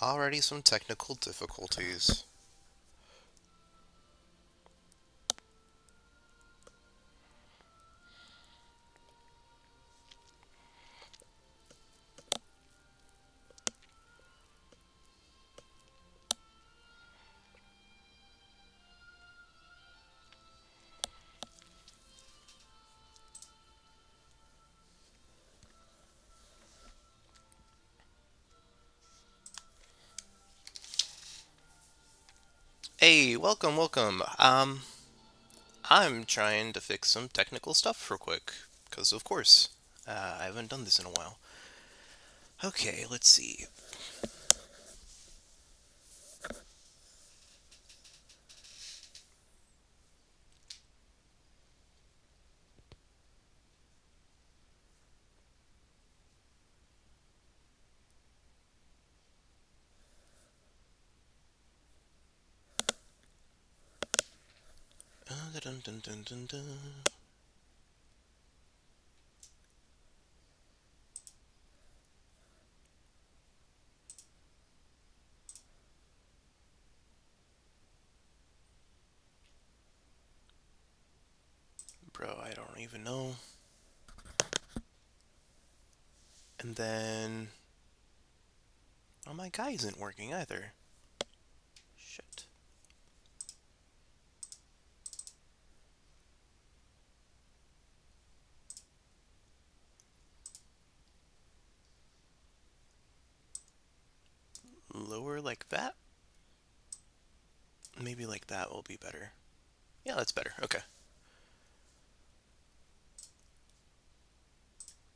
Already some technical difficulties. Hey, welcome. I'm trying to fix some technical stuff real quick, because of course, I haven't done this in a while. Okay, let's see. Dun, dun, dun, dun, dun. Bro, I don't even know. And then... Oh, my guy isn't working either. Shit. Lower like that? Maybe like that will be better. Yeah, that's better. Okay.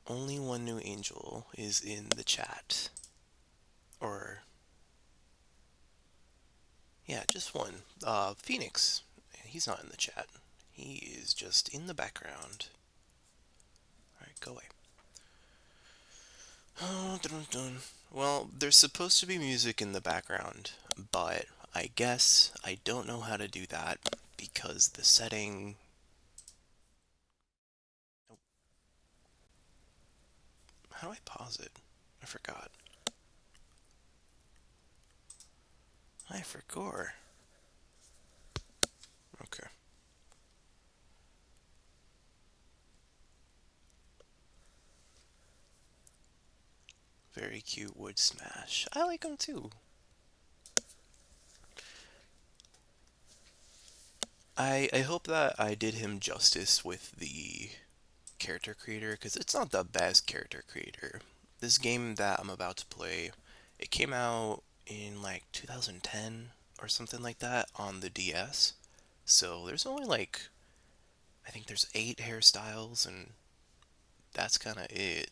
Only one new angel is in the chat. Or, yeah, just one. Phoenix. He's not in the chat. He is just in the background. Alright, go away. Oh, dun, dun. Well, there's supposed to be music in the background, but I guess I don't know how to do that because the setting... How do I pause it? I forgot. I forgot. Okay. Very cute wood smash. I like him too. I hope that I did him justice with the character creator, because it's not the best character creator. This game that I'm about to play, it came out in like 2010 or something like that on the DS. So there's only like, I think there's 8 hairstyles, and that's kind of it.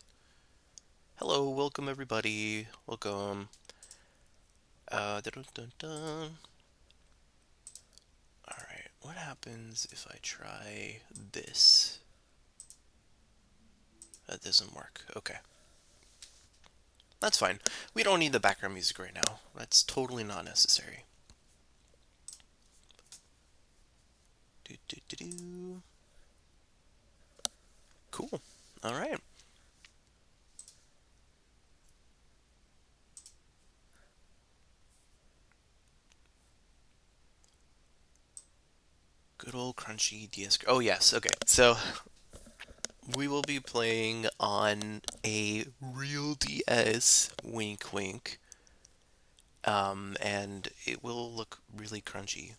Hello, welcome everybody. Welcome. Dun, dun, dun. Alright, what happens if I try this? That doesn't work. Okay. That's fine. We don't need the background music right now. That's totally not necessary. Do, do, do, do. Cool. All right. Good old crunchy DS. Oh, yes. Okay. So we will be playing on a real DS. Wink, wink. And it will look really crunchy.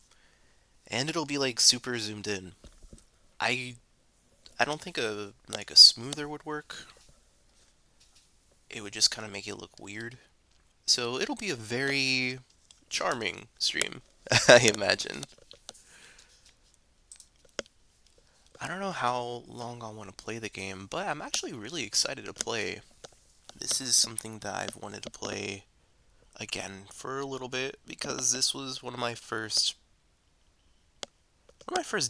And it'll be like super zoomed in. I I don't think a smoother would work. It would just kind of make it look weird. So it'll be a very charming stream, I imagine. I don't know how long I want to play the game, but I'm actually really excited to play. This is something that I've wanted to play again for a little bit because this was one of my first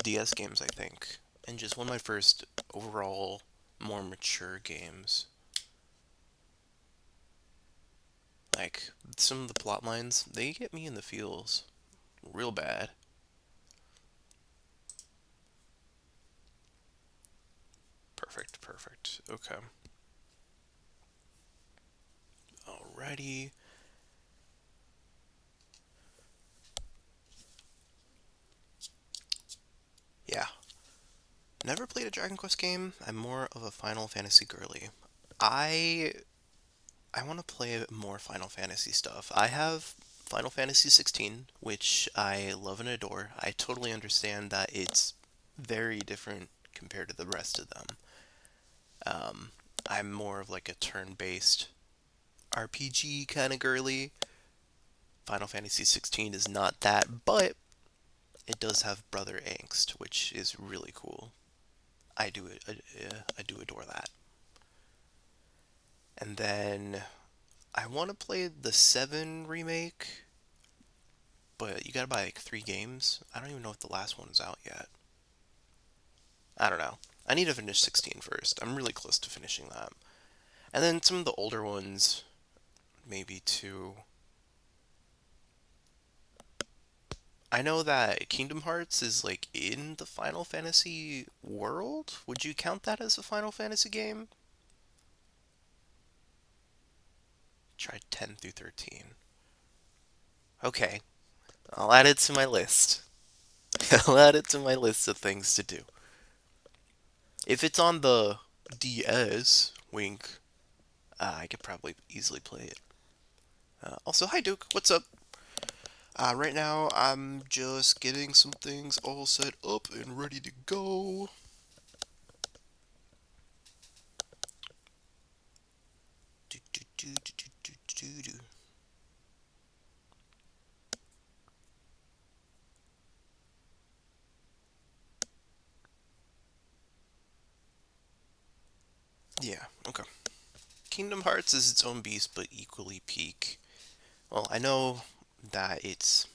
DS games, I think, and just one of my first overall more mature games. Like some of the plot lines, they get me in the feels real bad. Perfect, perfect. Okay. Alrighty. never played a Dragon Quest game. I'm more of a Final Fantasy girly. I I want to play more Final Fantasy stuff. I have Final Fantasy 16, which I love and adore. I totally understand that it's very different compared to the rest of them. Um, I'm more of like a turn-based RPG kind of girly. Final Fantasy 16 is not that, but it does have brother angst, which is really cool. I do adore that. And then I want to play the 7 remake, but you gotta buy like 3 games. I don't even know if the last one is out yet. I don't know. I need to finish 16 first. I'm really close to finishing that. And then some of the older ones, maybe 2. I know that Kingdom Hearts is like in the Final Fantasy world. Would you count that as a Final Fantasy game? Try 10 through 13. Okay, I'll add it to my list. I'll add it to my list of things to do. If it's on the DS, wink, I could probably easily play it. Also, hi Duke, what's up? Right now, I'm just getting some things all set up and ready to go. Do, do, do, do, do, do, do. Yeah, okay. Kingdom Hearts is its own beast, but equally peak. Well, I know that it's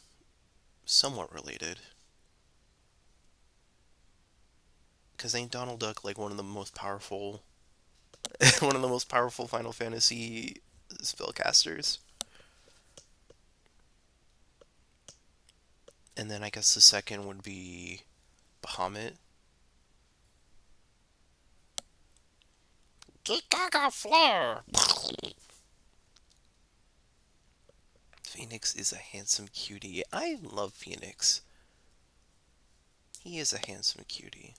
somewhat related. Because ain't Donald Duck like one of the most powerful, one of the most powerful Final Fantasy spellcasters? And then I guess the second would be Bahamut. Gaga flare! Phoenix is a handsome cutie. I love Phoenix. He is a handsome cutie.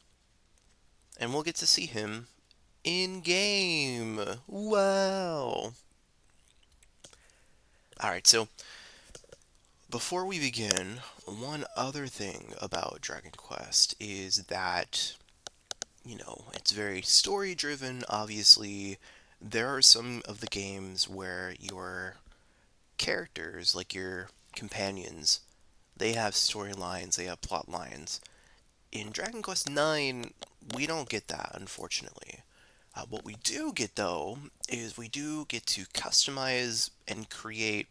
And we'll get to see him in game. Wow. Alright, so before we begin, one other thing about Dragon Quest is that, it's very story driven, obviously. There are some of the games where your characters, like your companions, they have storylines, they have plot lines. In Dragon Quest IX, we don't get that, unfortunately. What we do get, though, is we do get to customize and create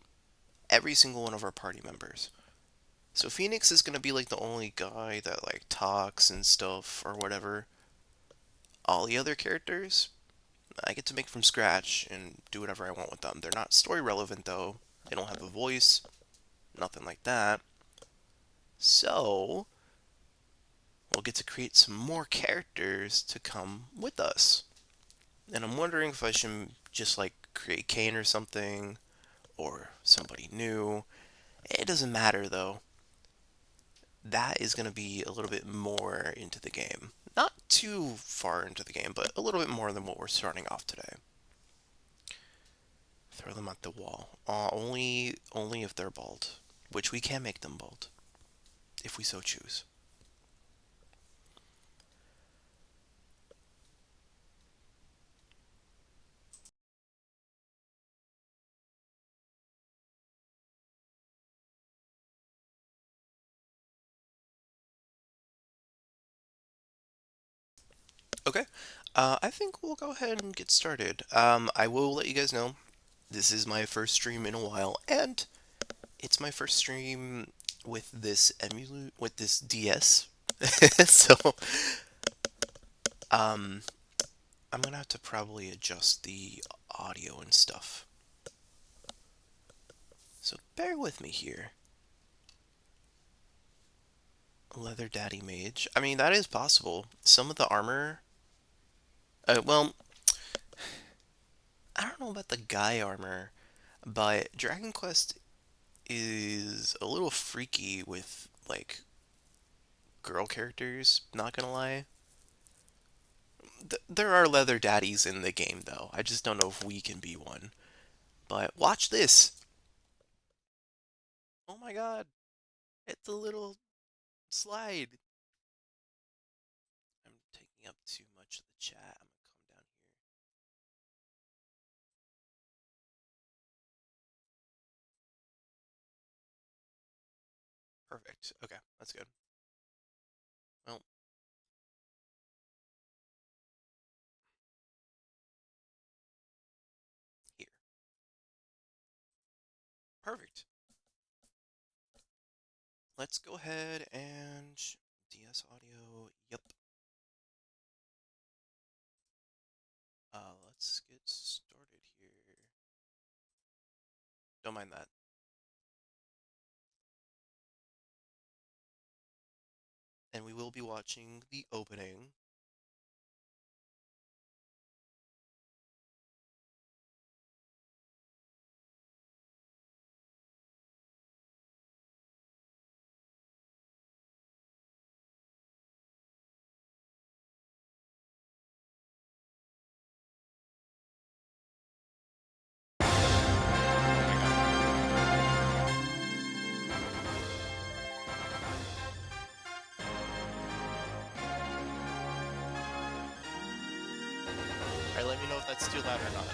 every single one of our party members. So Phoenix is going to be like the only guy that like talks and stuff or whatever. All the other characters, I get to make from scratch and do whatever I want with them. They're not story relevant though. They don't have a voice, nothing like that. So, we'll get to create some more characters to come with us. And I'm wondering if I should just like create Kane or something, or somebody new. It doesn't matter though. That is going to be a little bit more into the game. Not too far into the game, but a little bit more than what we're starting off today. Throw them at the wall. Only if they're bald, which we can make them bald if we so choose. Okay, I think we'll go ahead and get started. I will let you guys know this is my first stream in a while, and it's my first stream with this DS. So, um, I'm gonna have to probably adjust the audio and stuff. So bear with me here. Leather Daddy Mage. I mean, that is possible. Some of the armor. Well, I don't know about the guy armor, but Dragon Quest is a little freaky with, like, girl characters, not gonna lie. There are leather daddies in the game, though. I just don't know if we can be one. But watch this. Oh my god, it's a little slide. I'm taking up too much of the chat. I'm gonna come down here. Perfect. Okay, that's good. Well, here. Perfect. Let's go ahead and DS audio. Yep. Let's get started here. Don't mind that. And we will be watching the opening. Alright, let me know if that's too loud or not.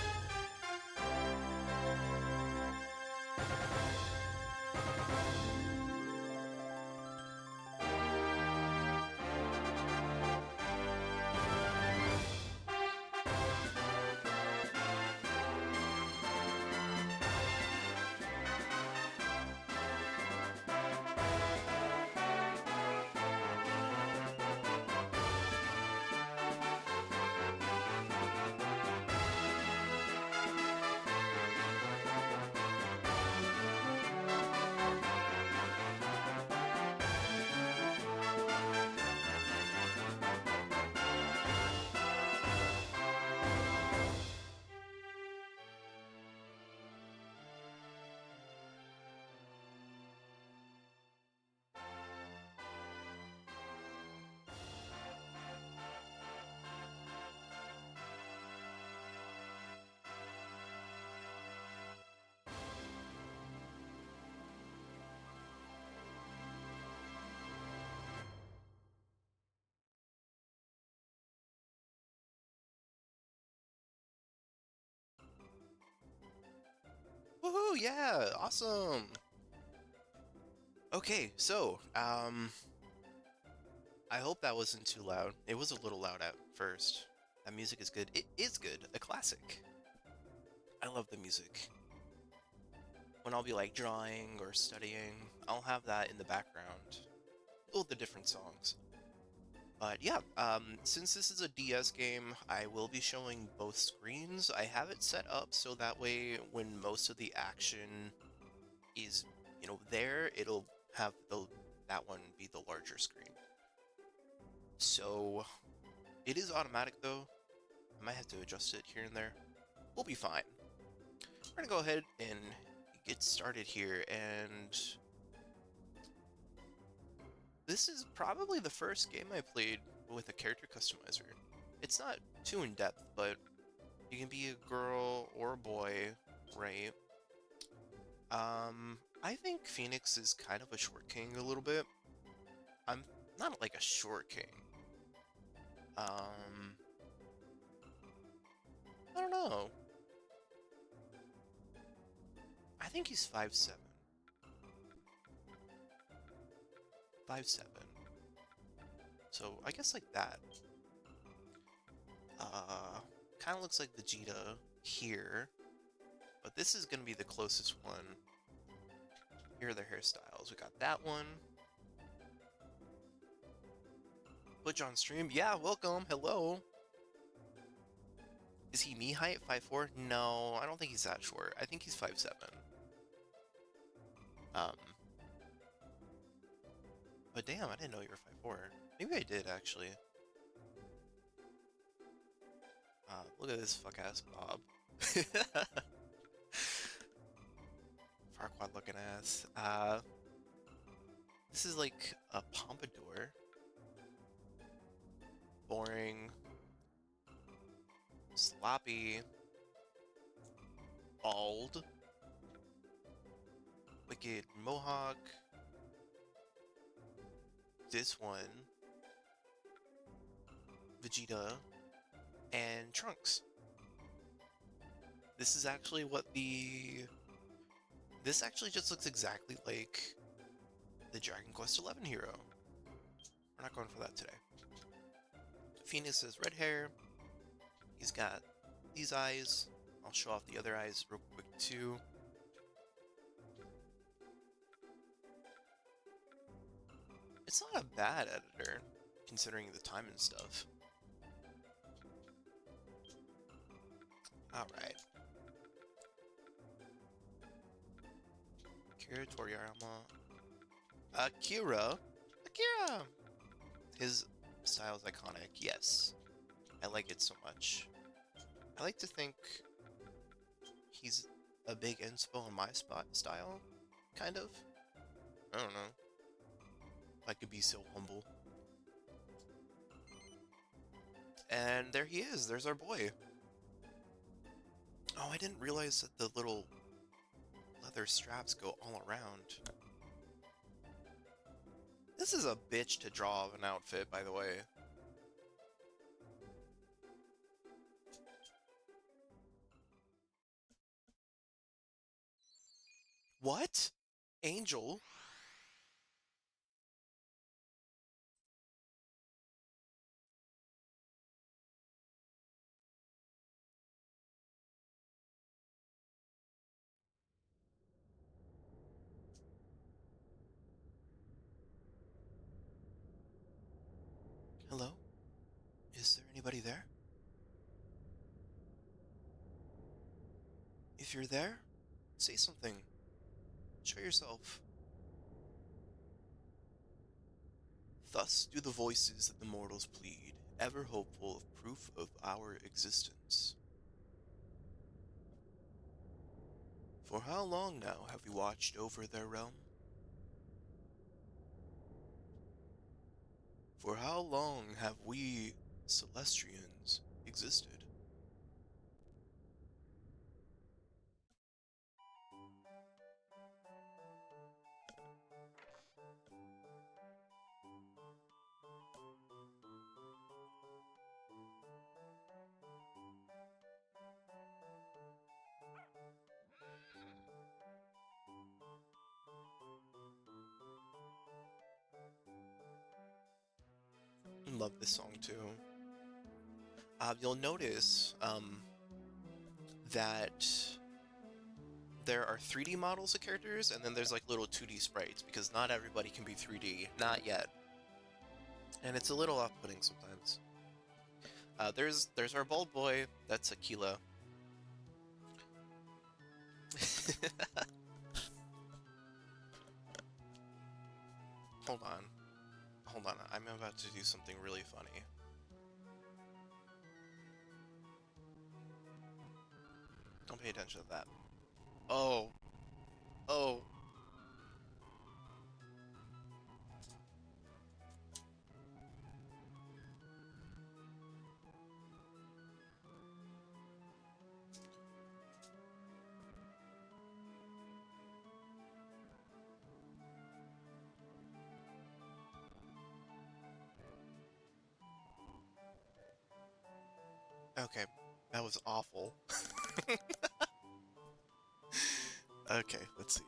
Woohoo! Yeah, awesome. Okay, so I hope that wasn't too loud. It was a little loud at first. That music is good. It is good. A classic. I love the music. When I'll be like drawing or studying, I'll have that in the background. All the different songs. But yeah, since this is a DS game, I will be showing both screens. I have it set up so that way when most of the action is, there, it'll have that one be the larger screen. So it is automatic though. I might have to adjust it here and there. We'll be fine. We're gonna go ahead and get started here, and this is probably the first game I played with a character customizer. It's not too in-depth, but you can be a girl or a boy, right? I think Phoenix is kind of a short king a little bit. I'm not like a short king. Um, I don't know. I think he's 5'7". 5'7". So I guess like that. Kind of looks like Vegeta here, but this is gonna be the closest one. Here are the hairstyles. We got that one. Butch on stream. Yeah, welcome. Hello. Is he me height? 5'4"? No, I don't think he's that short. I think he's 5'7". Um, but damn, I didn't know you were 5'4". Maybe I did actually. Look at this fuck ass Bob. Farquaad looking ass. This is like a pompadour. Boring. Sloppy. Bald. Wicked Mohawk. This one. Vegeta. And Trunks. This is actually what the... This actually just looks exactly like the Dragon Quest XI hero. We're not going for that today. Phoenix has red hair. He's got these eyes. I'll show off the other eyes real quick too. It's not a bad editor, considering the time and stuff. Alright. Akira Toriyama. Akira! His style is iconic, yes. I like it so much. I like to think he's a big inspo on my style, kind of. I don't know. If I could be so humble. And there he is, there's our boy. Oh, I didn't realize that the little leather straps go all around. This is a bitch to draw of an outfit, by the way. What? Angel? Hello? Is there anybody there? If you're there, say something. Show yourself. Thus do the voices that the mortals plead, ever hopeful of proof of our existence. For how long now have we watched over their realm? For how long have we, Celestrians, existed? Love this song too. You'll notice that there are 3D models of characters, and then there's like little 2D sprites, because not everybody can be 3D, not yet. And it's a little off-putting sometimes. There's our bald boy, that's Aquila. Hold on, I'm about to do something really funny. Don't pay attention to that. Oh. Oh. Okay, that was awful. Okay, let's see.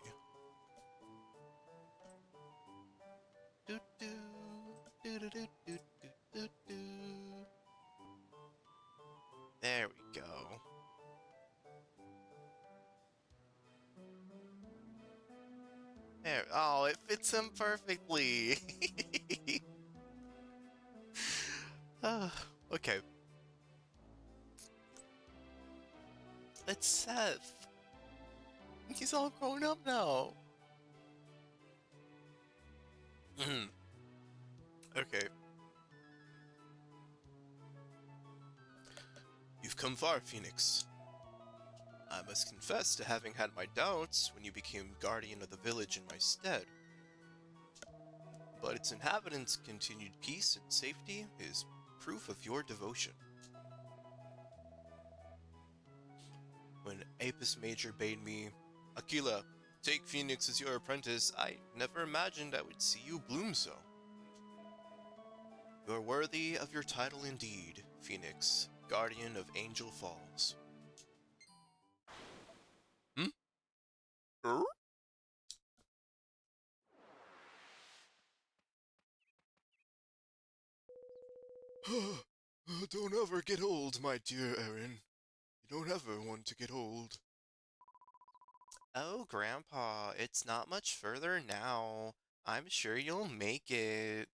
Do do do do do do do do. There we go. There. Oh, it fits him perfectly. Okay. It's Seth. He's all grown up now. Okay. You've come far, Phoenix. I must confess to having had my doubts when you became guardian of the village in my stead. But its inhabitants' continued peace and safety is proof of your devotion. when Apis Major bade me, Aquila, take Phoenix as your apprentice. I never imagined I would see you bloom so. You're worthy of your title indeed, Phoenix, guardian of Angel Falls. Hmm? Er? Don't ever get old, my dear Erin. You don't ever want to get old. Oh, Grandpa, it's not much further now. I'm sure you'll make it.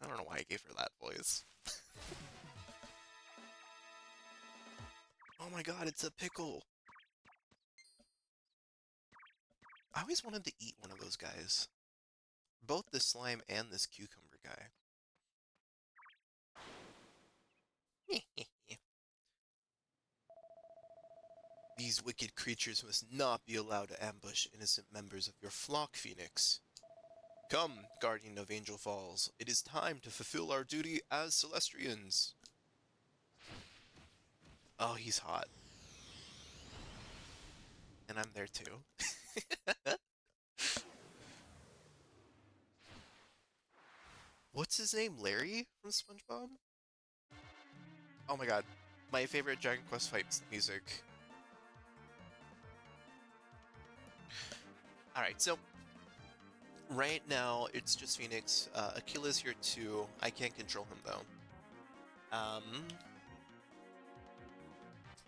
I don't know why I gave her that voice. Oh my god, it's a pickle. I always wanted to eat one of those guys. Both the slime and this cucumber guy. These wicked creatures must not be allowed to ambush innocent members of your flock, Phoenix. Come, guardian of Angel Falls, it is time to fulfill our duty as Celestrians. Oh, he's hot. And I'm there too. What's his name? Larry from SpongeBob? Oh my god. My favorite Dragon Quest fight music. Alright, so right now it's just Phoenix. Aquila's here too. I can't control him though. Um,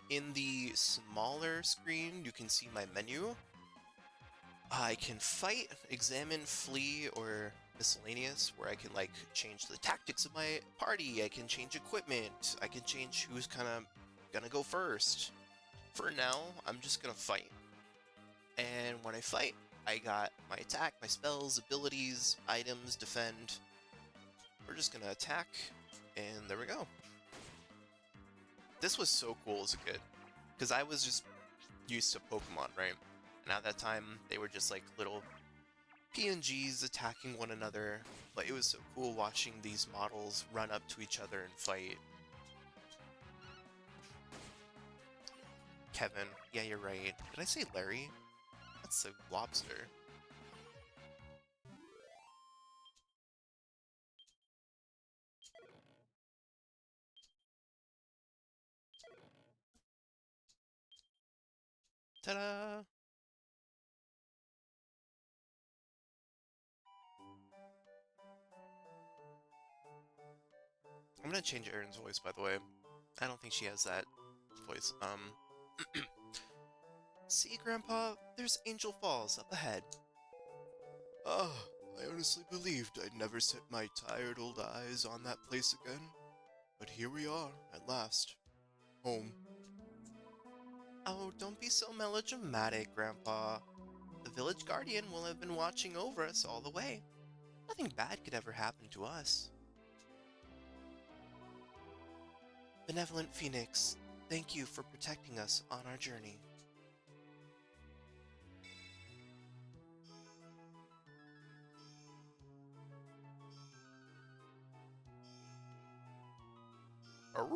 in the smaller screen, you can see my menu. I can fight, examine, flee, or miscellaneous, where I can like change the tactics of my party. I can change equipment. I can change who's kind of gonna go first. For now, I'm just gonna fight. And when I fight, I got my attack, my spells, abilities, items, defend. We're just gonna attack, and there we go. This was so cool as a kid, because I was just used to Pokemon, right? And at that time, they were just like little PNGs attacking one another, but it was so cool watching these models run up to each other and fight. Kevin, yeah, you're right. Did I say Larry? That's a lobster. Ta-da! I'm gonna change Erin's voice, by the way. I don't think she has that voice. See, Grandpa? There's Angel Falls up ahead. Ah, I honestly believed I'd never set my tired old eyes on that place again. But here we are, at last. Home. Oh, don't be so melodramatic, Grandpa. The village guardian will have been watching over us all the way. Nothing bad could ever happen to us. Benevolent Phoenix, thank you for protecting us on our journey. Arr?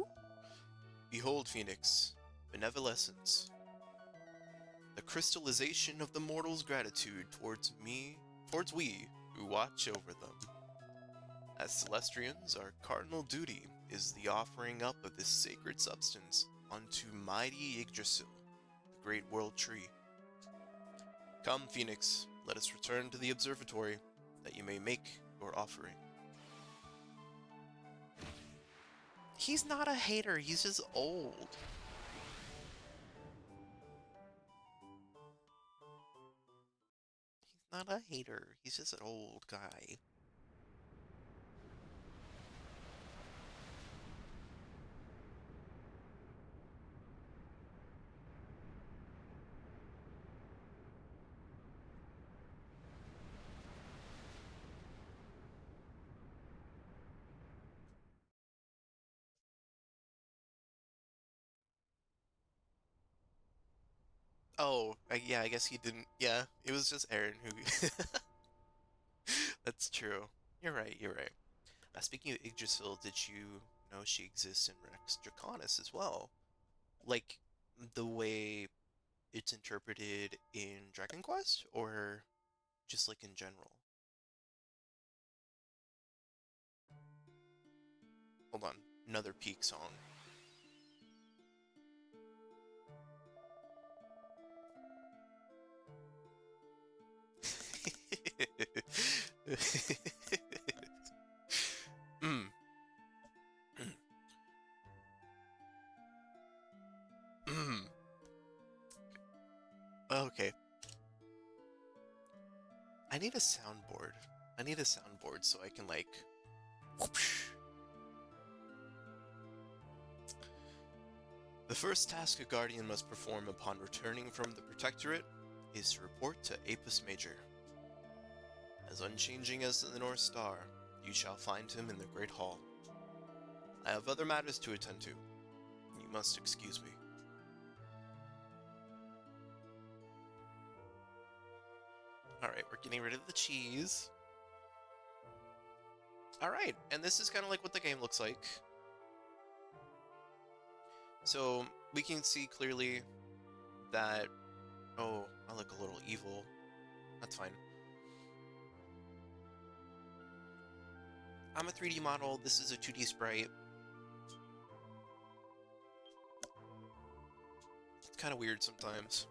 Behold, Phoenix, benevolence, the crystallization of the mortal's gratitude towards we who watch over them. As Celestrians, our cardinal duty is the offering up of this sacred substance unto mighty Yggdrasil, the great world tree. Come, Phoenix, let us return to the observatory, that you may make your offering. He's not a hater, he's just old. He's not a hater, he's just an old guy. Oh, yeah, I guess he didn't. Yeah, it was just Aaron who. That's true. You're right, you're right. Speaking of Yggdrasil, did you know she exists in Rex Draconis as well? Like, the way it's interpreted in Dragon Quest, or just like in general? Hold on, another Peak song. mm. Mm. Okay. I need a soundboard. I need a soundboard so I can like whoosh. The first task a Guardian must perform upon returning from the Protectorate is to report to Apus Major. As unchanging as the North Star, you shall find him in the Great Hall. I have other matters to attend to. You must excuse me. Alright, we're getting rid of the cheese. Alright, and this is kind of like what the game looks like. So, we can see clearly that... Oh, I look a little evil. That's fine. I'm a 3D model, this is a 2D sprite. It's kind of weird sometimes.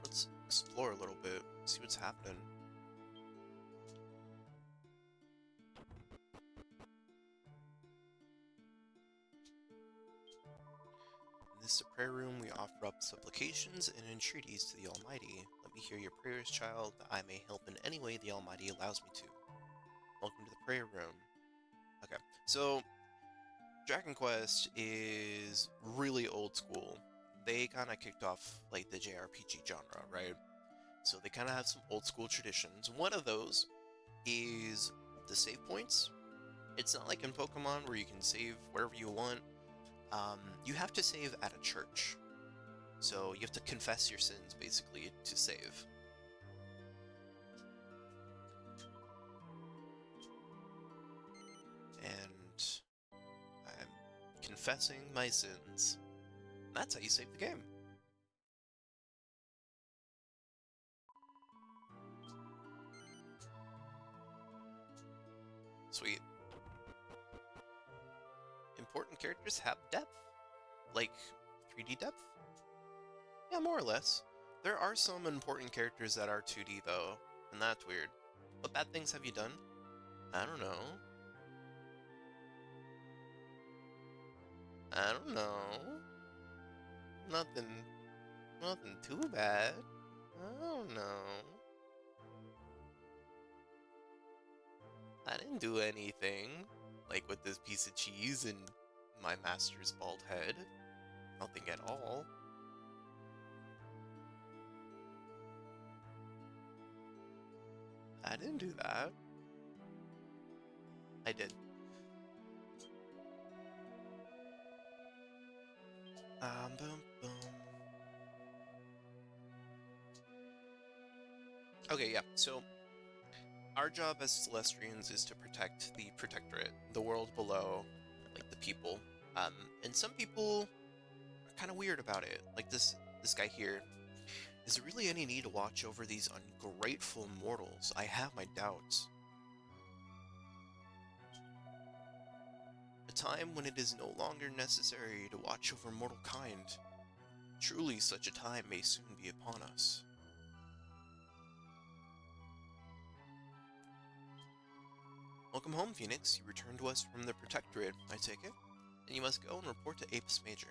Let's explore a little bit, see what's happening. In this prayer room, we offer up supplications and entreaties to the Almighty. Let me hear your prayers, child, that I may help in any way the Almighty allows me to. Welcome to the prayer room. Okay, so Dragon Quest is really old school. They kind of kicked off like the JRPG genre, right? So they kind of have some old school traditions. One of those is the save points. It's not like in Pokemon where you can save wherever you want. You have to save at a church. So you have to confess your sins, basically, to save. And I'm confessing my sins. That's how you save the game. Sweet. Important characters have depth. Like 3D depth? Yeah, more or less. There are some important characters that are 2D though, and that's weird. What bad things have you done? I don't know. I don't know. Nothing. Nothing too bad. I don't know. I didn't do anything. Like with this piece of cheese and my master's bald head. Nothing at all. I didn't do that. I did. Boom, boom. Okay, yeah, so our job as Celestrians is to protect the Protectorate, the world below, like the people. And some people are kind of weird about it. Like this guy here. Is there really any need to watch over these ungrateful mortals? I have my doubts. A time when it is no longer necessary to watch over mortal kind. Truly, such a time may soon be upon us. Welcome home, Phoenix. You returned to us from the Protectorate, I take it? And you must go and report to Apus Major.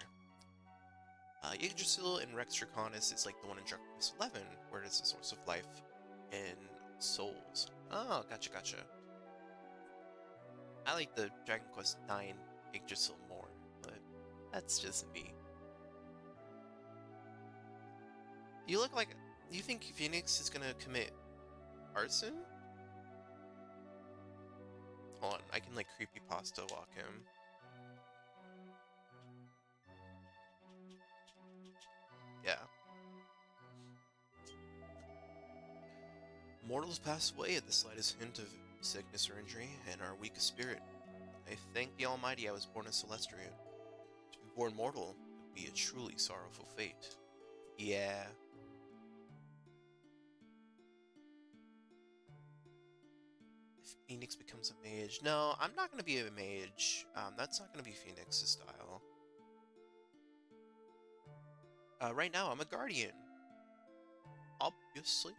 Yggdrasil in Rex Draconis is like the one in Dragon Quest 11, where it is the source of life and souls. Oh, gotcha. I like the Dragon Quest 9 Yggdrasil more, but that's just me. You look like... You think Phoenix is gonna commit arson? Hold on, I can like creepypasta walk him. Yeah. Mortals pass away at the slightest hint of sickness or injury, and our weakest spirit. I thank the Almighty I was born a Celestrian. To be born mortal would be a truly sorrowful fate. Yeah. If Phoenix becomes a mage. No, I'm not going to be a mage. That's not going to be Phoenix's style. Right now, I'm a guardian. Obviously.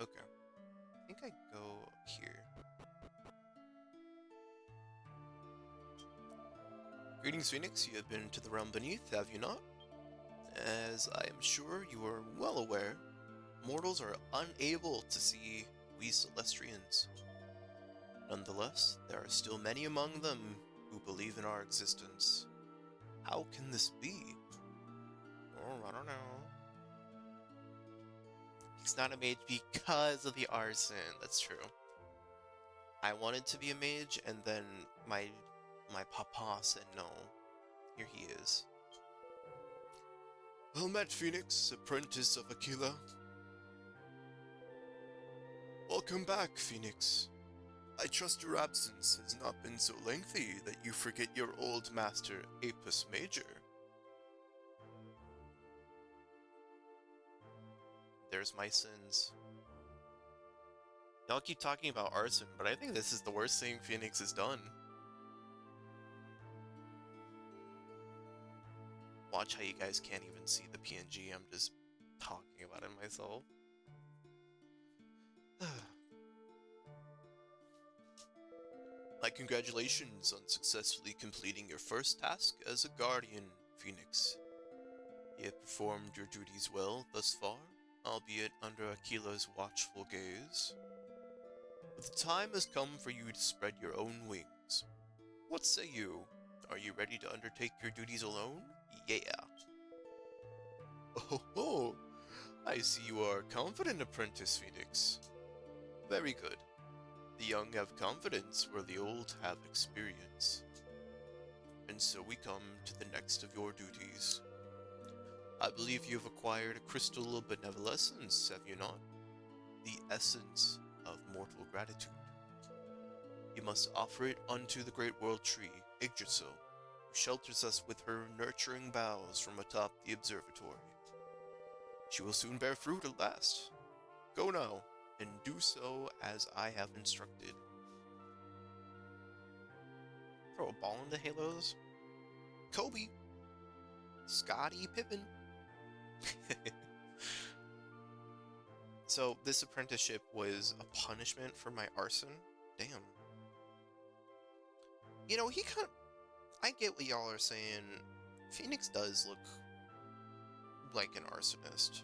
Okay. I think I go here. Greetings, Phoenix. You have been to the realm beneath, have you not? As I am sure you are well aware, mortals are unable to see we Celestrians. Nonetheless, there are still many among them who believe in our existence. How can this be? Oh, I don't know. He's not a mage because of the arson. That's true. I wanted to be a mage, and then my papa said no. Here he is. Well met, Phoenix, apprentice of Aquila. Welcome back, Phoenix. I trust your absence has not been so lengthy that you forget your old master, Apis Major. There's my sins. Y'all keep talking about arson, but I think this is the worst thing Phoenix has done. Watch how you guys can't even see the PNG, I'm just talking about it myself. My congratulations on successfully completing your first task as a guardian, Phoenix. You have performed your duties well thus far, albeit under Aquila's watchful gaze. But the time has come for you to spread your own wings. What say you? Are you ready to undertake your duties alone? Yeah. Oh, I see you are a confident apprentice, Phoenix. Very good. The young have confidence where the old have experience. And so we come to the next of your duties. I believe you have acquired a crystal of benevolence, have you not? The essence of mortal gratitude. You must offer it unto the great world tree, Yggdrasil, who shelters us with her nurturing boughs from atop the observatory. She will soon bear fruit at last. Go now, and do so as I have instructed. Throw a ball into Halos? Kobe! Scottie Pippen! So, this apprenticeship was a punishment for my arson? Damn. You know, I get what y'all are saying. Phoenix does look like an arsonist.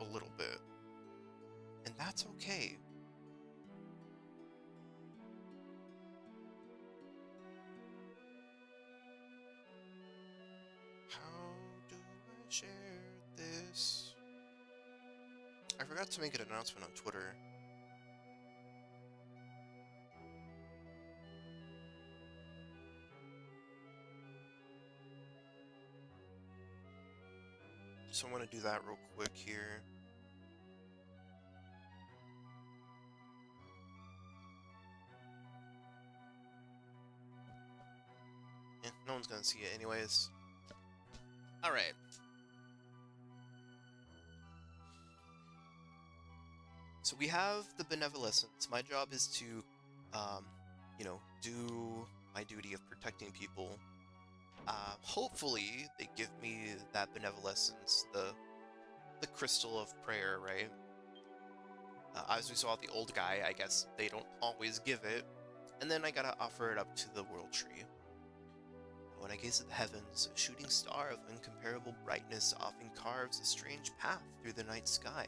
A little bit. And that's okay. How do I share this? I forgot to make an announcement on Twitter. So I'm going to do that real quick here. Yeah, no one's going to see it anyways. Alright. So we have the benevolence. My job is to, do my duty of protecting people. Hopefully they give me that benevolence, the crystal of prayer, right? As we saw the old guy, I guess they don't always give it. And then I gotta offer it up to the world tree. When I gaze at the heavens, a shooting star of incomparable brightness often carves a strange path through the night sky.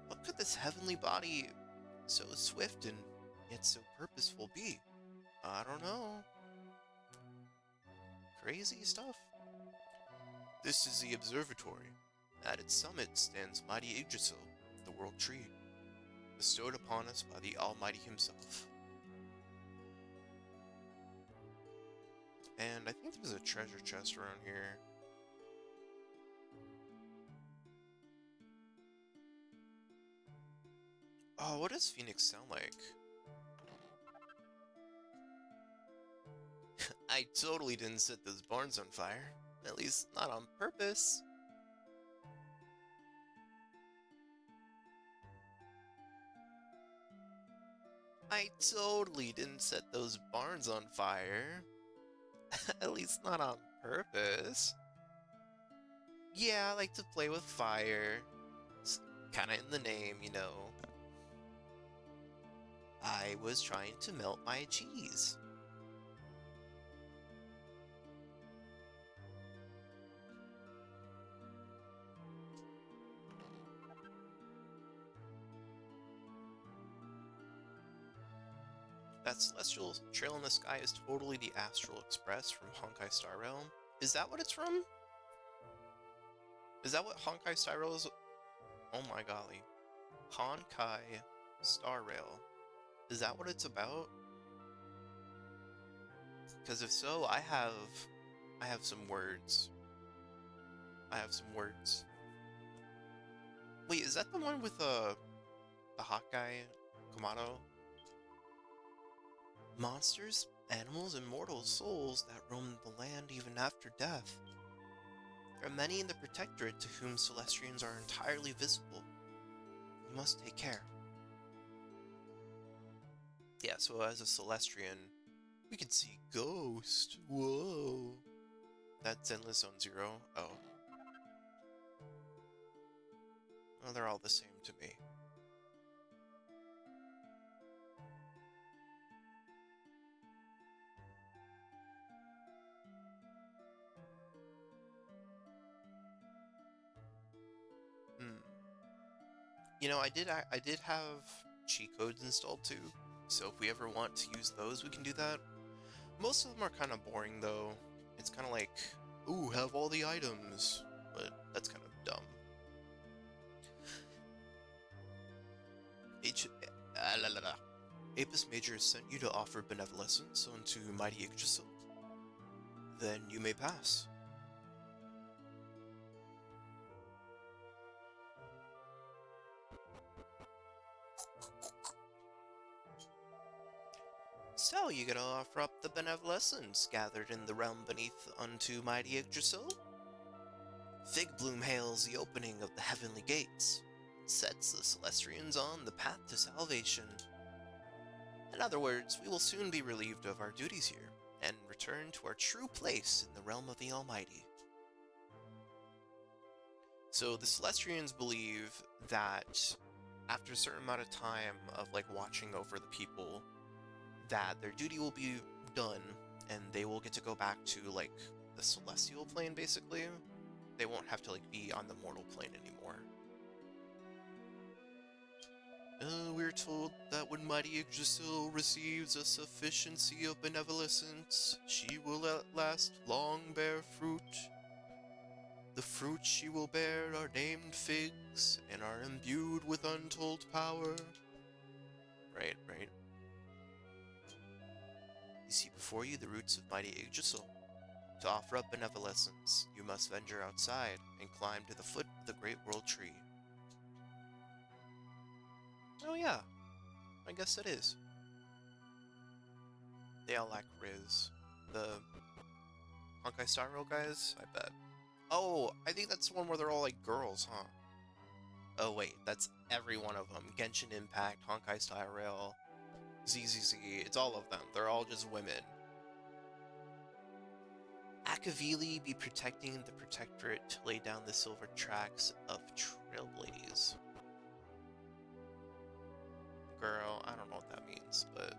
What could this heavenly body, so swift and yet so purposeful, be? I don't know. Crazy stuff. This is the observatory. At its summit stands mighty Yggdrasil, the world tree, bestowed upon us by the Almighty himself. And I think there's a treasure chest around here. Oh, what does Phoenix sound like? I totally didn't set those barns on fire. At least, not on purpose. I totally didn't set those barns on fire. At least not on purpose. Yeah, I like to play with fire. It's kinda in the name, you know. I was trying to melt my cheese. That celestial trail in the sky is totally the Astral Express from Honkai Star Rail. Is that what it's from? Is that what Honkai Star Rail is? Oh my golly. Honkai Star Rail. Is that what it's about? Because if so, I have some words. I have some words. Wait, is that the one with the hot guy, Komato? Monsters, animals, and mortal souls that roam the land even after death. There are many in the Protectorate to whom Celestrians are entirely visible. You must take care. Yeah, so as a Celestrian, we can see ghosts. Whoa. That's Endless Zone Zero. Oh. Well, they're all the same to me. Hmm. You know, I did have cheat codes installed too, so if we ever want to use those, we can do that. Most of them are kind of boring though. It's kind of like, ooh, have all the items, but that's kind of dumb. H. La, la, la. Apis Major sent you to offer benevolence unto mighty Yggdrasil. Then you may pass. So you gonna offer up the benevolence gathered in the realm beneath unto mighty Yggdrasil? Fig Bloom hails the opening of the heavenly gates, sets the Celestrians on the path to salvation. In other words, we will soon be relieved of our duties here, and return to our true place in the realm of the Almighty. So the Celestrians believe that after a certain amount of time of like watching over the people, that their duty will be done, and they will get to go back to like the celestial plane basically. They won't have to like be on the mortal plane anymore. We're told that when mighty Yggdrasil receives a sufficiency of benevolence, she will at last long bear fruit. The fruits she will bear are named figs, and are imbued with untold power. Right, right. You see before you the roots of mighty Yggdrasil. To offer up benevolence, you must venture outside and climb to the foot of the great world tree. Oh yeah, I guess it is. They all lack Riz. The Honkai Star Rail guys, I bet. Oh, I think that's the one where they're all like girls, huh? Oh wait, that's every one of them. Genshin Impact, Honkai Star Rail, ZZZ, it's all of them. They're all just women. Akavili be protecting the Protectorate to lay down the silver tracks of Trailblaze. Girl, I don't know what that means, but...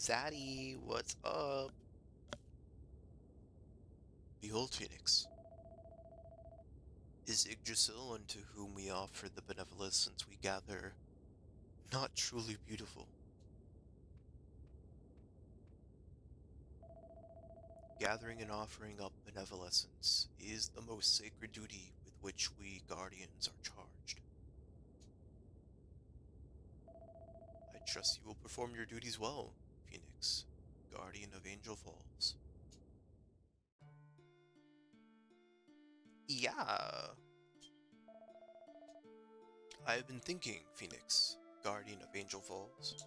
Zaddy, what's up? Behold, Phoenix. Is Yggdrasil, unto whom we offer the benevolence we gather, not truly beautiful? Gathering and offering up benevolence is the most sacred duty with which we guardians are charged. I trust you will perform your duties well, Phoenix, guardian of Angel Falls. Yeah, I've been thinking, Phoenix, guardian of Angel Falls.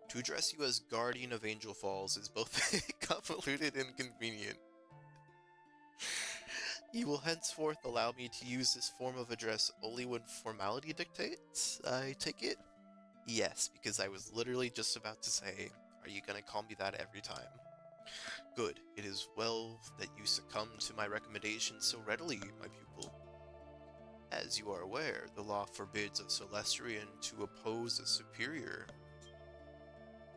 To address you as guardian of Angel Falls is both convoluted and convenient. You will henceforth allow me to use this form of address only when formality dictates, I take it? Yes, because I was literally just about to say, are you gonna call me that every time? Good, it is well that you succumb to my recommendation so readily, my pupil. As you are aware, the law forbids a Celestrian to oppose a superior.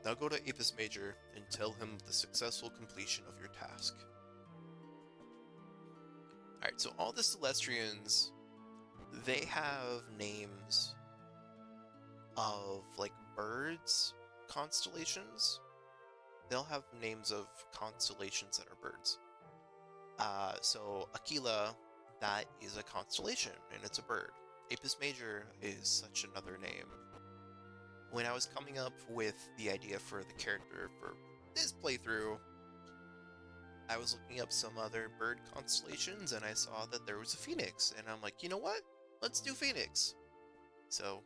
Now go to Apis Major and tell him of the successful completion of your task. Alright, so all the Celestrians, they have names of, like, birds, constellations. They'll have names of constellations that are birds. So Aquila, that is a constellation, and it's a bird. Apis Major is such another name. When I was coming up with the idea for the character for this playthrough, I was looking up some other bird constellations, and I saw that there was a phoenix, and I'm like, you know what? Let's do Phoenix. So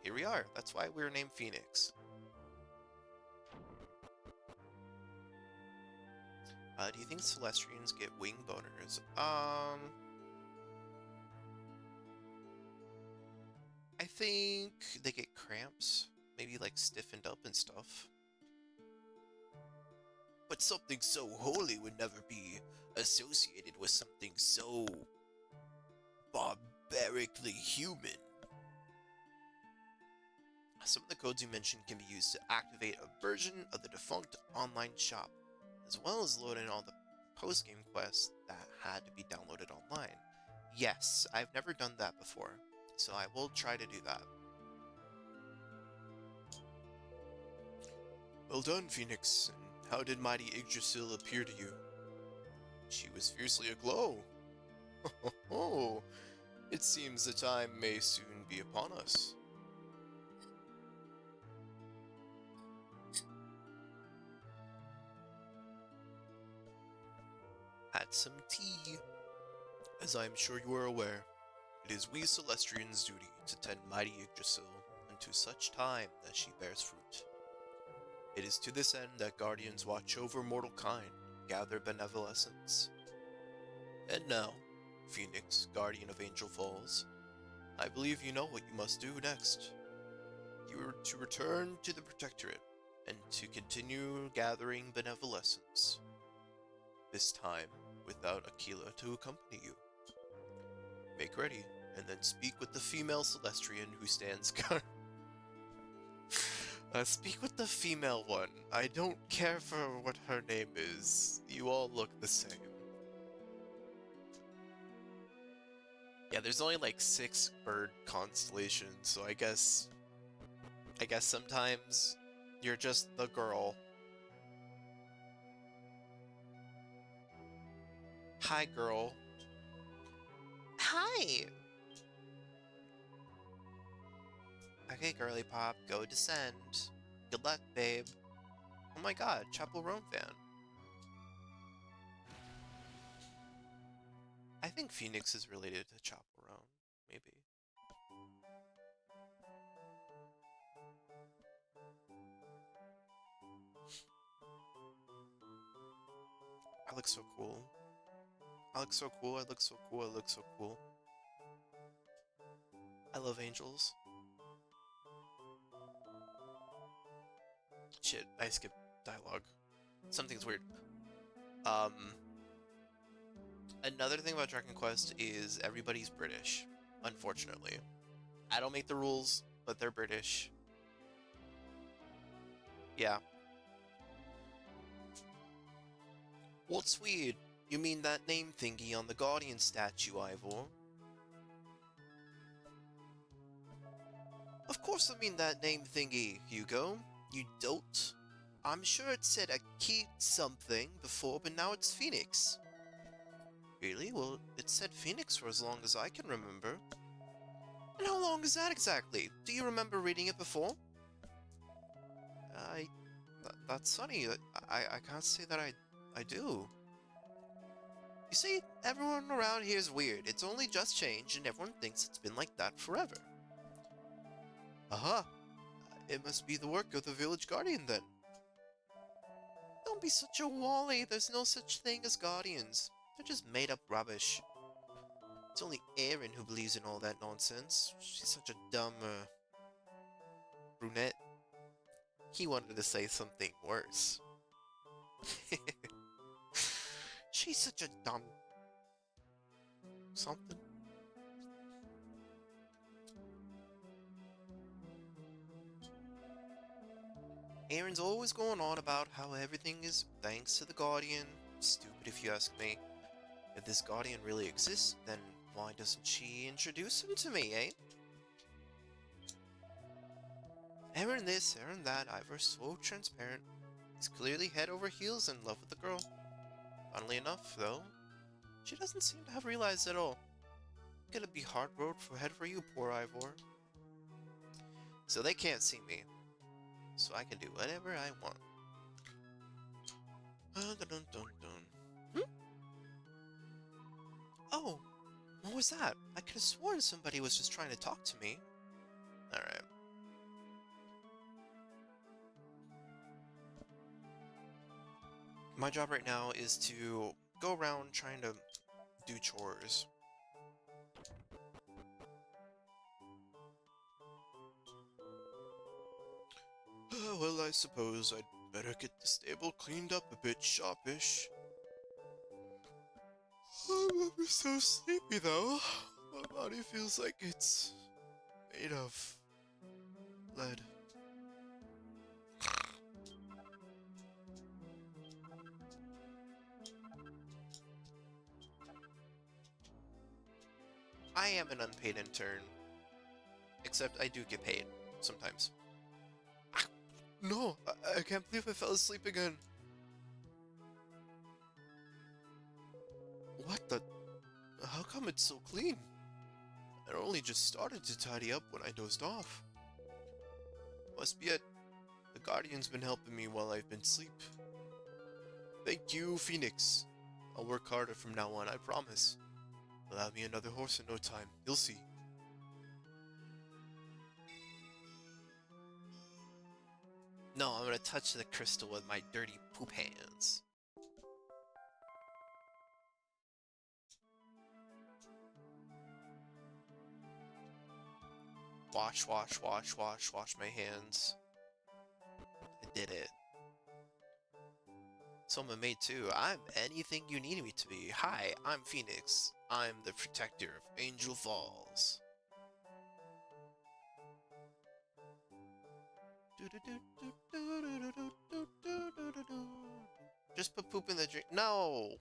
here we are. That's why we're named Phoenix. Do you think Celestrians get wing boners? I think they get cramps. Maybe, like, stiffened up and stuff. But something so holy would never be associated with something so barbarically human. Some of the codes you mentioned can be used to activate a version of the defunct online shop, as well as load in all the post-game quests that had to be downloaded online. Yes, I've never done that before, so I will try to do that. Well done, Phoenix, and how did mighty Yggdrasil appear to you? She was fiercely aglow. Oh, it seems the time may soon be upon us. Had some tea. As I am sure you are aware, it is we Celestrians' duty to tend mighty Yggdrasil unto such time that she bears fruit. It is to this end that guardians watch over mortal kind, gather benevolence. And now, Phoenix, guardian of Angel Falls, I believe you know what you must do next. You are to return to the Protectorate and to continue gathering benevolence. This time, without Aquila to accompany you. Make ready, and then speak with the female Celestrian who stands guard. Speak with the female one. I don't care for what her name is. You all look the same. Yeah, there's only like 6 bird constellations, so I guess sometimes you're just the girl. Hi, girl. Hi! Okay, girly pop, go descend. Good luck, babe. Oh my god, Chapel Rome fan. I think Phoenix is related to Chapel Rome, maybe. I look so cool. I look so cool, I look so cool, I look so cool. I love angels. Shit, I skipped dialogue. Something's weird. Another thing about Dragon Quest is everybody's British, unfortunately. I don't make the rules, but they're British. Yeah. What's weird? You mean that name thingy on the Guardian statue, Ivor? Of course I mean that name thingy, Hugo. You dolt. I'm sure it said a key something before, but now it's Phoenix. Really? Well, it said Phoenix for as long as I can remember. And how long is that exactly? Do you remember reading it before? That's funny. I can't say that I do. You see, everyone around here is weird. It's only just changed, and everyone thinks it's been like that forever. Aha! It must be the work of the village guardian, then. Don't be such a wally. There's no such thing as guardians. They're just made-up rubbish. It's only Erin who believes in all that nonsense. She's such a dumb, brunette. He wanted to say something worse. She's such a dumb... something. Erin's always going on about how everything is thanks to the Guardian. Stupid if you ask me. If this Guardian really exists, then why doesn't she introduce him to me, eh? Erin this, Erin that, Ivor's so transparent. He's clearly head over heels in love with the girl. Funnily enough, though, she doesn't seem to have realized at all. Gonna be hard road ahead for you, poor Ivor. So they can't see me. So I can do whatever I want. Dun, dun, dun, dun. Oh, what was that? I could have sworn somebody was just trying to talk to me. Alright. My job right now is to go around trying to do chores. Well, I suppose I'd better get the stable cleaned up a bit sharpish. I'm so sleepy though. My body feels like it's made of lead. I am an unpaid intern. Except I do get paid, sometimes. No, I can't believe I fell asleep again. What the? How come it's so clean? I only just started to tidy up when I dozed off. Must be it. The Guardian's been helping me while I've been asleep. Thank you, Phoenix. I'll work harder from now on, I promise. Allow me another horse in no time. You'll see. No, I'm gonna touch the crystal with my dirty poop hands. Wash, wash, wash, wash, wash my hands. I did it. So I'm a maid too. I'm anything you need me to be. Hi, I'm Phoenix. I'm the protector of Angel Falls. Just put poop in the drink. No!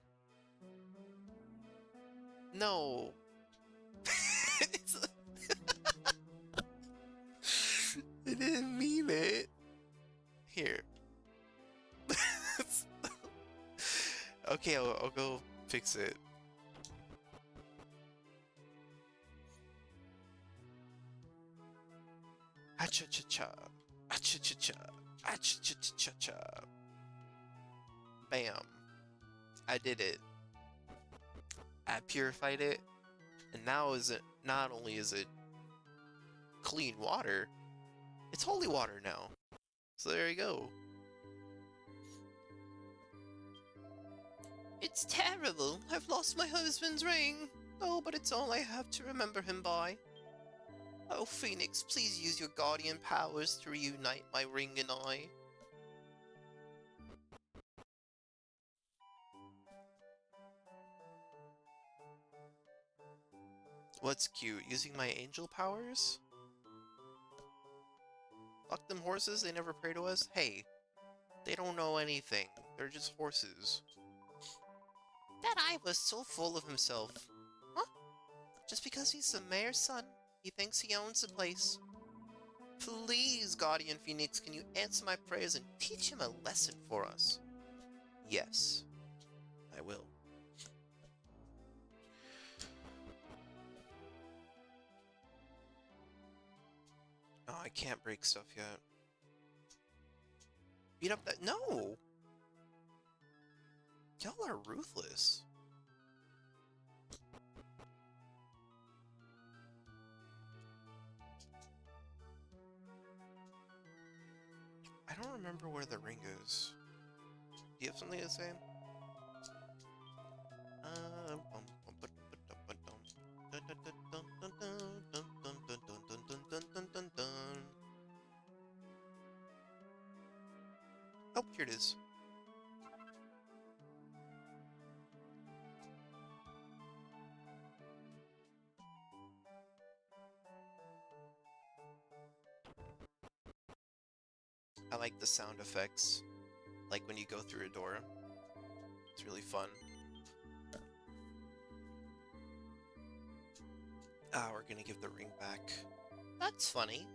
No! I didn't mean it. Here. Okay, I'll go fix it. Acha-cha-cha. Acha-cha-cha. Acha-cha-cha-cha. Bam. I did it. I purified it. And now not only is it clean water, it's holy water now. So there you go. It's terrible. I've lost my husband's ring. Oh, but it's all I have to remember him by. Oh, Phoenix, please use your guardian powers to reunite my ring and I. What's cute? Using my angel powers? Fuck them horses, they never pray to us? Hey, they don't know anything. They're just horses. That eye was so full of himself. Huh? Just because he's the mayor's son, he thinks he owns the place. Please, Guardian Phoenix, can you answer my prayers and teach him a lesson for us? Yes, I will. Oh, I can't break stuff yet. Beat up that— No! Y'all are ruthless. I don't remember where the ring is. Do you have something to say? Oh, here it is. I like the sound effects, like when you go through a door. It's really fun. Ah, we're gonna give the ring back. That's funny.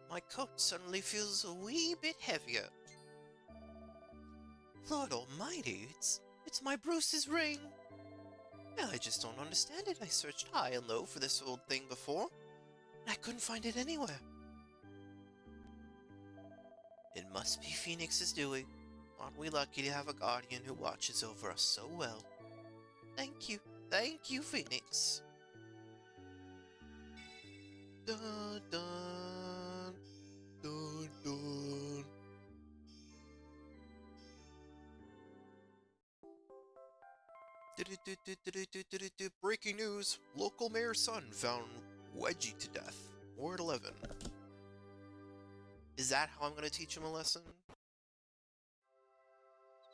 My coat suddenly feels a wee bit heavier. Lord Almighty, it's my Bruce's ring. I just don't understand it. I searched high and low for this old thing before, and I couldn't find it anywhere. It must be Phoenix's doing. Aren't we lucky to have a guardian who watches over us so well? Thank you, Phoenix. Dun dun dun dun. Breaking news! Local mayor's son found Wedgie to death. Ward 11. Is that how I'm going to teach him a lesson?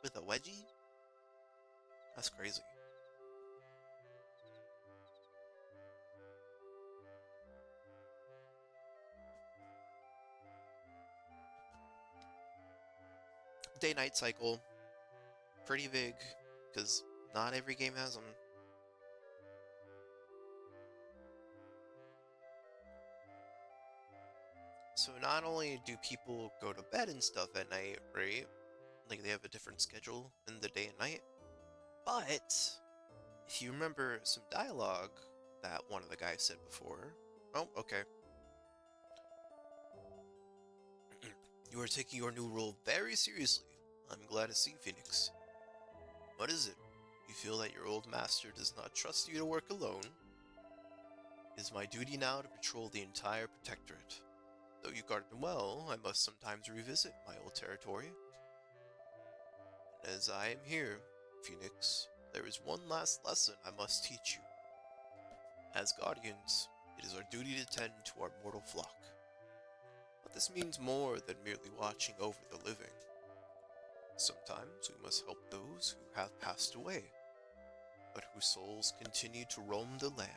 With a wedgie? That's crazy. Day-night cycle. Pretty big, because not every game has them. So not only do people go to bed and stuff at night, right? Like they have a different schedule in the day and night. But if you remember some dialogue that one of the guys said before. Oh, okay. You are taking your new role very seriously. I'm glad to see, Phoenix. What is it? You feel that your old master does not trust you to work alone? It is my duty now to patrol the entire Protectorate. Though you guard them well, I must sometimes revisit my old territory. And as I am here, Phoenix, there is one last lesson I must teach you. As guardians, it is our duty to tend to our mortal flock. But this means more than merely watching over the living. Sometimes we must help those who have passed away, but whose souls continue to roam the land.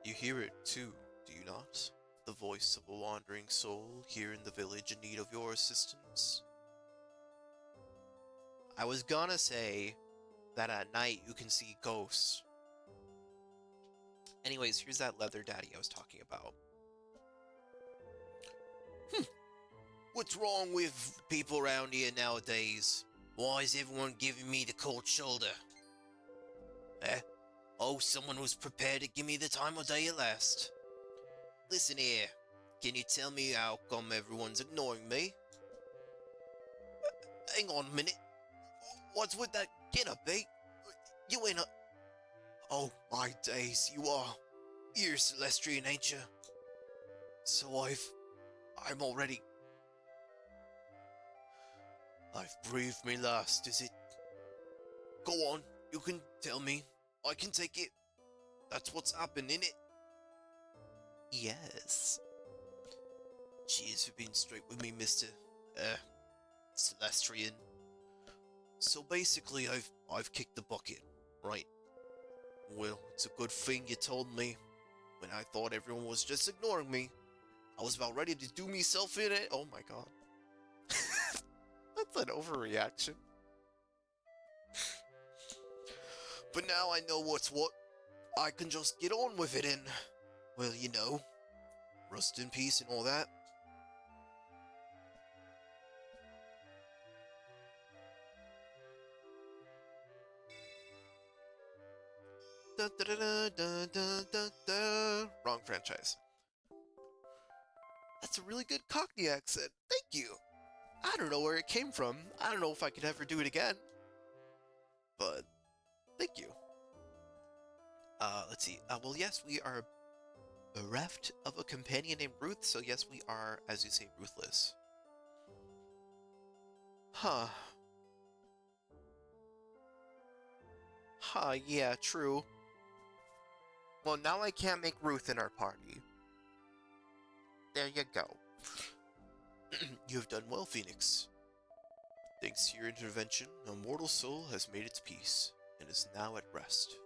You hear it too, do you not? The voice of a wandering soul here in the village in need of your assistance. I was gonna say that at night you can see ghosts. Anyways, here's that leather daddy I was talking about. What's wrong with people around here nowadays? Why is everyone giving me the cold shoulder? Eh? Oh, someone was prepared to give me the time of day at last. Listen here, can you tell me how come everyone's ignoring me? Hang on a minute. What's with that get-up, eh? You ain't a... Oh, my days, you're Celestrian, ain't you? So I'm already... I've breathed me last, is it? Go on, you can tell me. I can take it. That's what's happened, innit? Yes. Cheers for being straight with me, Mr. Celestrian. So basically, I've kicked the bucket, right? Well, it's a good thing you told me. When I thought everyone was just ignoring me, I was about ready to do myself in it. Oh my god. That's an overreaction. But now I know what's what. I can just get on with it and, well, you know, rest in peace and all that. Da, da, da, da, da, da, da. Wrong franchise. That's a really good Cockney accent. Thank you. I don't know where it came from. I don't know if I could ever do it again. But thank you. Let's see. Well, yes, we are bereft of a companion named Ruth, so yes, we are, as you say, ruthless. Huh. Huh, yeah, true. Well, now I can't make Ruth in our party. There you go. You have done well, Phoenix. Thanks to your intervention, a mortal soul has made its peace, and is now at rest.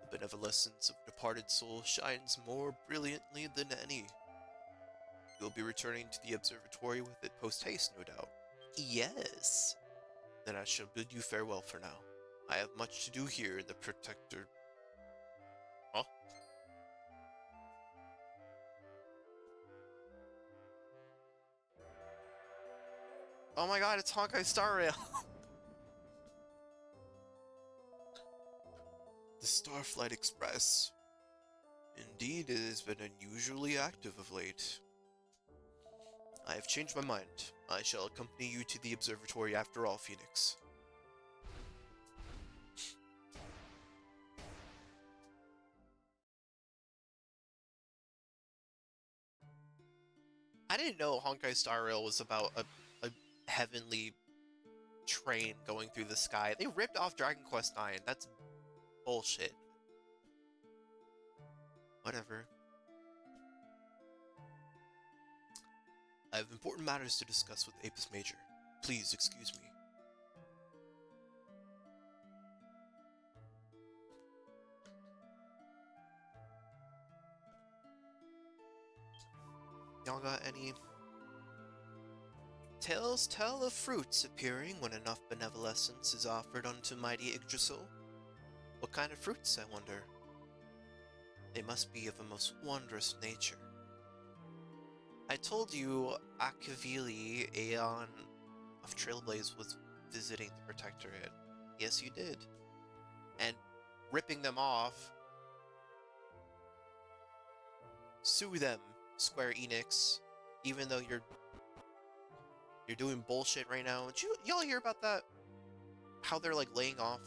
The benevolence of a departed soul shines more brilliantly than any. You'll be returning to the observatory with it post-haste, no doubt. Yes. Then I shall bid you farewell for now. I have much to do here in the Protector... Huh? Oh my god, it's Honkai Star Rail! The Starflight Express. Indeed, it has been unusually active of late. I have changed my mind. I shall accompany you to the observatory after all, Phoenix. I didn't know Honkai Star Rail was about a heavenly train going through the sky. They ripped off Dragon Quest IX. That's bullshit. Whatever. I have important matters to discuss with Apis Major. Please excuse me. Y'all got any tales tell of fruits appearing when enough benevolence is offered unto mighty Yggdrasil? What kind of fruits, I wonder? They must be of a most wondrous nature. I told you Akavili, Aeon of Trailblaze, was visiting the Protectorate. Yes, you did. And ripping them off. Sue them, Square Enix, even though you're doing bullshit right now. Did y'all hear about that? How they're like laying off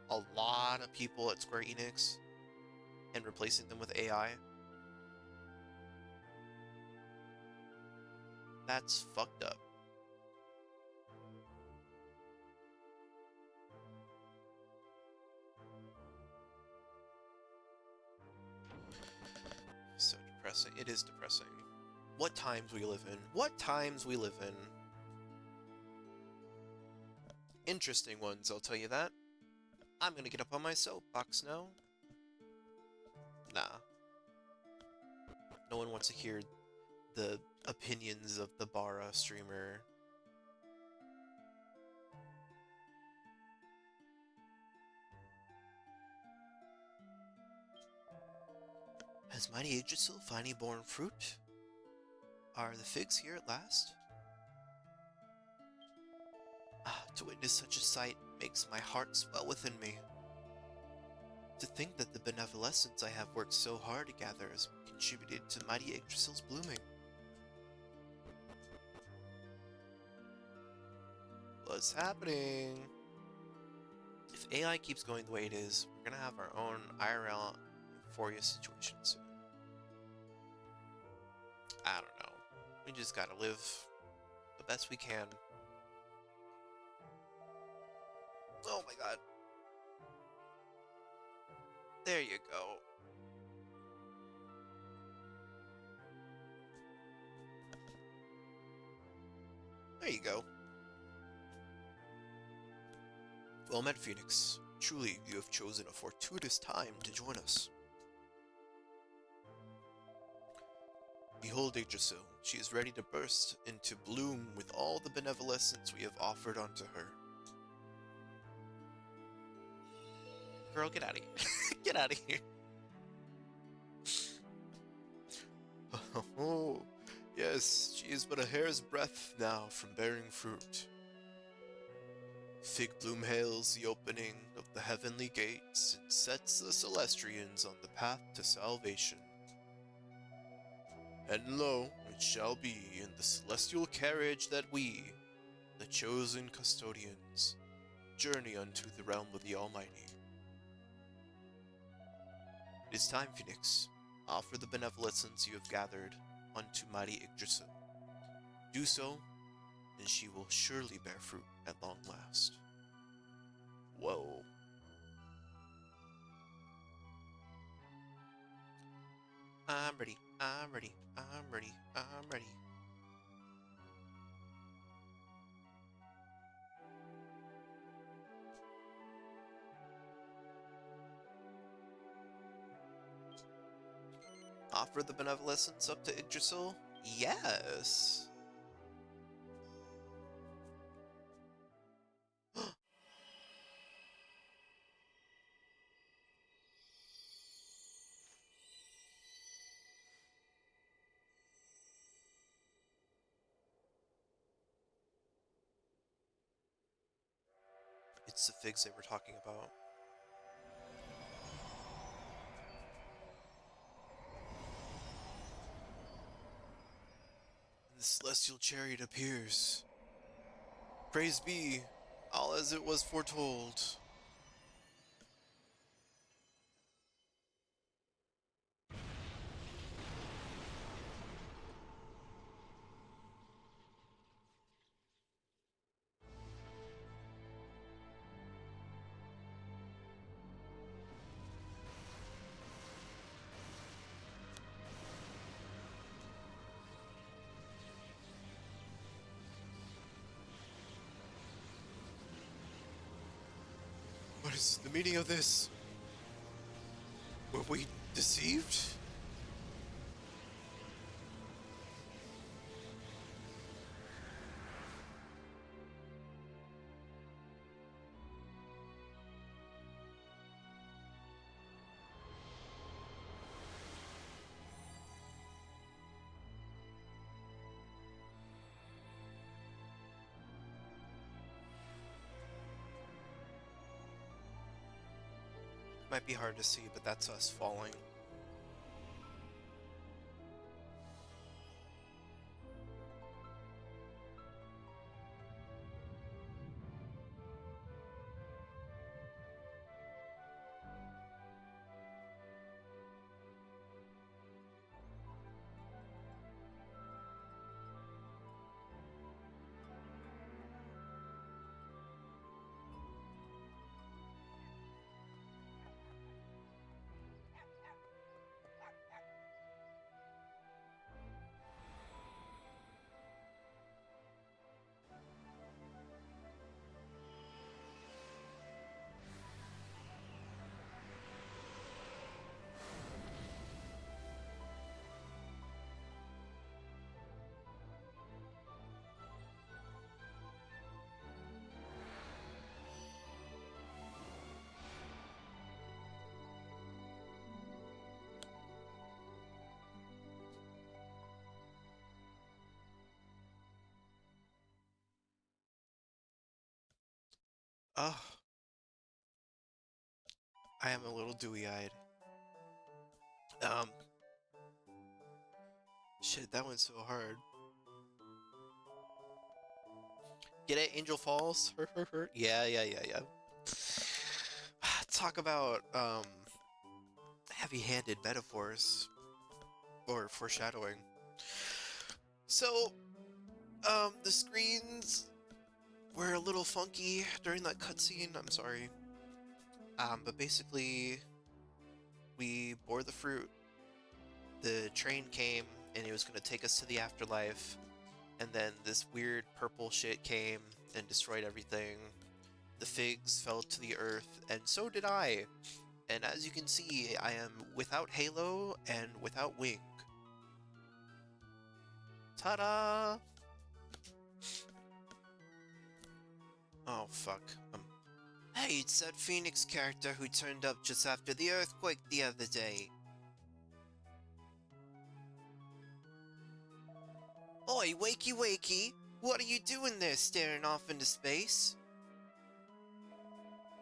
a lot of people at Square Enix and replacing them with AI? That's fucked up. So depressing. It is depressing. What times we live in. What times we live in. Interesting ones, I'll tell you that. I'm gonna get up on my soapbox now. Nah. No one wants to hear the opinions of the Bara streamer. Has mighty Yggdrasil finally borne fruit? Are the figs here at last? Ah, to witness such a sight makes my heart swell within me. To think that the benevolence I have worked so hard to gather has contributed to mighty Yggdrasil's blooming. What's happening? If AI keeps going the way it is, we're gonna have our own IRL Euphoria situation soon. I don't know. We just gotta live the best we can. Oh my god. There you go. There you go. Well met, Phoenix. Truly, you have chosen a fortuitous time to join us. Behold Yggdrasil. She is ready to burst into bloom with all the benevolence we have offered unto her. girl, get out of here. Get out of here. Oh, yes, she is but a hair's breadth now from bearing fruit. Fig Bloom hails the opening of the heavenly gates and sets the Celestrians on the path to salvation. And lo, it shall be in the celestial carriage that we, the chosen custodians, journey unto the realm of the Almighty. It is time, Phoenix. Offer the benevolence you have gathered unto mighty Yggdrasil. Do so, and she will surely bear fruit at long last. Whoa. I'm ready, I'm ready, I'm ready, I'm ready. Offer the benevolence up to Yggdrasil? Yes! It's the figs they were talking about. And the celestial chariot appears. Praise be, all as it was foretold. What is the meaning of this? Were we deceived? Might be hard to see, but that's us falling. Ugh. I am a little dewy-eyed. Um, Shit, that went so hard. Get it, Angel Falls? Yeah, yeah, yeah, yeah. Talk about, heavy-handed metaphors. Or foreshadowing. So, the screens were a little funky during that cutscene, I'm sorry. But basically, we bore the fruit. The train came, and it was going to take us to the afterlife. And then this weird purple shit came and destroyed everything. The figs fell to the earth, and so did I. And as you can see, I am without halo and without wing. Ta-da! Oh, fuck. Hey, it's that Phoenix character who turned up just after the earthquake the other day. Oi, wakey wakey! What are you doing there staring off into space?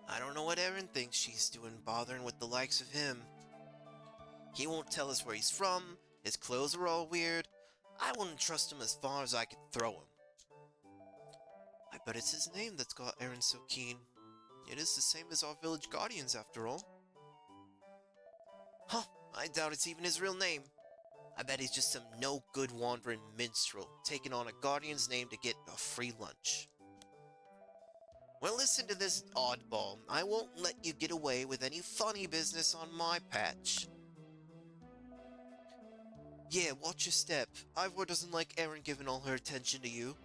I don't know what Erin thinks she's doing bothering with the likes of him. He won't tell us where he's from, his clothes are all weird. I wouldn't trust him as far as I could throw him. I bet it's his name that's got Erin so keen. It is the same as our village guardians after all. Huh, I doubt it's even his real name. I bet he's just some no-good wandering minstrel, taking on a guardian's name to get a free lunch. Well, listen to this, oddball. I won't let you get away with any funny business on my patch. Yeah, watch your step. Ivor doesn't like Erin giving all her attention to you.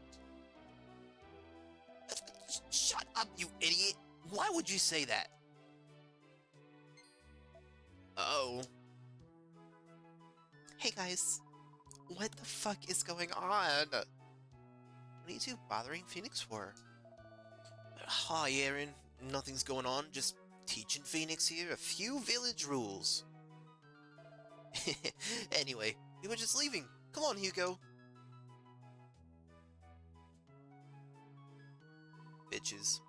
Shut up, you idiot! Why would you say that? Oh. Hey guys. What the fuck is going on? What are you two bothering Phoenix for? Hi, Erin. Nothing's going on, just teaching Phoenix here a few village rules. Anyway, we were just leaving. Come on, Hugo. Bitches.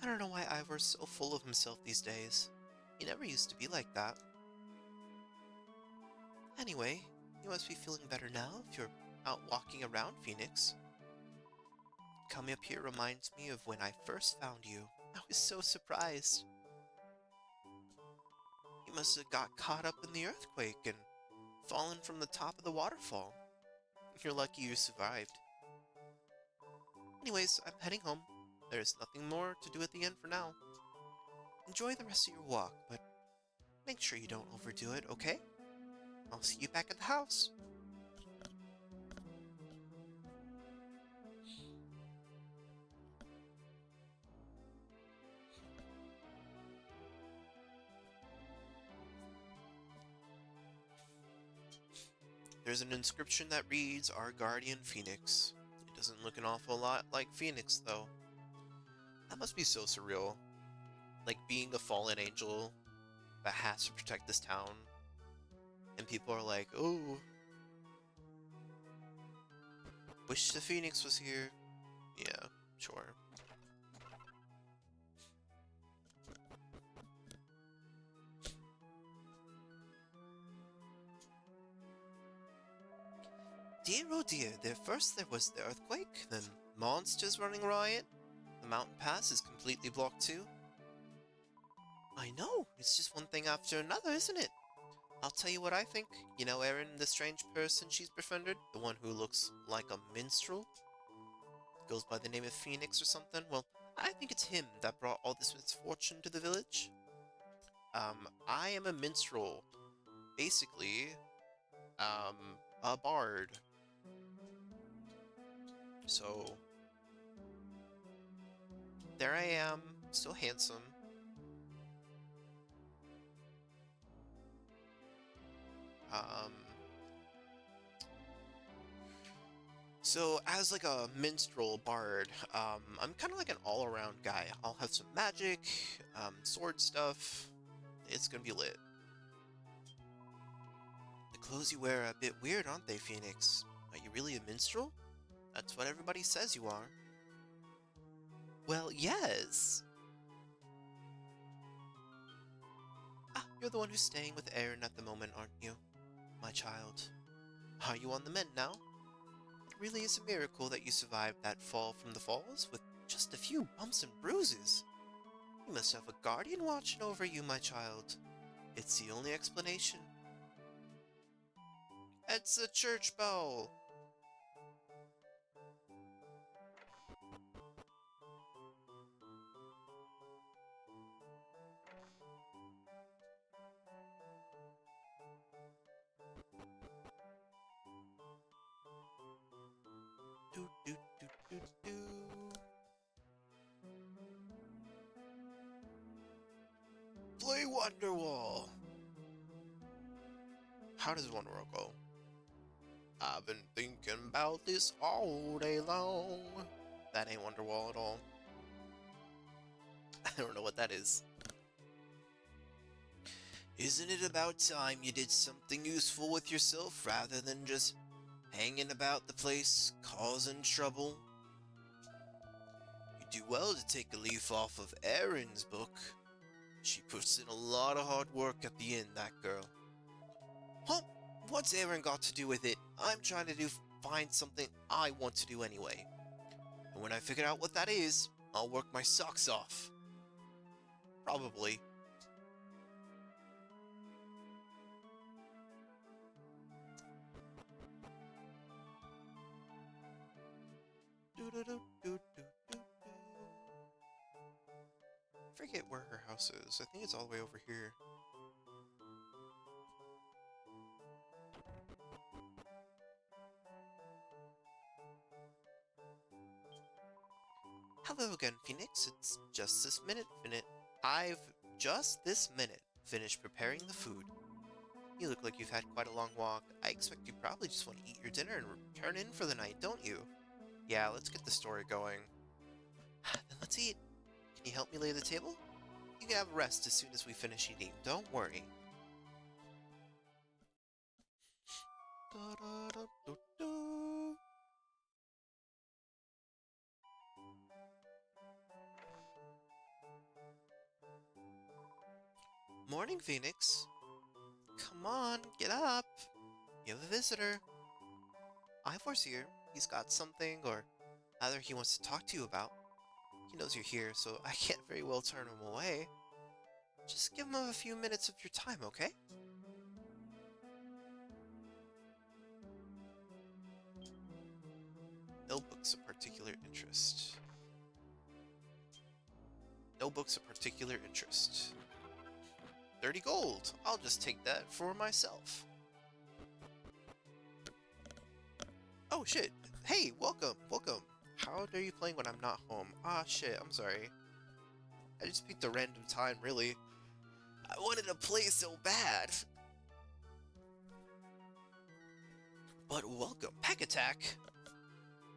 I don't know why Ivor's so full of himself these days. He never used to be like that. Anyway, you must be feeling better now if you're out walking around, Phoenix. Coming up here reminds me of when I first found you. I was so surprised. You must have got caught up in the earthquake and fallen from the top of the waterfall. You're lucky you survived. Anyways, I'm heading home. There's nothing more to do at the end for now. Enjoy the rest of your walk, but make sure you don't overdo it, okay? I'll see you back at the house. There's an inscription that reads, Our Guardian Phoenix. It doesn't look an awful lot like Phoenix, though. That must be so surreal. Like being a fallen angel that has to protect this town. And people are like, oh, wish the Phoenix was here. Yeah, sure. Dear oh dear, first there was the earthquake, then monsters running riot. The mountain pass is completely blocked too. I know, it's just one thing after another, isn't it? I'll tell you what I think. You know Erin, the strange person she's befriended? The one who looks like a minstrel? Goes by the name of Phoenix or something? Well, I think it's him that brought all this misfortune to the village. I am a minstrel. Basically, a bard. So, there I am, still handsome. So as like a minstrel bard, I'm kind of like an all-around guy. I'll have some magic, sword stuff. It's gonna be lit. The clothes you wear are a bit weird, aren't they, Phoenix? Are you really a minstrel? That's what everybody says you are. Well, yes! Ah, you're the one who's staying with Erin at the moment, aren't you? My child. Are you on the mend now? It really is a miracle that you survived that fall from the falls with just a few bumps and bruises. You must have a guardian watching over you, my child. It's the only explanation. It's a church bell! Do do do do do. Play Wonderwall! How does Wonderwall go? I've been thinking about this all day long. That ain't Wonderwall at all. I don't know what that is. Isn't it about time you did something useful with yourself rather than just hanging about the place causing trouble? You do well to take a leaf off of Erin's book. She puts in a lot of hard work at the end, that girl. Huh? What's Erin got to do with it? I'm trying to find something I want to do anyway. And when I figure out what that is, I'll work my socks off. Probably. I forget where her house is. I think it's all the way over here. Hello again, Phoenix. It's just this minute, I've just this minute finished preparing the food. You look like you've had quite a long walk. I expect you probably just want to eat your dinner and return in for the night, don't you? Yeah, let's get the story going. Then let's eat. Can you help me lay the table? You can have a rest as soon as we finish eating, don't worry. Morning, Phoenix. Come on, get up. You have a visitor. Ivor's here. He's got something, or either he wants to talk to you about. He knows you're here, so I can't very well turn him away. Just give him a few minutes of your time, okay? No books of particular interest. No books of particular interest. 30 gold! I'll just take that for myself. Oh shit! Hey, welcome! How are you playing when I'm not home? Ah shit, I'm sorry. I just picked a random time, really. I wanted to play so bad! But welcome! Pack attack!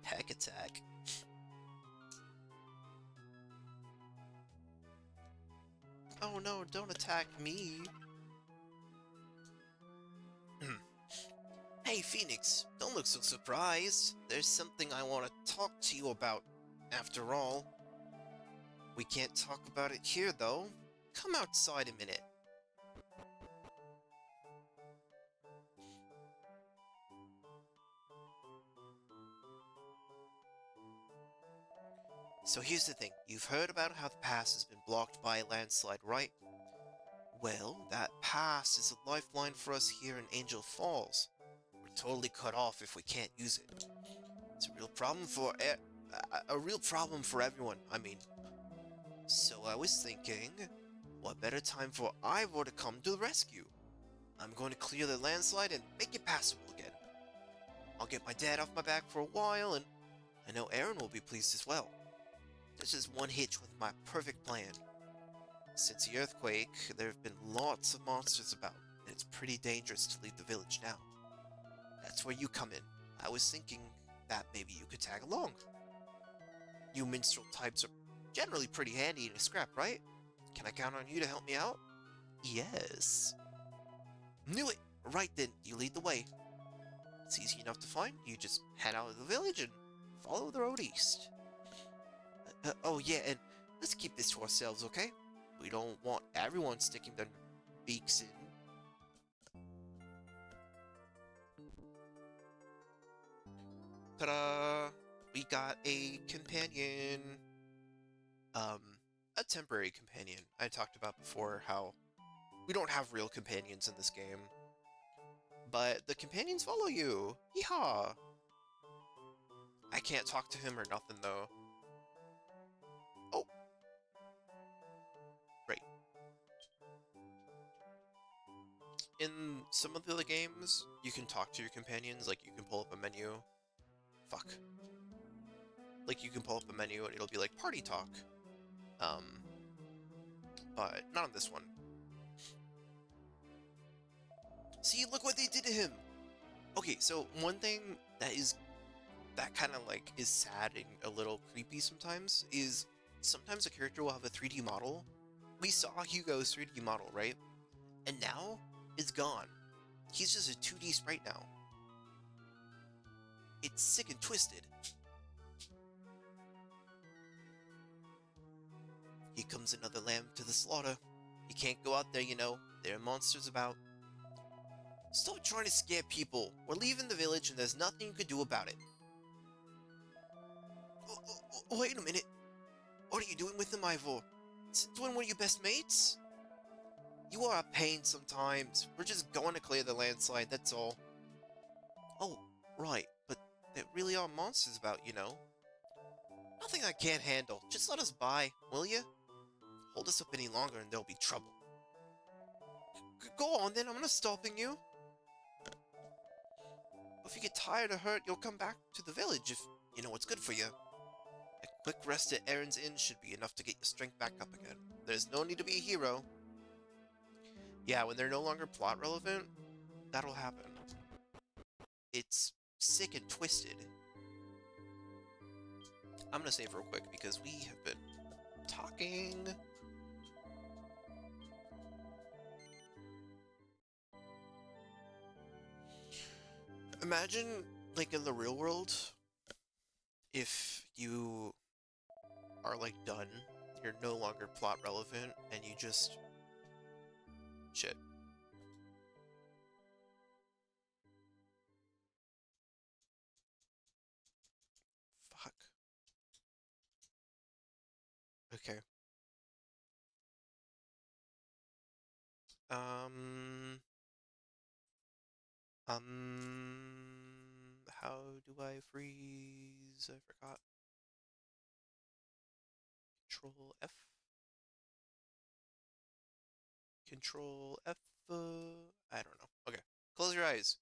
Pack attack. Oh no, don't attack me! Hey Phoenix, don't look so surprised. There's something I want to talk to you about, after all. We can't talk about it here, though. Come outside a minute. So here's the thing. You've heard about how the pass has been blocked by a landslide, right? Well, that pass is a lifeline for us here in Angel Falls. We're totally cut off if we can't use it. It's a real problem for everyone, I mean. So I was thinking, what better time for Ivor to come to the rescue? I'm going to clear the landslide and make it passable again. I'll get my dad off my back for a while, and I know Erin will be pleased as well. There's just one hitch with my perfect plan. Since the earthquake, there have been lots of monsters about, and it's pretty dangerous to leave the village now. That's where you come in. I was thinking that maybe you could tag along. You minstrel types are generally pretty handy in a scrap, right? Can I count on you to help me out? Yes. Knew it! Right then, you lead the way. It's easy enough to find. You just head out of the village and follow the road east. Oh yeah, and let's keep this to ourselves, okay? We don't want everyone sticking their beaks in. Ta-da! We got a companion. A temporary companion. I talked about before how we don't have real companions in this game. But the companions follow you! Yeehaw! I can't talk to him or nothing, though. Oh! Right. In some of the other games, you can talk to your companions, like you can pull up a menu. Fuck. Like you can pull up a menu and it'll be like party talk. But not on this one. See, look what they did to him! Okay, so one thing that kind of like is sad and a little creepy sometimes is sometimes a character will have a 3D model. We saw Hugo's 3D model, right? And now it's gone. He's just a 2D sprite now. It's sick and twisted. Here comes another lamb to the slaughter. You can't go out there, you know. There are monsters about. Stop trying to scare people. We're leaving the village and there's nothing you can do about it. Wait a minute. What are you doing with him, Ivor? Since when were you best mates? You are a pain sometimes. We're just going to clear the landslide, that's all. Oh, right, but there really are monsters about, you know. Nothing I can't handle. Just let us by, will you? Hold us up any longer and there'll be trouble. Go on then, I'm not stopping you. If you get tired or hurt, you'll come back to the village if you know what's good for you. A quick rest at Aaron's Inn should be enough to get your strength back up again. There's no need to be a hero. Yeah, when they're no longer plot relevant, that'll happen. It's sick and twisted. I'm gonna save real quick because we have been talking. Imagine, like, in the real world, if you are, like, done, you're no longer plot relevant, and you just... Shit. Fuck. Okay. How do I freeze? I forgot. Control F. Control F. I don't know. Okay. Close your eyes.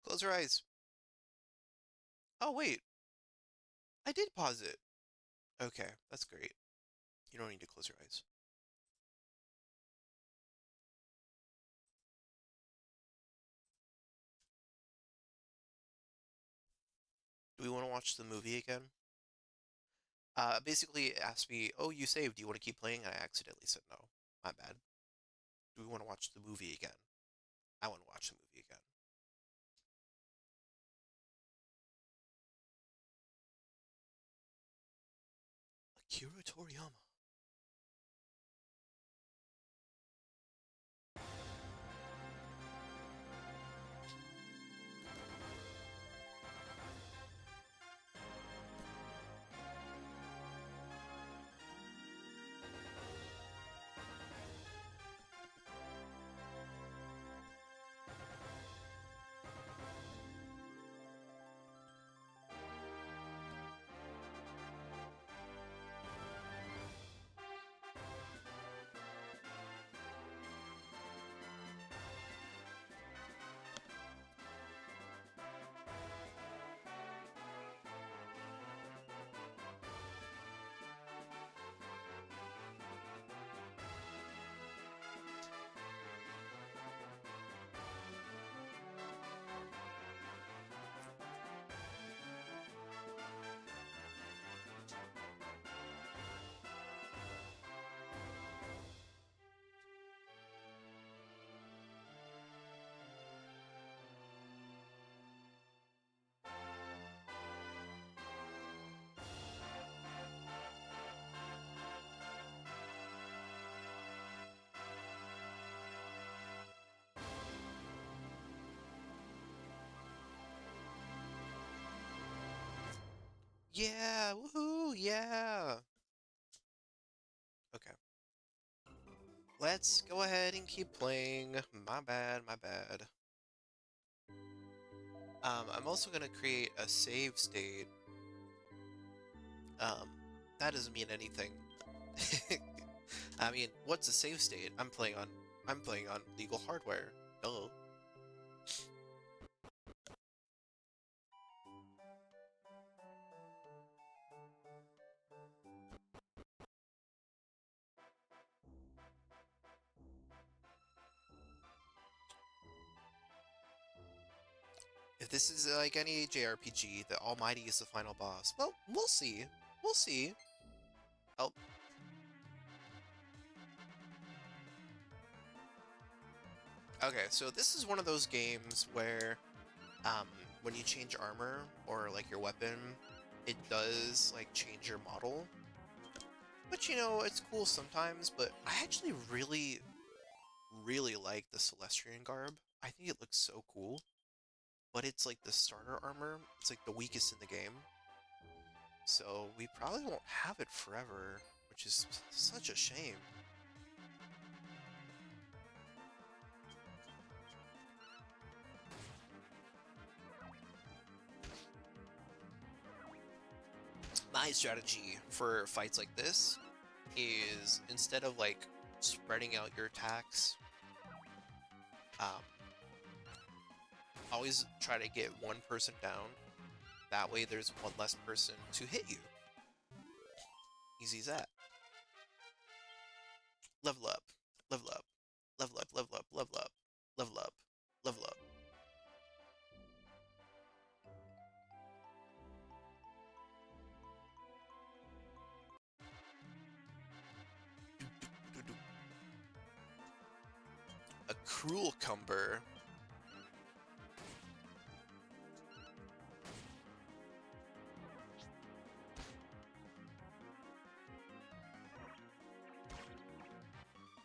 Close your eyes. Oh, wait. I did pause it. Okay, that's great. You don't need to close your eyes. Do we want to watch the movie again? Basically, it asked me, oh, you saved. Do you want to keep playing? And I accidentally said no. My bad. Do we want to watch the movie again? I want to watch the movie again. Akira Toriyama. Yeah, woohoo, yeah. Okay. Let's go ahead and keep playing. My bad, my bad. I'm also gonna create a save state. Um, that doesn't mean anything. I mean, what's a save state? I'm playing on legal hardware. Hello. If this is like any JRPG, the Almighty is the final boss. Well, we'll see. We'll see. Oh. Okay, so this is one of those games where when you change armor or like your weapon, it does like change your model. But you know, it's cool sometimes, but I actually really like the Celestrian garb. I think it looks so cool. But it's like the starter armor, it's like the weakest in the game. So we probably won't have it forever, which is such a shame. My strategy for fights like this is instead of like spreading out your attacks, um, always try to get one person down. That way there's one less person to hit you. Easy as that. Level up, level up, level up, level up, level up, level up, level up. A cruel cumber.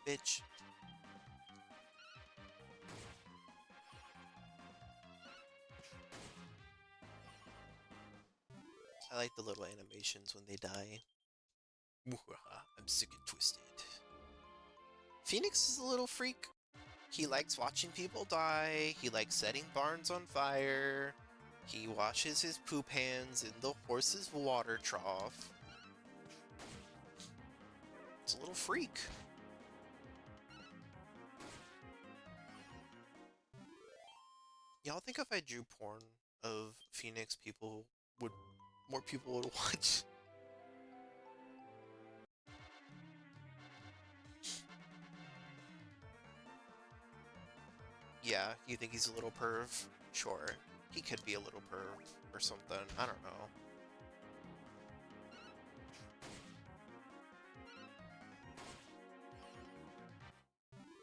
Bitch. I like the little animations when they die. I'm sick and twisted. Phoenix is a little freak. He likes watching people die. He likes setting barns on fire. He washes his poop hands in the horse's water trough. It's a little freak. Y'all think if I drew porn of Phoenix, more people would watch? Yeah, you think he's a little perv? Sure. He could be a little perv or something. I don't know.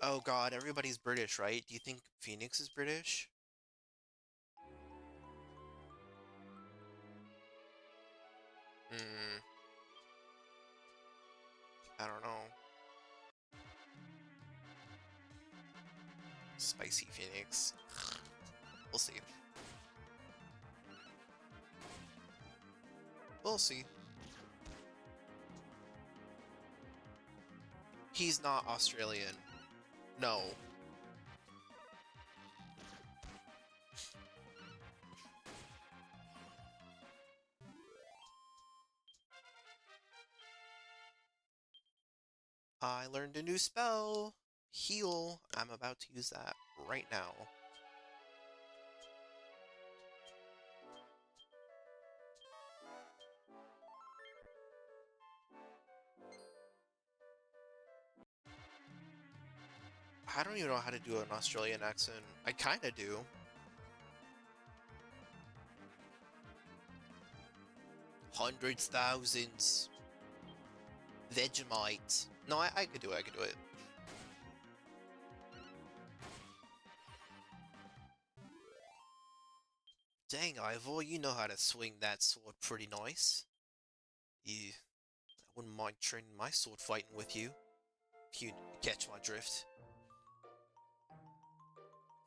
Oh god, everybody's British, right? Do you think Phoenix is British? Hmm. I don't know. Spicy Phoenix. We'll see. We'll see. He's not Australian. No. I learned a new spell. Heal. I'm about to use that right now. I don't even know how to do an Australian accent. I kinda do. Hundreds, thousands. Vegemite. No, I could do it, I could do it. Dang, Ivor, you know how to swing that sword pretty nice. I wouldn't mind training my sword fighting with you. If you catch my drift.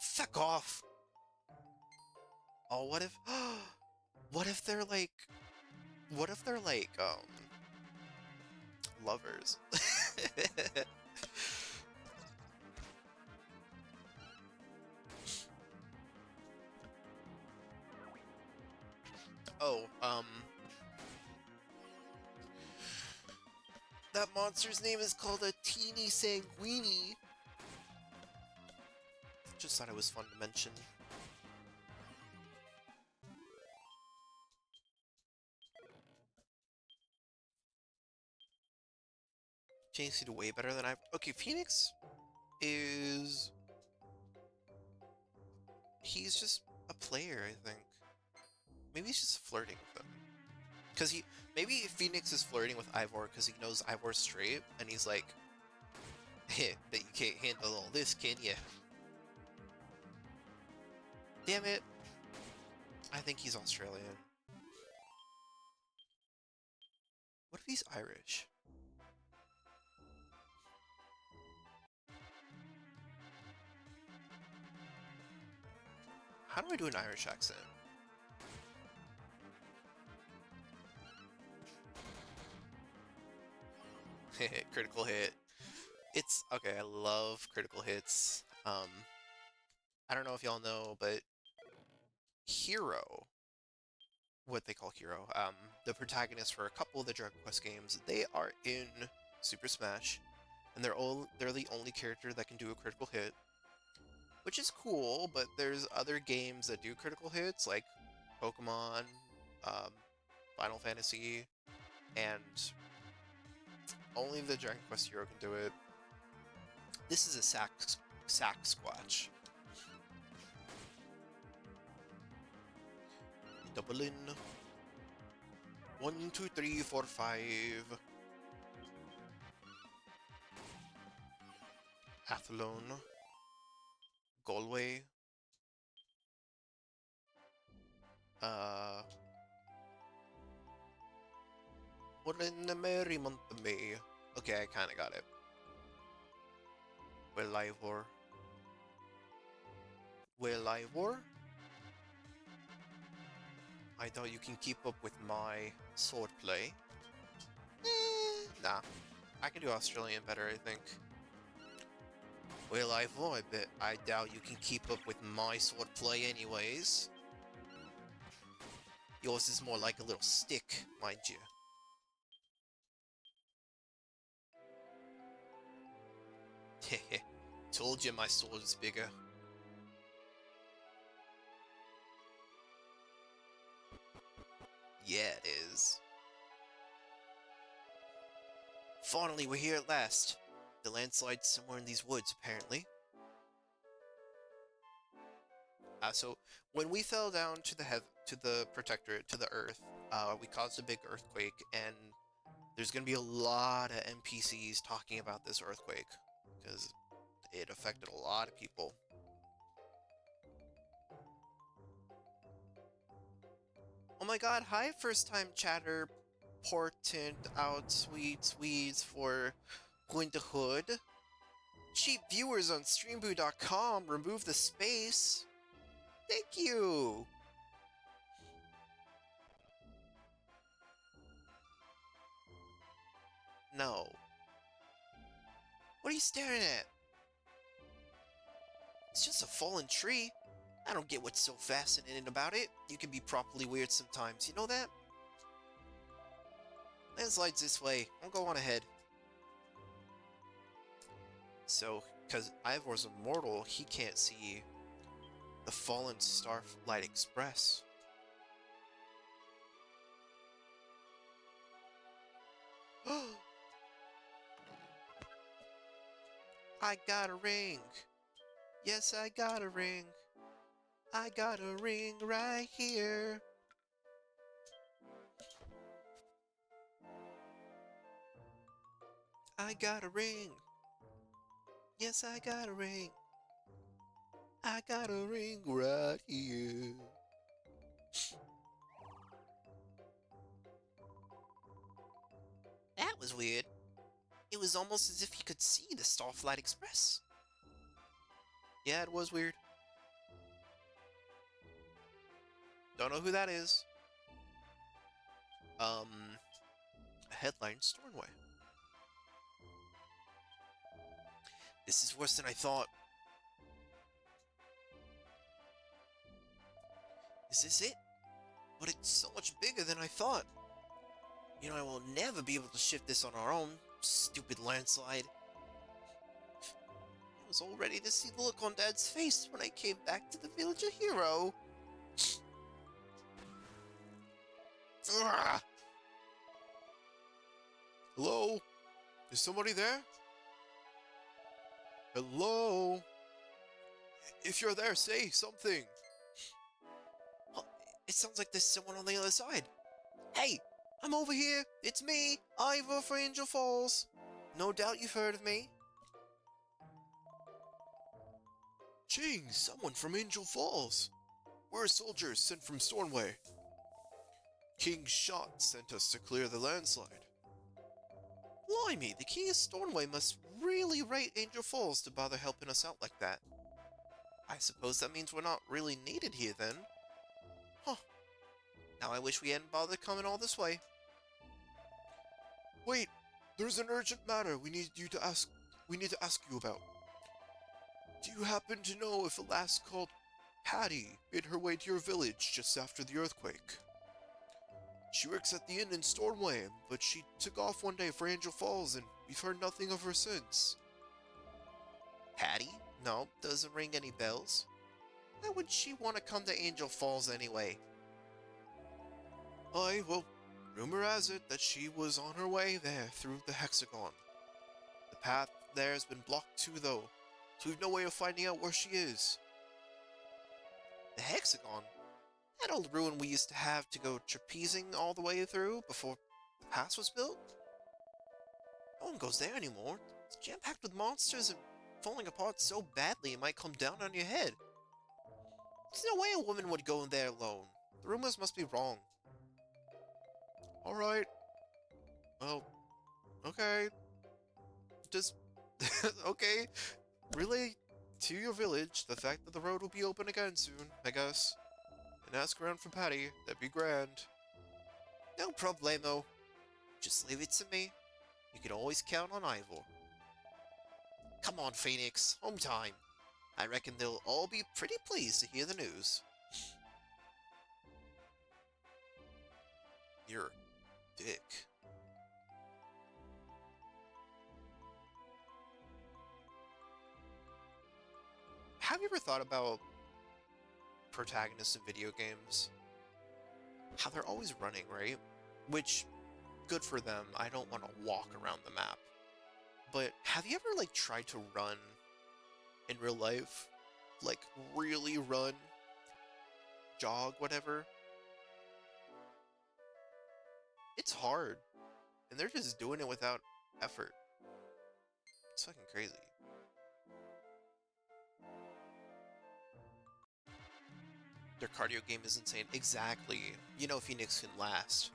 Fuck off! Oh, what if... what if they're like... What if they're like, lovers? Oh, that monster's name is called a Teeny Sanguini. Just thought it was fun to mention. JC did way better than I've... Okay, Phoenix is... He's just a player, I think. Maybe he's just flirting with them. Because maybe Phoenix is flirting with Ivor because he knows Ivor's straight, and he's like, hey, that you can't handle all this, can you? Damn it. I think he's Australian. What if he's Irish? How do I do an Irish accent? Critical hit. It's okay, I love critical hits. I don't know if y'all know, but Hero, what they call Hero, the protagonist for a couple of the Dragon Quest games, they are in Super Smash, and they're the only character that can do a critical hit, which is cool, but there's other games that do critical hits, like Pokemon, um, Final Fantasy, and only the Dragon Quest Hero can do it. This is a sack squatch. Double in. 1, 2, 3, 4, 5. Athlone. Galway. What in the merry month of May? Okay, I kinda got it. Well, Ivor. Well, Ivor? I thought you can keep up with my swordplay. Nah. I can do Australian better, I think. Well, Ivor, I doubt you can keep up with my swordplay anyways. Yours is more like a little stick, mind you. Heh. Told you my sword is bigger. Yeah, it is. Finally, we're here at last. The landslide's somewhere in these woods, apparently. So when we fell down to the Protectorate, to the Earth, we caused a big earthquake, and there's gonna be a lot of NPCs talking about this earthquake because it affected a lot of people. Oh my god, hi first time chatter, portent out sweet Swedes for Point Hood. Cheap viewers on streamboo.com, remove the space. Thank you! No. What are you staring at? It's just a fallen tree. I don't get what's so fascinating about it. You can be properly weird sometimes, you know that? Landslide's this way. I'll go on ahead. So, because Ivor's immortal, he can't see the fallen Starlight Express. I got a ring! Yes, I got a ring! I got a ring right here! I got a ring! Yes, I got a ring! I got a ring right here! That was weird. It was almost as if he could see the Starlight Express. Yeah, it was weird. Don't know who that is. Headline Stornway. This is worse than I thought. Is this it? But it's so much bigger than I thought. You know, I will never be able to shift this on our own, stupid landslide. I was all ready to see the look on Dad's face when I came back to the village of Hero. Ugh. Hello? Is somebody there? Hello? If you're there, say something. It sounds like there's someone on the other side. Hey, I'm over here. It's me, Ivor for Angel Falls. No doubt you've heard of me. Ching, someone from Angel Falls. We're soldiers sent from Stornway. King's shot sent us to clear the landslide. Blimey, the King of Stornway must really rate Angel Falls to bother helping us out like that. I suppose that means we're not really needed here then. Huh. Now I wish we hadn't bothered coming all this way. Wait, there's an urgent matter we need to ask you about. Do you happen to know if a lass called Patty made her way to your village just after the earthquake? She works at the inn in Stornway, but she took off one day for Angel Falls and we've heard nothing of her since. Patty? No, doesn't ring any bells. Why would she want to come to Angel Falls anyway? Well, rumor has it that she was on her way there through the hexagon. The path there has been blocked too, though, so we've no way of finding out where she is. The hexagon? That old ruin we used to have to go trapezing all the way through before the pass was built? No one goes there anymore. It's jam-packed with monsters and falling apart so badly it might come down on your head. There's no way a woman would go in there alone. The rumors must be wrong. Alright. Well, okay. Just, okay. Relay to your village the fact that the road will be open again soon, I guess. And ask around for Patty. That'd be grand. No problemo. Just leave it to me. You can always count on Ivor. Come on, Phoenix. Home time. I reckon they'll all be pretty pleased to hear the news. You're a dick. Have you ever thought about protagonists in video games? How they're always running, right? Which, good for them. I don't want to walk around the map. But have you ever, tried to run in real life? Like, really run? Jog, whatever? It's hard. And they're just doing it without effort. It's fucking crazy. Their cardio game is insane. Exactly. You know Phoenix can last.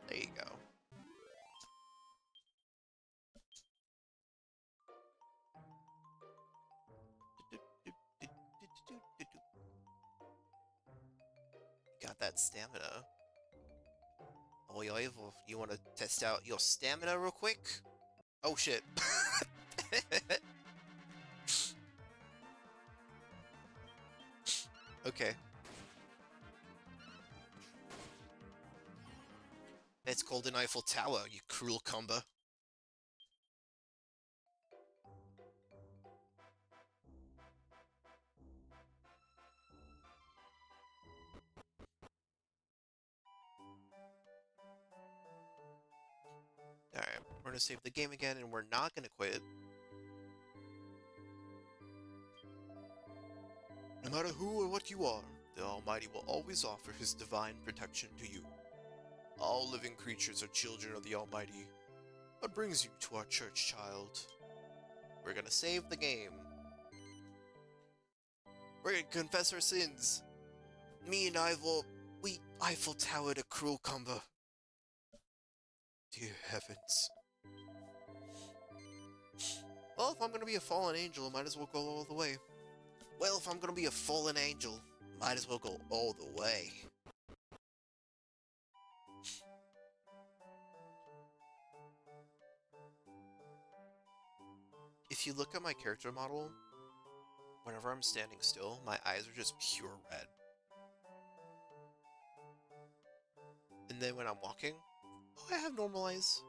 There you go. Got that stamina. Oh, you want to test out your stamina real quick? Oh shit. Okay. It's called an Eiffel Tower, you cruel cumber. Alright, we're gonna save the game again, and we're not gonna quit. No matter who or what you are, the Almighty will always offer His divine protection to you. All living creatures are children of the Almighty. What brings you to our church, child? We're gonna save the game. We're gonna confess our sins. Me and we Eiffel Towered a cruel cumber. Dear heavens. Well, if I'm gonna be a fallen angel, I might as well go all the way. Well, if I'm gonna be a fallen angel, might as well go all the way. If you look at my character model, whenever I'm standing still, my eyes are just pure red. And then when I'm walking, oh, I have normal eyes.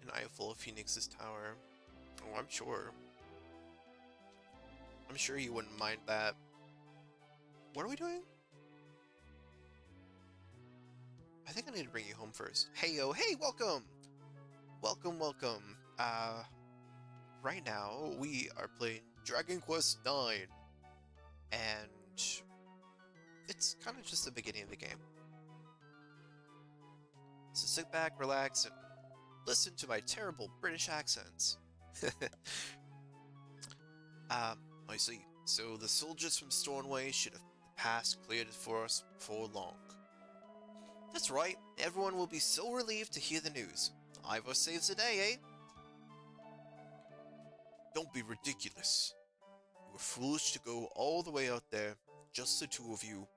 An eye full of Phoenix's tower. Oh, I'm sure. I'm sure you wouldn't mind that. What are we doing? I think I need to bring you home first. Hey, yo, hey, welcome! Welcome, welcome. Right now, we are playing Dragon Quest IX. And it's kind of just the beginning of the game. So sit back, relax, and listen to my terrible British accents. I see. So the soldiers from Stornway should have the pass cleared for us before long. That's right. Everyone will be so relieved to hear the news. Ivor saves the day, eh? Don't be ridiculous. You were foolish to go all the way out there, just the two of you.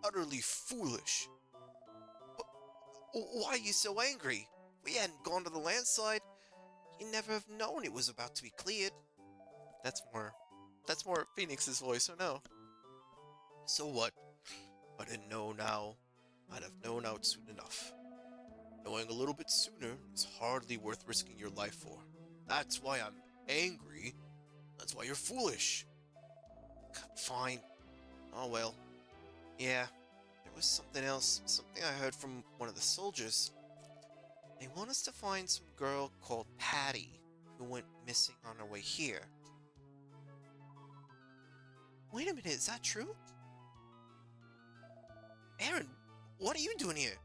Utterly foolish. Why are you so angry? If we hadn't gone to the landslide, you'd never have known it was about to be cleared. That's more Phoenix's voice, oh no. So what? I didn't know now. I'd have known out soon enough. Knowing a little bit sooner is hardly worth risking your life for. That's why I'm angry. That's why you're foolish. Fine. Oh well. Yeah, there was something else. Something I heard from one of the soldiers. They want us to find some girl called Patty who went missing on her way here. Wait a minute, is that true? Aaron, what are you doing here?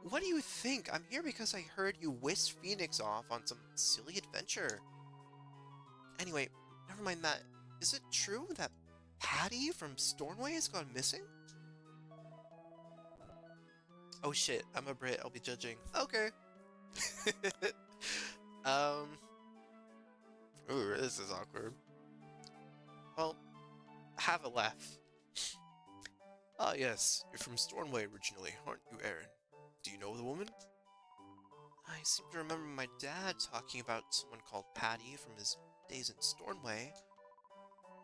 What do you think? I'm here because I heard you whisk Phoenix off on some silly adventure. Anyway, never mind that. Is it true that Patty from Stornway has gone missing? Oh shit, I'm a Brit, I'll be judging. Okay. Ooh, this is awkward. Well, have a laugh. Ah yes, you're from Stornway originally, aren't you, Aaron? Do you know the woman? I seem to remember my dad talking about someone called Patty from his days in Stornway.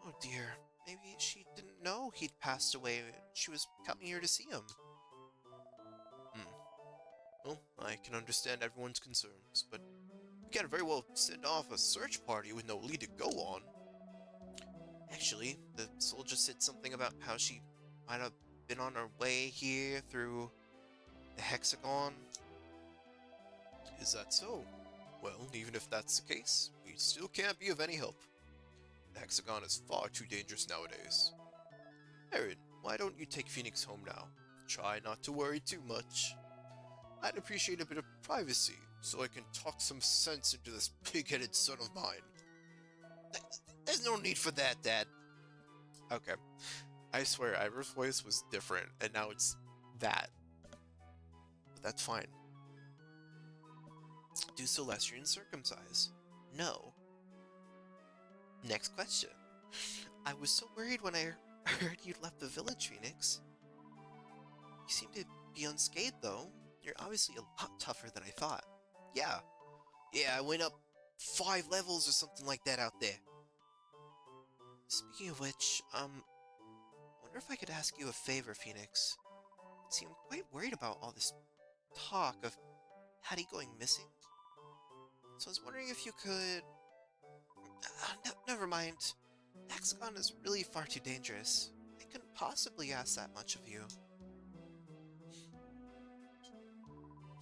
Oh dear, maybe she didn't know he'd passed away and she was coming here to see him. Well, I can understand everyone's concerns, but we can't very well send off a search party with no lead to go on. Actually, the soldier said something about how she might have been on her way here through the hexagon. Is that so? Well, even if that's the case, we still can't be of any help. The hexagon is far too dangerous nowadays. Aaron, why don't you take Phoenix home now? Try not to worry too much. I'd appreciate a bit of privacy, so I can talk some sense into this pig-headed son of mine. There's no need for that, Dad. Okay. I swear, Ivor's voice was different, and now it's that. But that's fine. Do Celestrians circumcise? No. Next question. I was so worried when I heard you'd left the village, Phoenix. You seem to be unscathed, though. You're obviously a lot tougher than I thought. Yeah, I went up 5 levels or something like that out there. Speaking of which, wonder if I could ask you a favor, Phoenix. See, I'm quite worried about all this talk of Hattie going missing. So I was wondering if you could... never mind. Hexagon is really far too dangerous. I couldn't possibly ask that much of you.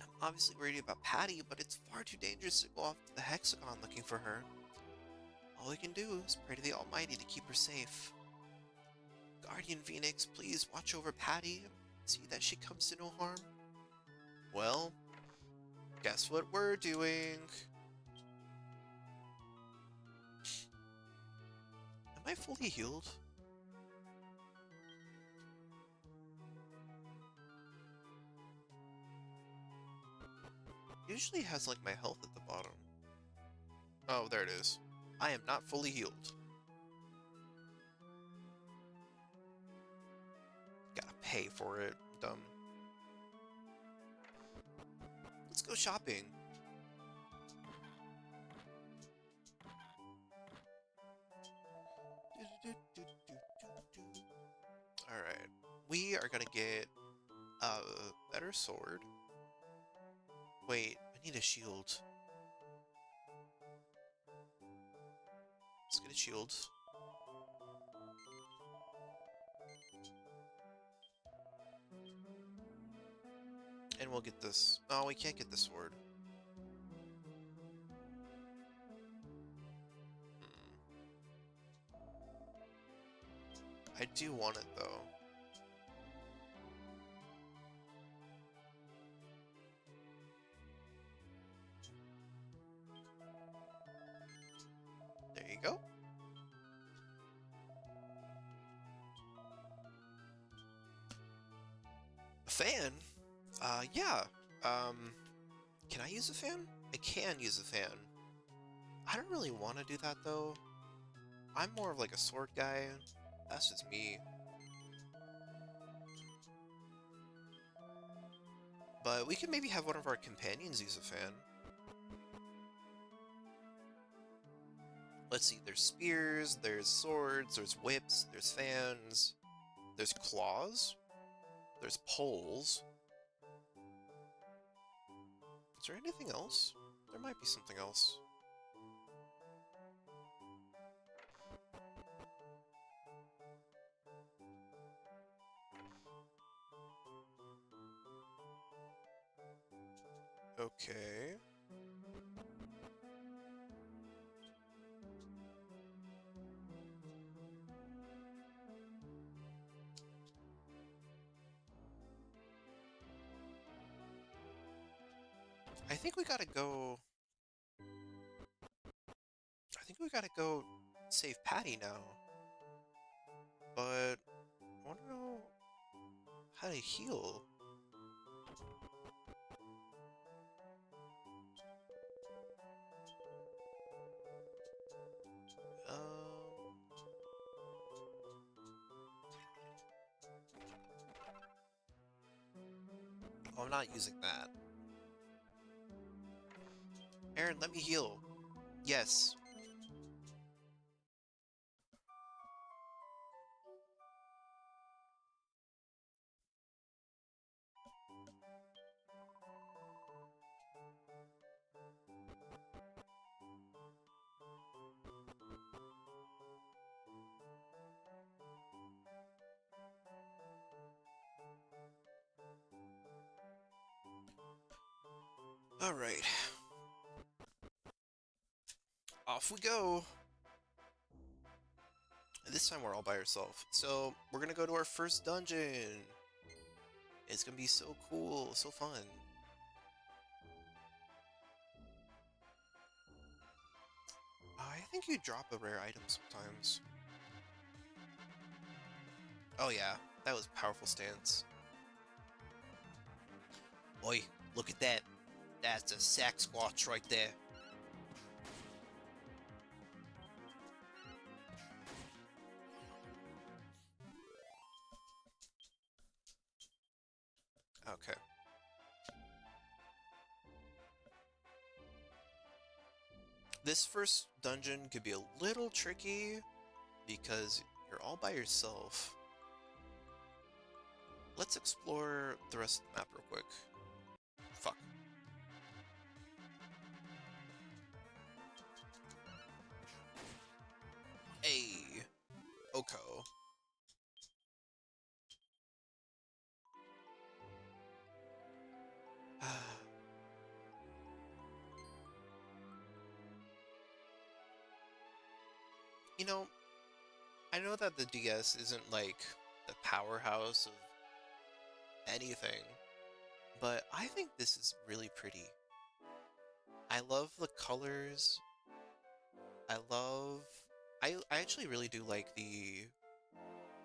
I'm obviously worried about Patty, but it's far too dangerous to go off to the Hexagon looking for her. All we can do is pray to the Almighty to keep her safe. Guardian Phoenix, please watch over Patty and see that she comes to no harm. Well, guess what we're doing? Am I fully healed? Usually has like my health at the bottom. Oh, there it is. I am not fully healed. Gotta pay for it. Dumb. Let's go shopping. Alright. We are gonna get a better sword. Wait, I need a shield. Let's get a shield. And we'll get this. Oh, we can't get the sword. I do want it, though. There you go. A fan? Yeah. Can I use a fan? I can use a fan. I don't really want to do that, though. I'm more of like a sword guy. That's just me. But we can maybe have one of our companions use a fan. Let's see, there's spears, there's swords, there's whips, there's fans, there's claws, there's poles. Is there anything else? There might be something else. Okay. I think we gotta go... I think we gotta go save Patty now. But I wanna know how to heal. Oh, I'm not using that. Aaron, let me heal. Yes. Alright. Off we go. This time we're all by ourselves. So, we're gonna go to our first dungeon. It's gonna be so cool, so fun. I think you drop a rare item sometimes. Oh yeah, that was a powerful stance. Oi, look at that. That's a Sasquatch right there. Okay. This first dungeon could be a little tricky because you're all by yourself. Let's explore the rest of the map real quick. Fuck. Hey, Oko. You know, I know that the DS isn't like the powerhouse of anything, but I think this is really pretty. I love the colors. I actually really do like the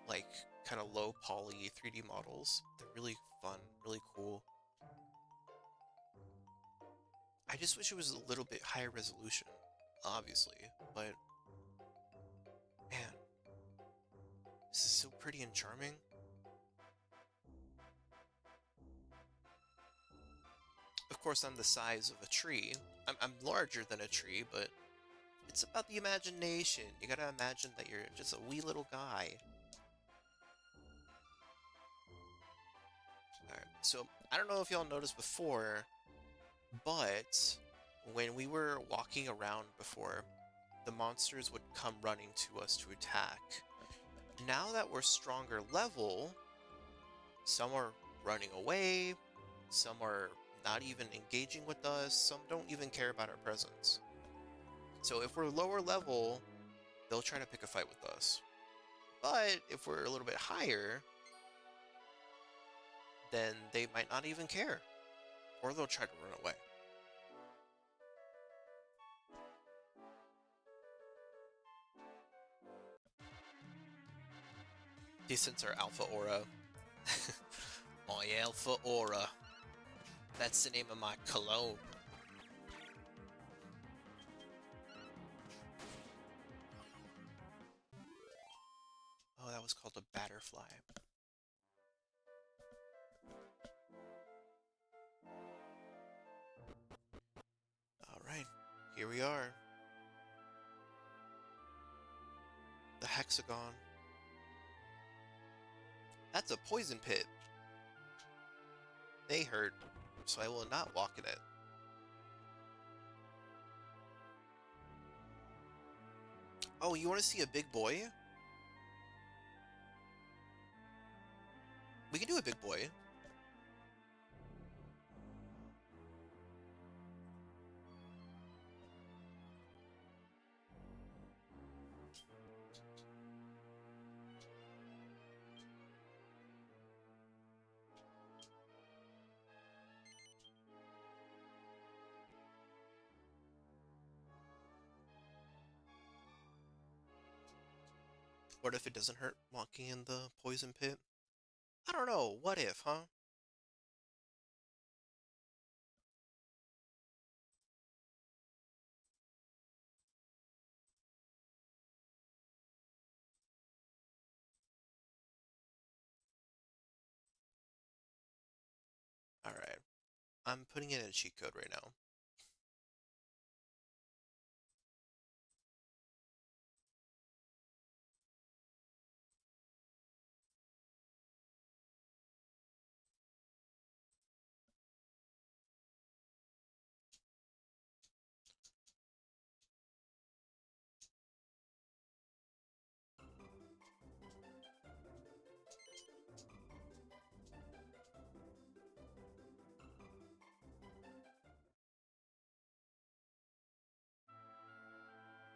like kind of low poly 3D models. They're really fun, really cool. I just wish it was a little bit higher resolution, obviously, but man, this is so pretty and charming. Of course, I'm the size of a tree. I'm larger than a tree, but it's about the imagination. You gotta imagine that you're just a wee little guy. Alright, so I don't know if y'all noticed before, but when we were walking around before, the monsters would come running to us to attack. Now that we're stronger level, some are running away, Some are not even engaging with us, some don't even care about our presence. So if we're lower level, they'll try to pick a fight with us. But if we're a little bit higher, then they might not even care. Or they'll try to run away. He sends our alpha aura. My alpha aura. That's the name of my cologne. Oh, that was called a batterfly. Alright, here we are. The hexagon. That's a poison pit. They hurt, so I will not walk in it. Oh, you want to see a big boy? We can do a big boy. What if it doesn't hurt walking in the poison pit? I don't know. What if, huh? Alright. I'm putting in a cheat code right now.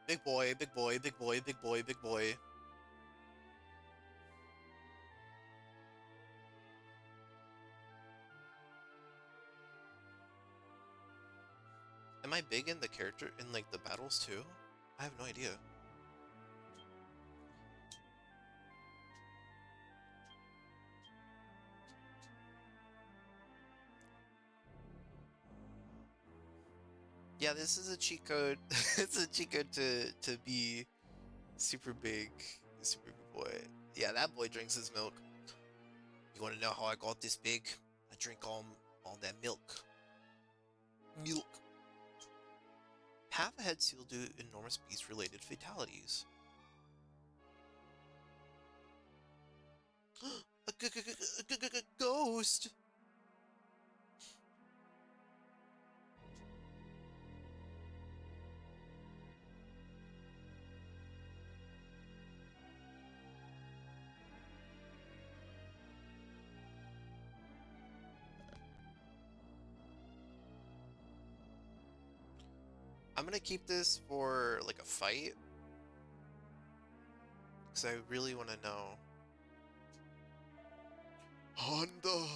Big boy, big boy, big boy, big boy, big boy. Am I big in the character, in like the battles too? I have no idea. Yeah, this is a cheat code. It's a cheat code to be super big boy. Yeah, that boy drinks his milk. You want to know how I got this big? I drink all that milk. Milk. Half a head seal due to enormous beast-related fatalities. A ghost. I'm gonna keep this for like a fight, because I really want to know. On the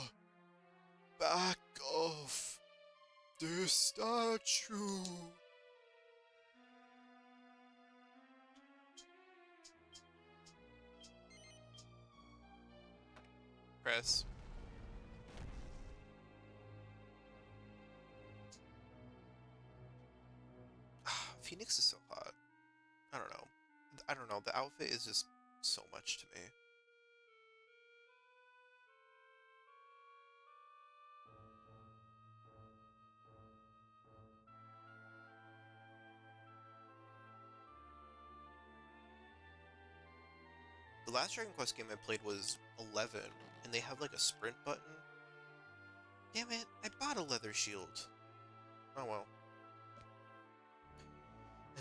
back of the statue. Press. Phoenix is so hot. I don't know. I don't know. The outfit is just so much to me. The last Dragon Quest game I played was 11, and they have like a sprint button. Damn it, I bought a leather shield. Oh well.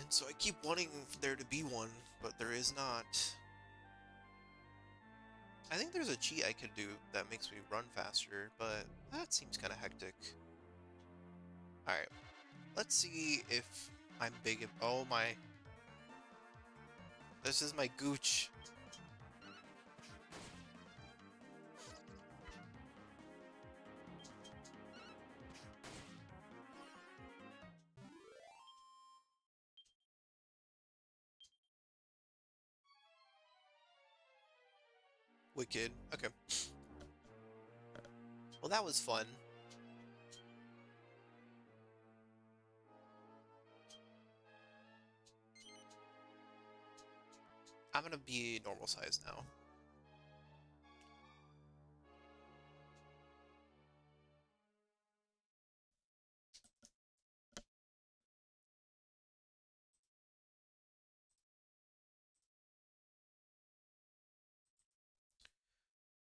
And so I keep wanting there to be one, but there is not. I think there's a cheat I could do that makes me run faster, but that seems kind of hectic. Alright, let's see if I'm big. Oh my. This is my gooch. Wicked. Okay. Well, that was fun. I'm gonna be normal size now.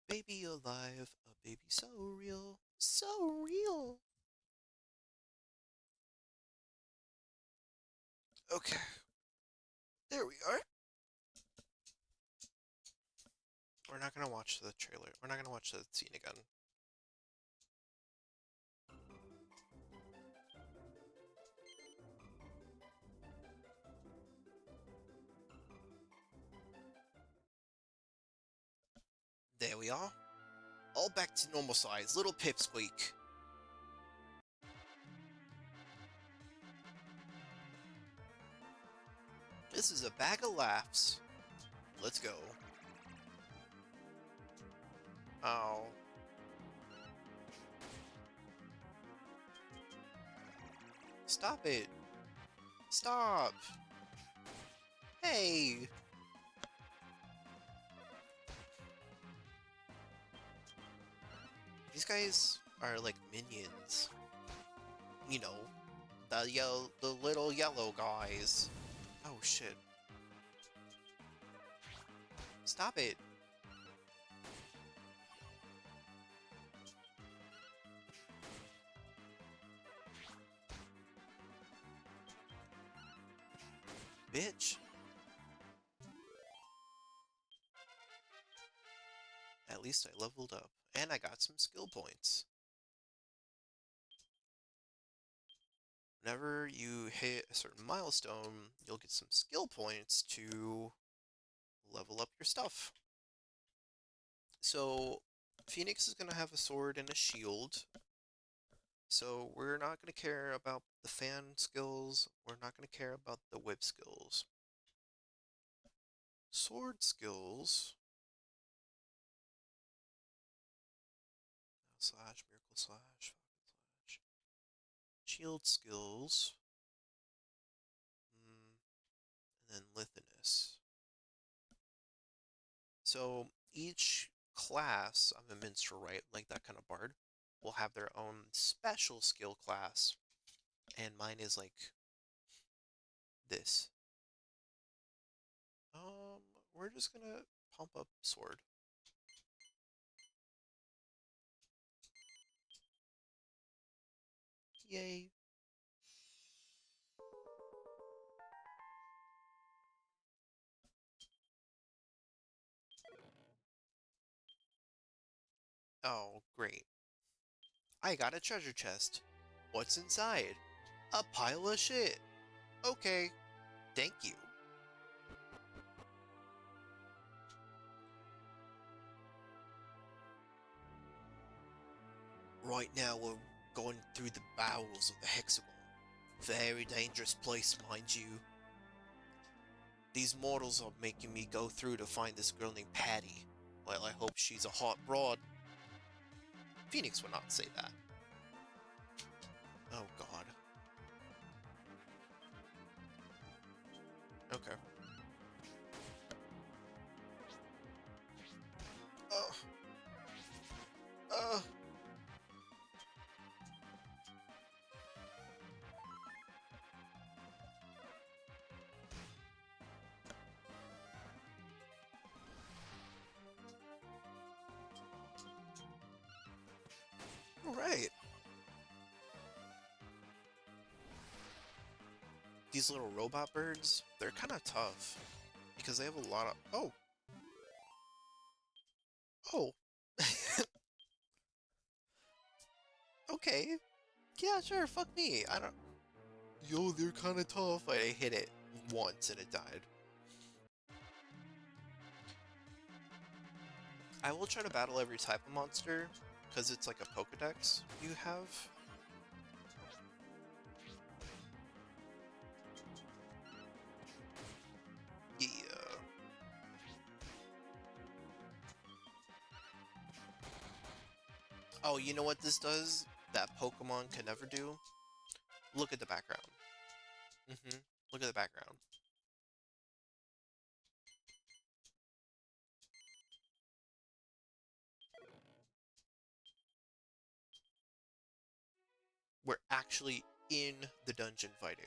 Baby alive, a baby so real, so real. Okay, there we are. We're not gonna watch the trailer. We're not gonna watch the scene again. There we are. All back to normal size. Little pipsqueak. This is a bag of laughs. Let's go. Oh. Stop it. Stop. Hey. These guys are like minions. You know, the little yellow guys. Oh shit. Stop it. Bitch. At least I leveled up. And I got some skill points. Whenever you hit a certain milestone, you'll get some skill points to level up your stuff. So, Phoenix is going to have a sword and a shield. So, we're not going to care about the fan skills. We're not going to care about the whip skills. Sword skills. Slash, miracle slash, slash. Shield skills. And then lithiness. So each class of a minstrel, right, like that kind of bard, will have their own special skill class. And mine is like this. We're just gonna pump up sword. Yay. Oh, great. I got a treasure chest. What's inside? A pile of shit. Okay, thank you. Right now we're going through the bowels of the hexagon. Very dangerous place, mind you. These mortals are making me go through to find this girl named Patty. Well, I hope she's a hot broad. Phoenix would not say that. Oh god. Okay. Oh. Uh. Alright. These little robot birds, they're kind of tough. Because they have a lot of... Oh! Oh, okay. Yeah, sure, fuck me. I don't. Yo, they're kind of tough. I hit it once and it died. I will try to battle every type of monster, because it's like a Pokedex you have. Yeah. Oh, you know what this does? That Pokemon can never do? Look at the background. Look at the background. We're actually in the dungeon fighting.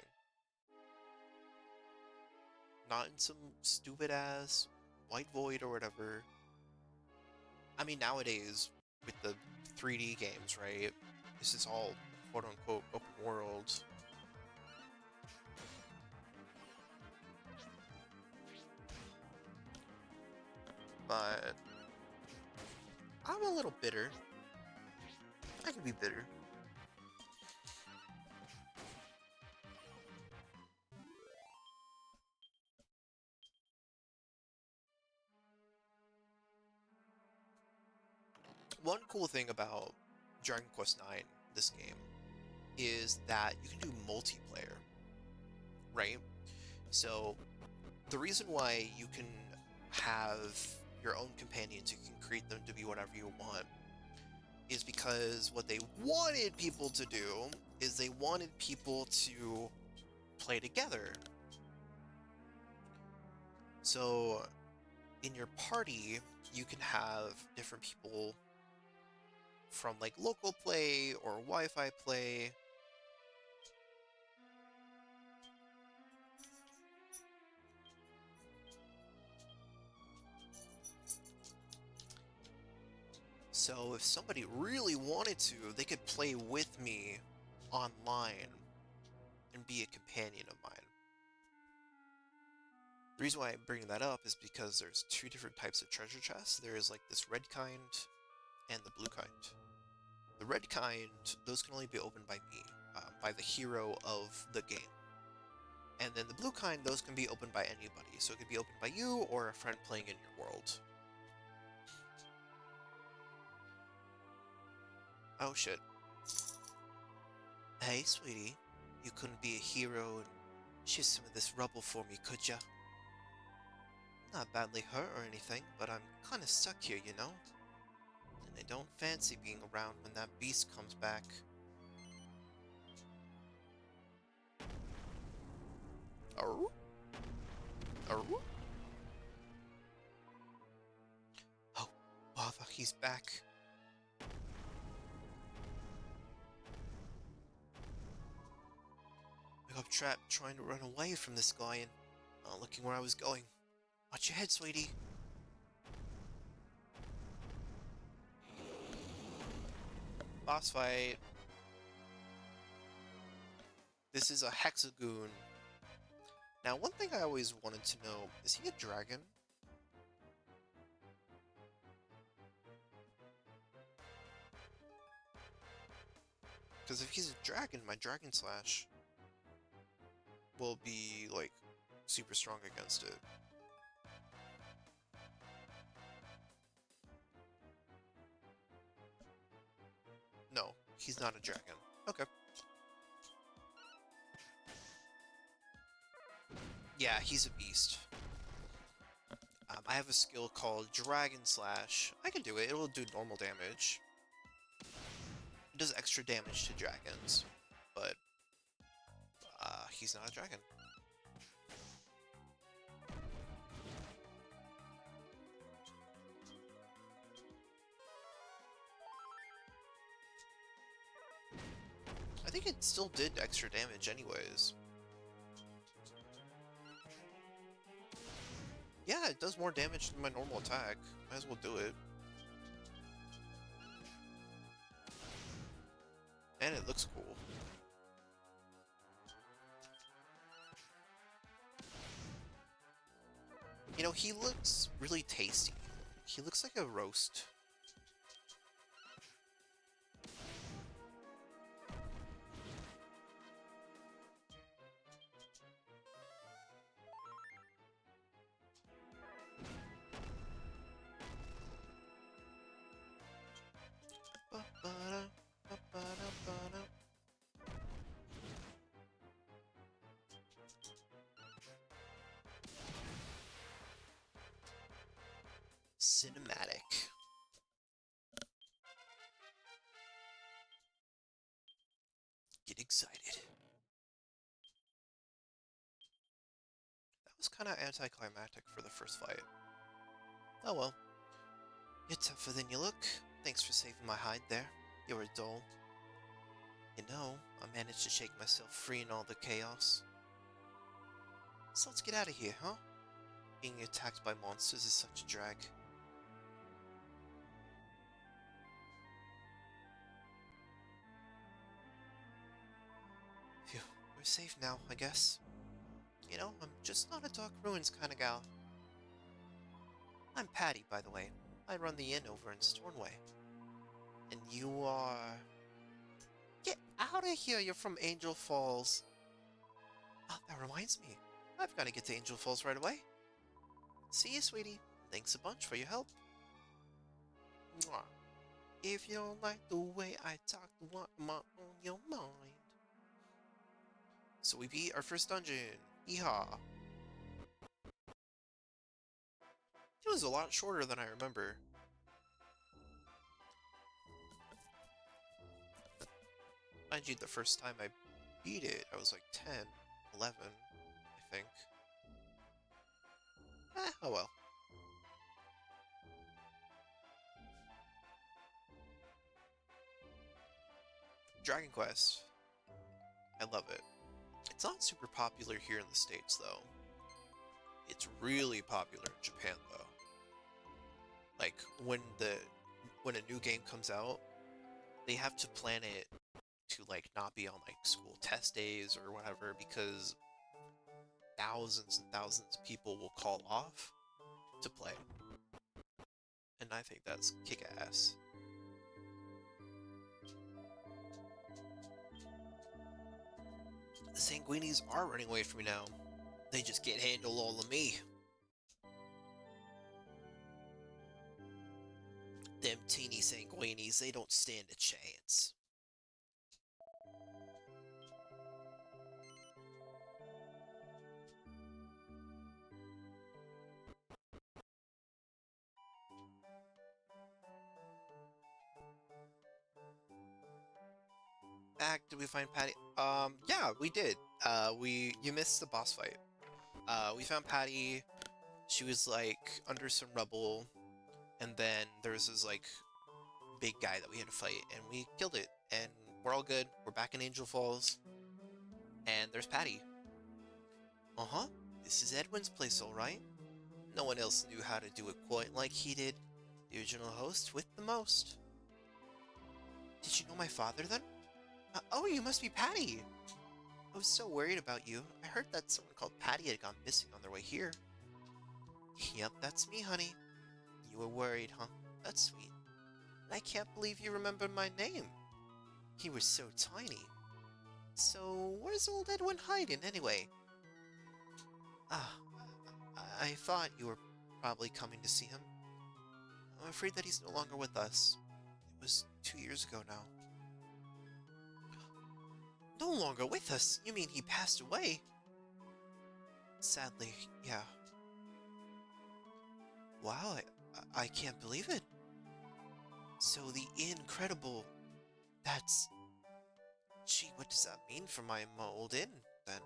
Not in some stupid ass white void or whatever. I mean, nowadays, with the 3D games, right? This is all quote unquote open world. But I'm a little bitter. I can be bitter. One cool thing about Dragon Quest IX, this game, is that you can do multiplayer, right? So the reason why you can have your own companions, you can create them to be whatever you want, is because what they wanted people to do is they wanted people to play together. So in your party, you can have different people from like local play or Wi-Fi play. So if somebody really wanted to, they could play with me online and be a companion of mine. The reason why I'm bringing that up is because there's two different types of treasure chests. There is like this red kind and the blue kind. The red kind, those can only be opened by me, by the hero of the game. And then the blue kind, those can be opened by anybody. So it could be opened by you or a friend playing in your world. Oh shit. Hey, sweetie. You couldn't be a hero and shift some of this rubble for me, could ya? Not badly hurt or anything, but I'm kinda stuck here, you know? And I don't fancy being around when that beast comes back. Oh? Oh? Oh, bother, he's back. I got trapped trying to run away from this guy and not looking where I was going. Watch your head, sweetie. Boss fight. This is a hexagoon. Now, one thing I always wanted to know, is he a dragon? Because if he's a dragon, my Dragon Slash will be, like, super strong against it. No, he's not a dragon. Okay. Yeah, he's a beast. I have a skill called Dragon Slash. I can do it. It will do normal damage. It does extra damage to dragons, but he's not a dragon. I think it still did extra damage anyways. Yeah, it does more damage than my normal attack. Might as well do it. And it looks cool. You know, he looks really tasty. He looks like a roast. cinematic. Get excited. That was kind of anticlimactic for the first fight. Oh well. You're tougher than you look. Thanks for saving my hide there. You're a doll. You know, I managed to shake myself free in all the chaos. So let's get out of here, huh? Being attacked by monsters is such a drag. Phew, we're safe now, I guess. You know, I'm just not a Dark Ruins kind of gal. I'm Patty, by the way. I run the inn over in Stornway. And you are... Get out of here, you're from Angel Falls. Oh, that reminds me. I've got to get to Angel Falls right away. See you, sweetie. Thanks a bunch for your help. Mwah. If you don't like the way I talk, what am on your mind? So we beat our first dungeon. Yeehaw. It was a lot shorter than I remember. Mind you, the first time I beat it, I was like 10, 11, I think. Oh well. Dragon Quest. I love it. It's not super popular here in the States, though. It's really popular in Japan, though. Like, when a new game comes out, they have to plan it to, like, not be on, like, school test days or whatever, because thousands and thousands of people will call off to play. And I think that's kick-ass. The Sanguinis are running away from me now. They just can't handle all of me. Them teeny Sanguinis, they don't stand a chance. Back, did we find Patty? Yeah, we did. You missed the boss fight. We found Patty. She was like under some rubble, and then there was this like big guy that we had to fight, and we killed it. And we're all good. We're back in Angel Falls, and there's Patty. Uh-huh. This is Edwin's place, all right. No one else knew how to do it quite like he did. The original host with the most. Did you know my father then? Oh, you must be Patty. I was so worried about you. I heard that someone called Patty had gone missing on their way here. Yep, that's me, honey. You were worried, huh? That's sweet. I can't believe you remember my name. He was so tiny. So, where's old Edwin hiding, anyway? Ah, I thought you were probably coming to see him. I'm afraid that he's no longer with us. It was 2 years ago now. No longer with us? You mean he passed away? Sadly, yeah. Wow, I can't believe it. So the incredible... That's... Gee, what does that mean for my old inn, then?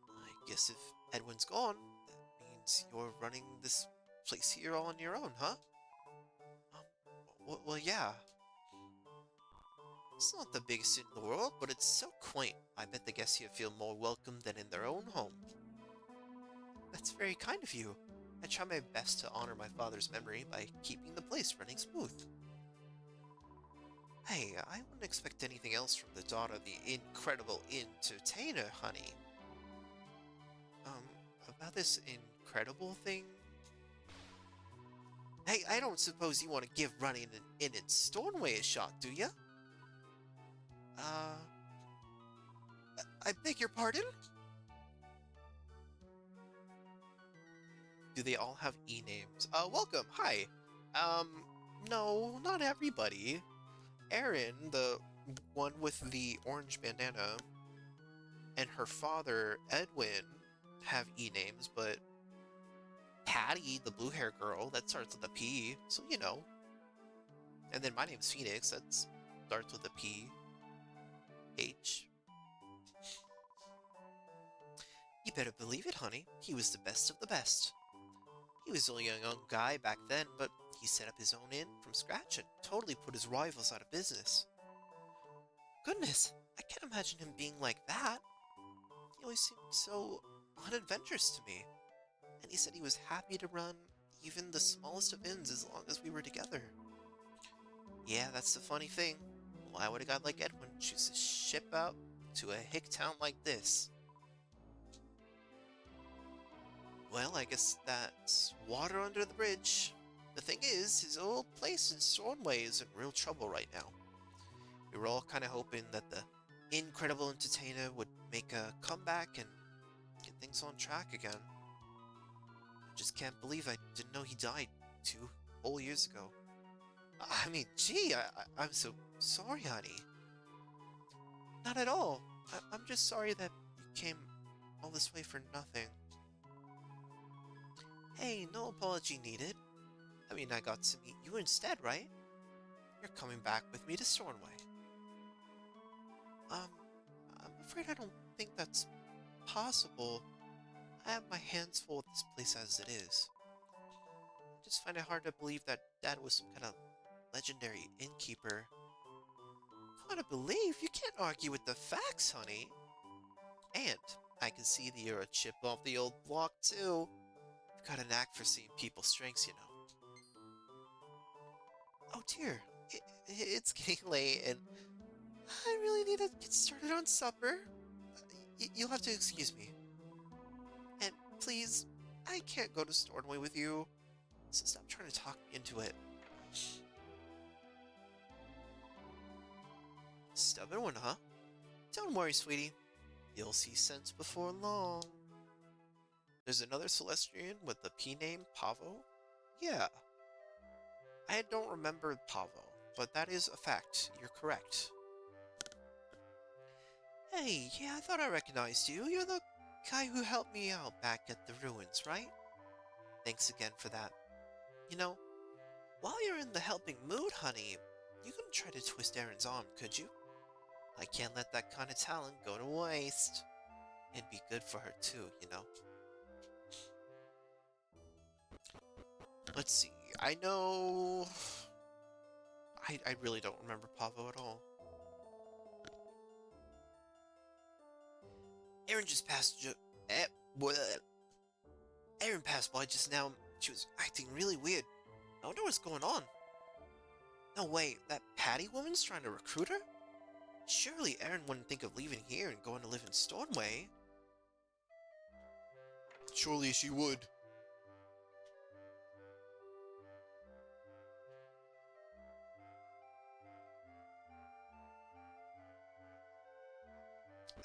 I guess if Edwin's gone, that means you're running this place here all on your own, huh? Well, yeah. It's not the biggest inn in the world, but it's so quaint. I bet the guests here feel more welcome than in their own home. That's very kind of you. I try my best to honor my father's memory by keeping the place running smooth. Hey, I wouldn't expect anything else from the daughter of the incredible entertainer, honey. About this incredible thing? Hey, I don't suppose you want to give running an inn in Stornway a shot, do ya? I beg your pardon? Do they all have e-names? Welcome, hi. No, not everybody. Erin, the one with the orange bandana, and her father, Edwin, have e-names, but Patty, the blue hair girl, that starts with a P, so you know. And then my name's Phoenix, that starts with a P. H. You better believe it, honey. He was the best of the best. He was only a young guy back then, but he set up his own inn from scratch and totally put his rivals out of business. Goodness, I can't imagine him being like that. He always seemed so unadventurous to me. And he said he was happy to run even the smallest of inns as long as we were together. Yeah, that's the funny thing. Why would a guy like Edwin choose to ship out to a hick town like this? Well, I guess that's water under the bridge. The thing is, his old place in Stornway is in real trouble right now. We were all kind of hoping that the incredible entertainer would make a comeback and get things on track again. I just can't believe I didn't know he died 2 whole years ago. I mean, gee, I'm so sorry, honey. Not at all. I'm just sorry that you came all this way for nothing. Hey, no apology needed. I mean, I got to meet you instead, right? You're coming back with me to Stornway. I'm afraid I don't think that's possible. I have my hands full with this place as it is. I just find it hard to believe that Dad was some kind of legendary innkeeper. Hard to believe? You can't argue with the facts, honey. And I can see that you're a chip off the old block, too. You've got a knack for seeing people's strengths, you know. Oh dear, it's getting late and I really need to get started on supper. You'll have to excuse me. And please, I can't go to Stornway with you, so stop trying to talk me into it. Stubborn one, huh? Don't worry, sweetie. You'll see sense before long. There's another Celestrian with the P name, Pavo? Yeah. I don't remember Pavo, but that is a fact. You're correct. Hey, yeah, I thought I recognized you. You're the guy who helped me out back at the ruins, right? Thanks again for that. You know, while you're in the helping mood, honey, you couldn't try to twist Erin's arm, could you? I can't let that kind of talent go to waste. It'd be good for her too, you know? Let's see, I know... I really don't remember Pavo at all. Erin just passed Erin passed by just now. She was acting really weird. I wonder what's going on. No way, that Patty woman's trying to recruit her? Surely Erin wouldn't think of leaving here and going to live in Stornway. Surely she would.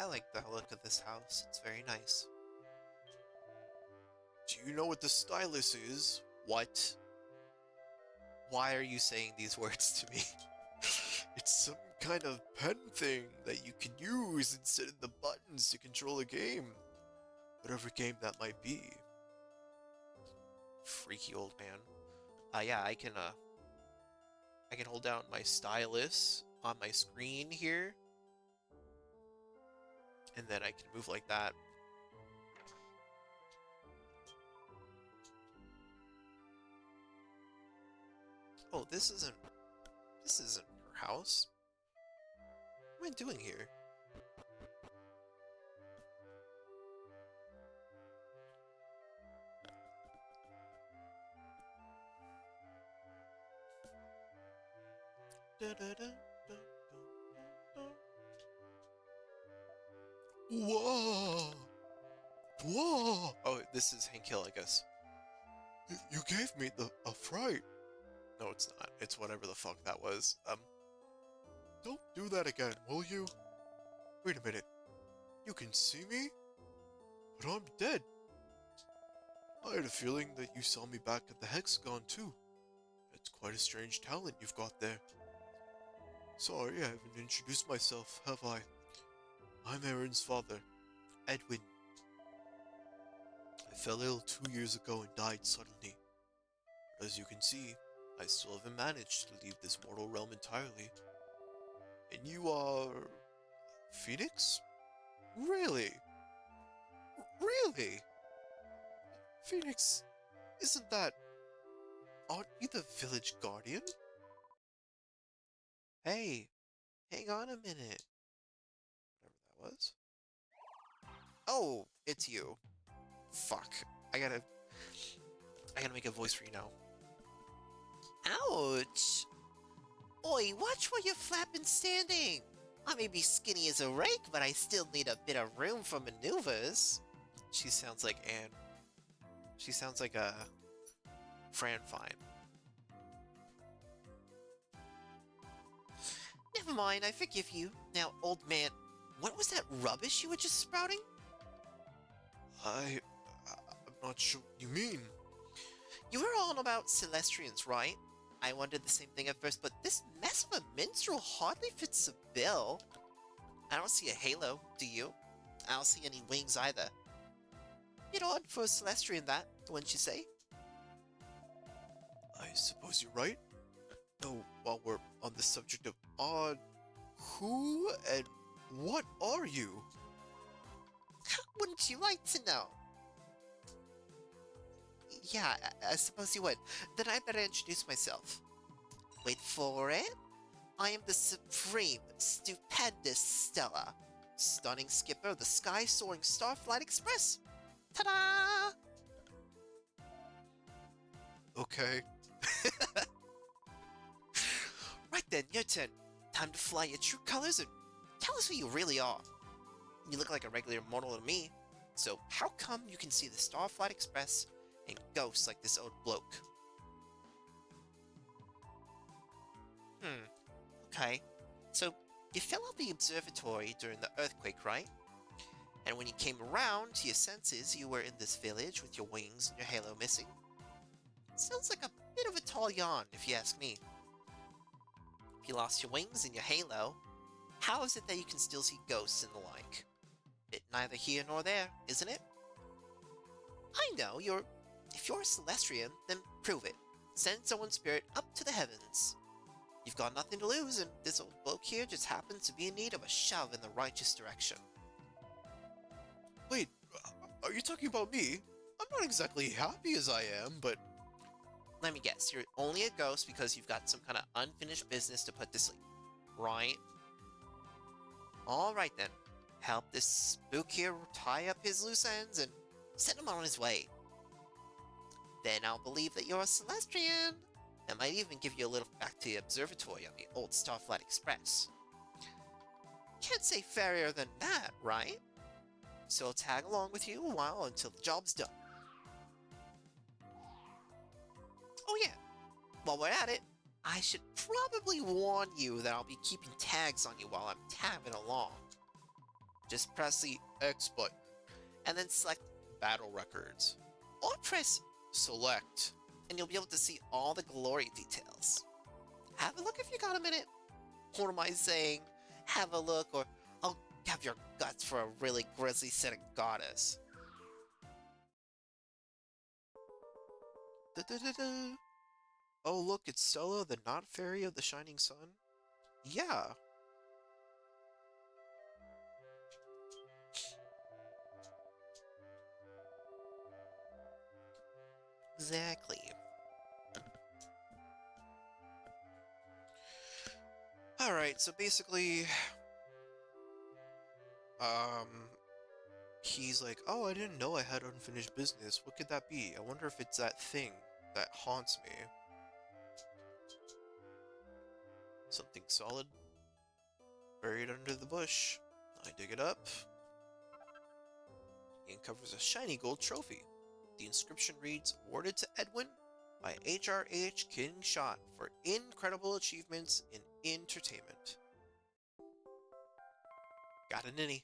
I like the look of this house. It's very nice. Do you know what the stylus is? What? Why are you saying these words to me? It's some kind of pen thing that you can use instead of the buttons to control a game. Whatever game that might be. Freaky old man. Yeah, I can hold down my stylus on my screen here. And then I can move like that. Oh, this isn't her house. What am I doing here? Whoa! Whoa! Oh, this is Hank Hill, I guess. You gave me a fright. No, it's not. It's whatever the fuck that was. Don't do that again, will you? Wait a minute. You can see me? But I'm dead. I had a feeling that you saw me back at the Hexagon too. It's quite a strange talent you've got there. Sorry, I haven't introduced myself, have I? I'm Erin's father, Edwin. I fell ill 2 years ago and died suddenly. But as you can see, I still haven't managed to leave this mortal realm entirely. And you are... Phoenix? Really? Really? Phoenix, isn't that... Aren't you the village guardian? Hey, hang on a minute. Whatever that was. Oh, it's you. Fuck. I gotta... I gotta make a voice for you now. Ouch! Oi, watch where you're flapping standing! I may be skinny as a rake, but I still need a bit of room for maneuvers. She sounds like Anne. She sounds like a Fran Fine. Never mind, I forgive you. Now, old man, what was that rubbish you were just sprouting? I'm not sure what you mean. You were all about Celestrians, right? I wondered the same thing at first, but this mess of a minstrel hardly fits the bill. I don't see a halo, do you? I don't see any wings either. Bit odd for a Celestrian, that, wouldn't you say? I suppose you're right. No, while we're on the subject of odd, who and what are you? Wouldn't you like to know? Yeah, I suppose you would. Then I better introduce myself. Wait for it. I am the supreme, stupendous Stella, stunning skipper of the sky-soaring Starflight Express. Ta-da! Okay. Right then, your turn. Time to fly your true colors and tell us who you really are. You look like a regular mortal to me, so how come you can see the Starflight Express and ghosts like this old bloke? Okay. So, you fell out the observatory during the earthquake, right? And when you came around to your senses, you were in this village with your wings and your halo missing. Sounds like a bit of a tall yawn, if you ask me. If you lost your wings and your halo, how is it that you can still see ghosts and the like? Bit neither here nor there, isn't it? I know, if you're a Celestrian, then prove it. Send someone's spirit up to the heavens. You've got nothing to lose, and this old bloke here just happens to be in need of a shove in the righteous direction. Wait, are you talking about me? I'm not exactly happy as I am, but... Let me guess, you're only a ghost because you've got some kind of unfinished business to put to sleep, right? Alright then, help this spook here tie up his loose ends and send him on his way. Then I'll believe that you're a Celestrian. I might even give you a little back to the observatory on the old Starflight Express. Can't say fairer than that, right? So I'll tag along with you a while until the job's done. Oh yeah, while we're at it, I should probably warn you that I'll be keeping tags on you while I'm tabbing along. Just press the X button, and then select Battle Records. Or press Select, and you'll be able to see all the glory details. Have a look if you got a minute. What am I saying? Have a look, or I'll have your guts for a really grisly set of goddess. Da-da-da-da. Oh look, it's Stella, the not fairy of the shining sun? Yeah. Exactly. Alright, so basically... He's like, oh, I didn't know I had unfinished business. What could that be? I wonder if it's that thing that haunts me. Something solid buried under the bush. I dig it up. It uncovers a shiny gold trophy. The inscription reads, awarded to Edwin by H.R.H. King Shot for incredible achievements in entertainment. Got an innie.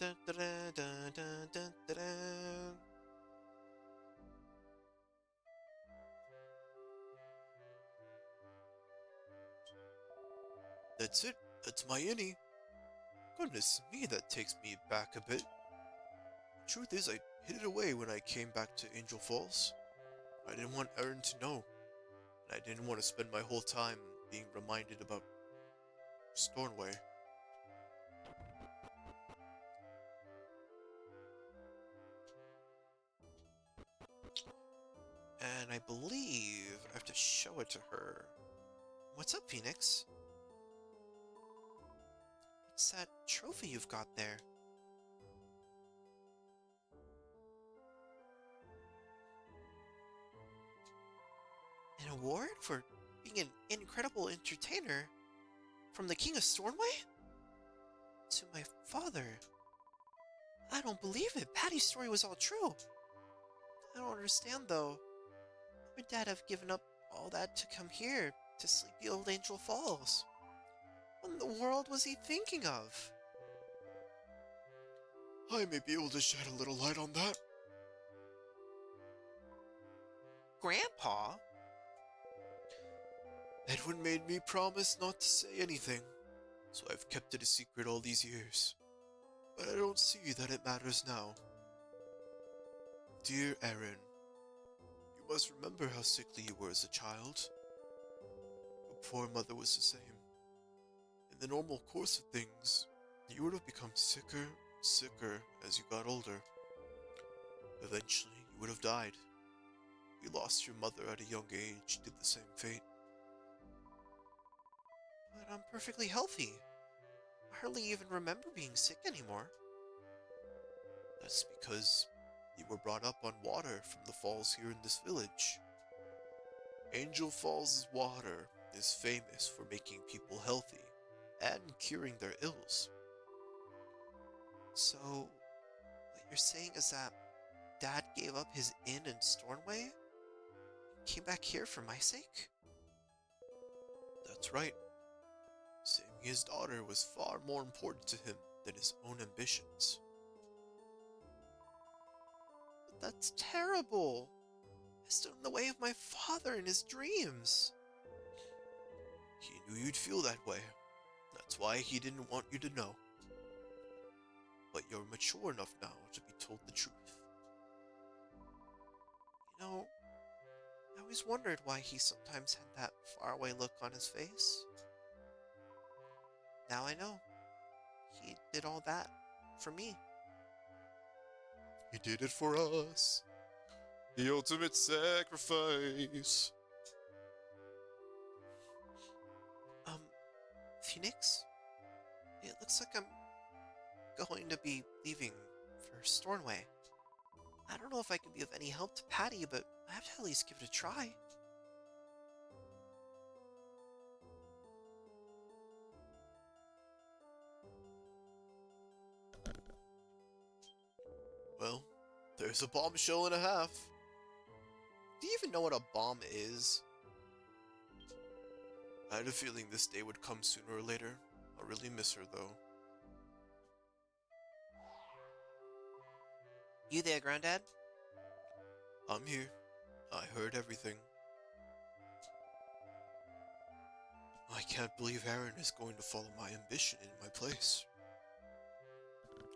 Dun, dun, dun, dun, dun, dun, dun. That's it. That's my innie. Goodness me, that takes me back a bit. Truth is, I hid it away when I came back to Angel Falls. I didn't want Aaron to know, and I didn't want to spend my whole time being reminded about Stornway. And I believe I have to show it to her. What's up, Phoenix? What's that trophy you've got there? An award for being an incredible entertainer? From the King of Stornway? To my father. I don't believe it. Patty's story was all true. I don't understand, though. Why would Dad have given up all that to come here, to sleepy old Angel Falls? What in the world was he thinking of? I may be able to shed a little light on that. Grandpa? Edwin made me promise not to say anything, so I've kept it a secret all these years. But I don't see that it matters now. Dear Erin, you must remember how sickly you were as a child. Your poor mother was the same. In the normal course of things, you would have become sicker as you got older. Eventually, you would have died. We lost your mother at a young age to the same fate. But I'm perfectly healthy. I hardly even remember being sick anymore. That's because you were brought up on water from the falls here in this village. Angel Falls' water is famous for making people healthy and curing their ills. So, what you're saying is that Dad gave up his inn in Stornway and came back here for my sake? That's right. Saving his daughter was far more important to him than his own ambitions. But that's terrible. I stood in the way of my father in his dreams. He knew you'd feel that way. That's why he didn't want you to know. But you're mature enough now to be told the truth. You know, I always wondered why he sometimes had that faraway look on his face. Now I know. He did all that for me. He did it for us. The ultimate sacrifice. Phoenix? It looks like I'm going to be leaving for Stornway. I don't know if I can be of any help to Patty, but I have to at least give it a try. Well, there's a bombshell and a half. Do you even know what a bomb is? I had a feeling this day would come sooner or later. I'll really miss her, though. You there, Granddad? I'm here. I heard everything. I can't believe Erin is going to follow my ambition in my place.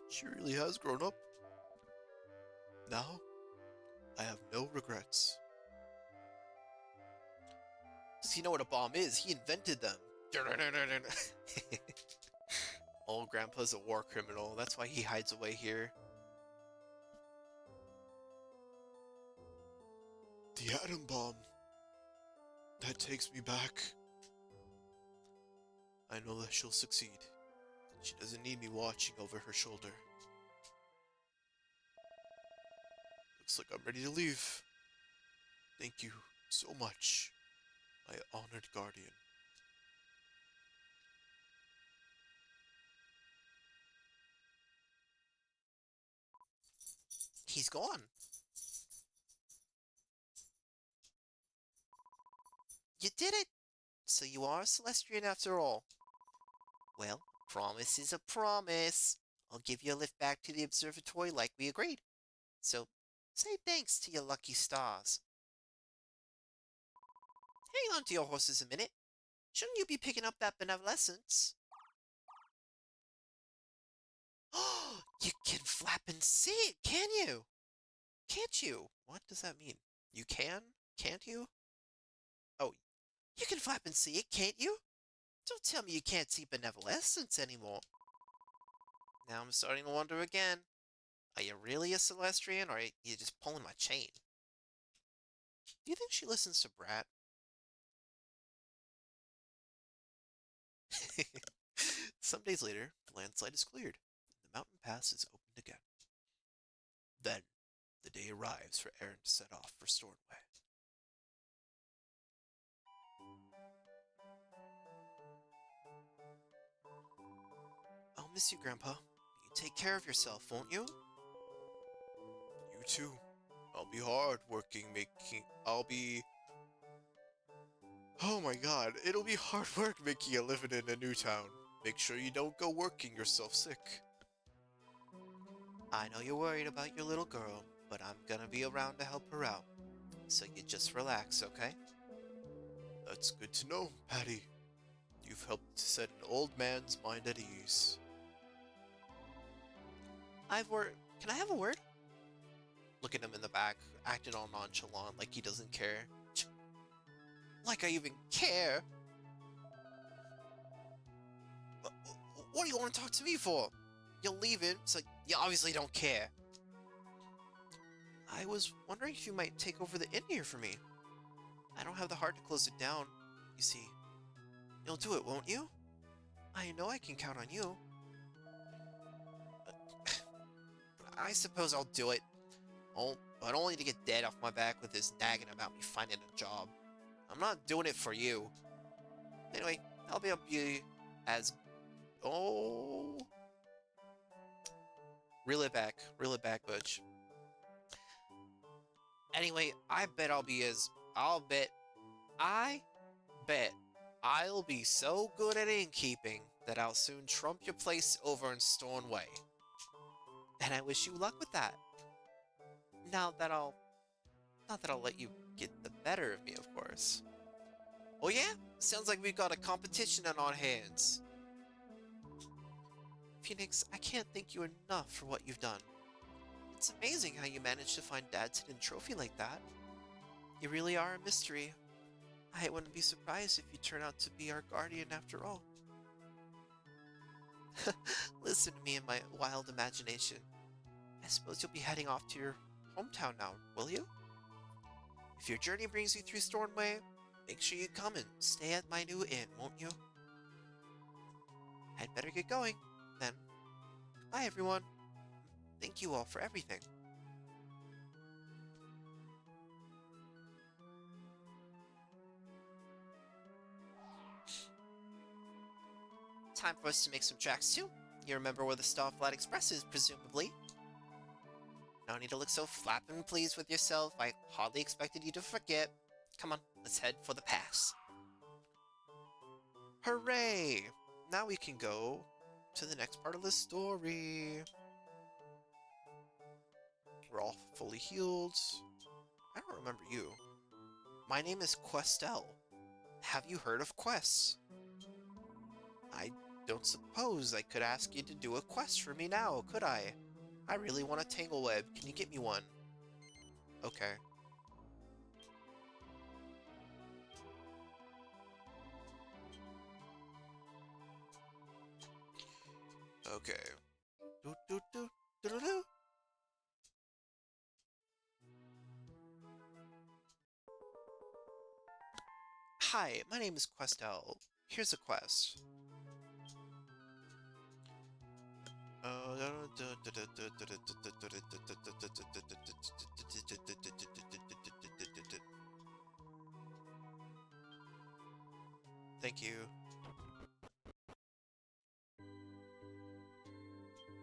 She really has grown up. Now, I have no regrets. Does he know what a bomb is? He invented them. Oh, Grandpa's a war criminal. That's why he hides away here. The atom bomb. That takes me back. I know that she'll succeed. She doesn't need me watching over her shoulder. Looks like I'm ready to leave. Thank you so much, my honored guardian. He's gone. You did it! So you are a Celestrian after all. Well, promise is a promise. I'll give you a lift back to the observatory like we agreed. So, say thanks to your lucky stars. Hang on to your horses a minute. Shouldn't you be picking up that benevolence? You can flap and see it, can you? Can't you? What does that mean? You can? Can't you? Oh, you can flap and see it, can't you? Don't tell me you can't see benevolescence anymore. Now I'm starting to wonder again. Are you really a Celestrian, or are you just pulling my chain? Do you think she listens to Brat? Some days later, the landslide is cleared, and the mountain pass is opened again. Then, the day arrives for Aaron to set off for Stornway. I'll miss you, Grandpa. You take care of yourself, won't you? You too. I'll be hard working making. I'll be. Oh my god, it'll be hard work making a living in a new town. Make sure you don't go working yourself sick. I know you're worried about your little girl, but I'm gonna be around to help her out. So you just relax, okay? That's good to know, Patty. You've helped to set an old man's mind at ease. I've word. Can I have a word? Look at him in the back, acting all nonchalant like he doesn't care. Like I even care! What do you want to talk to me for? You're leaving, so you obviously don't care. I was wondering if you might take over the inn here for me. I don't have the heart to close it down, you see. You'll do it, won't you? I know I can count on you. I suppose I'll do it. Oh, but only to get dead off my back with this nagging about me finding a job. I'm not doing it for you. Anyway, I'll be as... Oh... Reel it back, Butch. Anyway, I bet I'll be so good at innkeeping that I'll soon trump your place over in Stornway. And I wish you luck with that. Not that I'll let you get the better of me, of course. Oh yeah? Sounds like we've got a competition on our hands. Phoenix, I can't thank you enough for what you've done. It's amazing how you managed to find Dad's hidden trophy like that. You really are a mystery. I wouldn't be surprised if you turn out to be our guardian after all. Listen to me in my wild imagination. I suppose you'll be heading off to your hometown now, will you? If your journey brings you through Stornway, make sure you come and stay at my new inn, won't you? I'd better get going, then. Bye, everyone. Thank you all for everything. Time for us to make some tracks, too. You remember where the Starflight Express is, presumably. No need to look so flappin' pleased with yourself. I hardly expected you to forget. Come on, let's head for the pass. Hooray! Now we can go to the next part of the story. We're all fully healed. I don't remember you. My name is Questel. Have you heard of quests? I don't suppose I could ask you to do a quest for me now, could I? I really want a tangle web. Can you get me one? Okay. Okay. Do do do do do do. Hi, my name is Questel. Here's a quest. Thank you.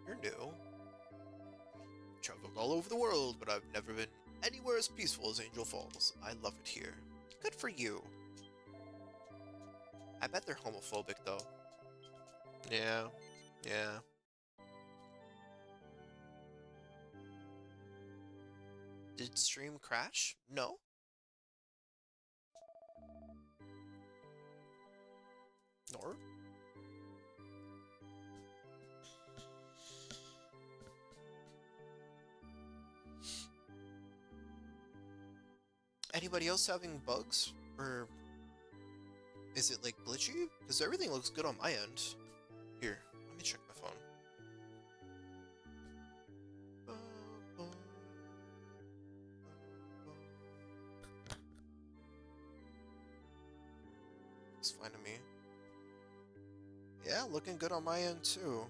You're new. Traveled all over the world, but I've never been anywhere as peaceful as Angel Falls. I love it here. Good for you. I bet they're homophobic, though. Yeah. Yeah. Did stream crash? No? Nor? Anybody else having bugs? Or is it like glitchy? Because everything looks good on my end. Here, let me check my phone. Looks fine to me. Yeah, looking good on my end too.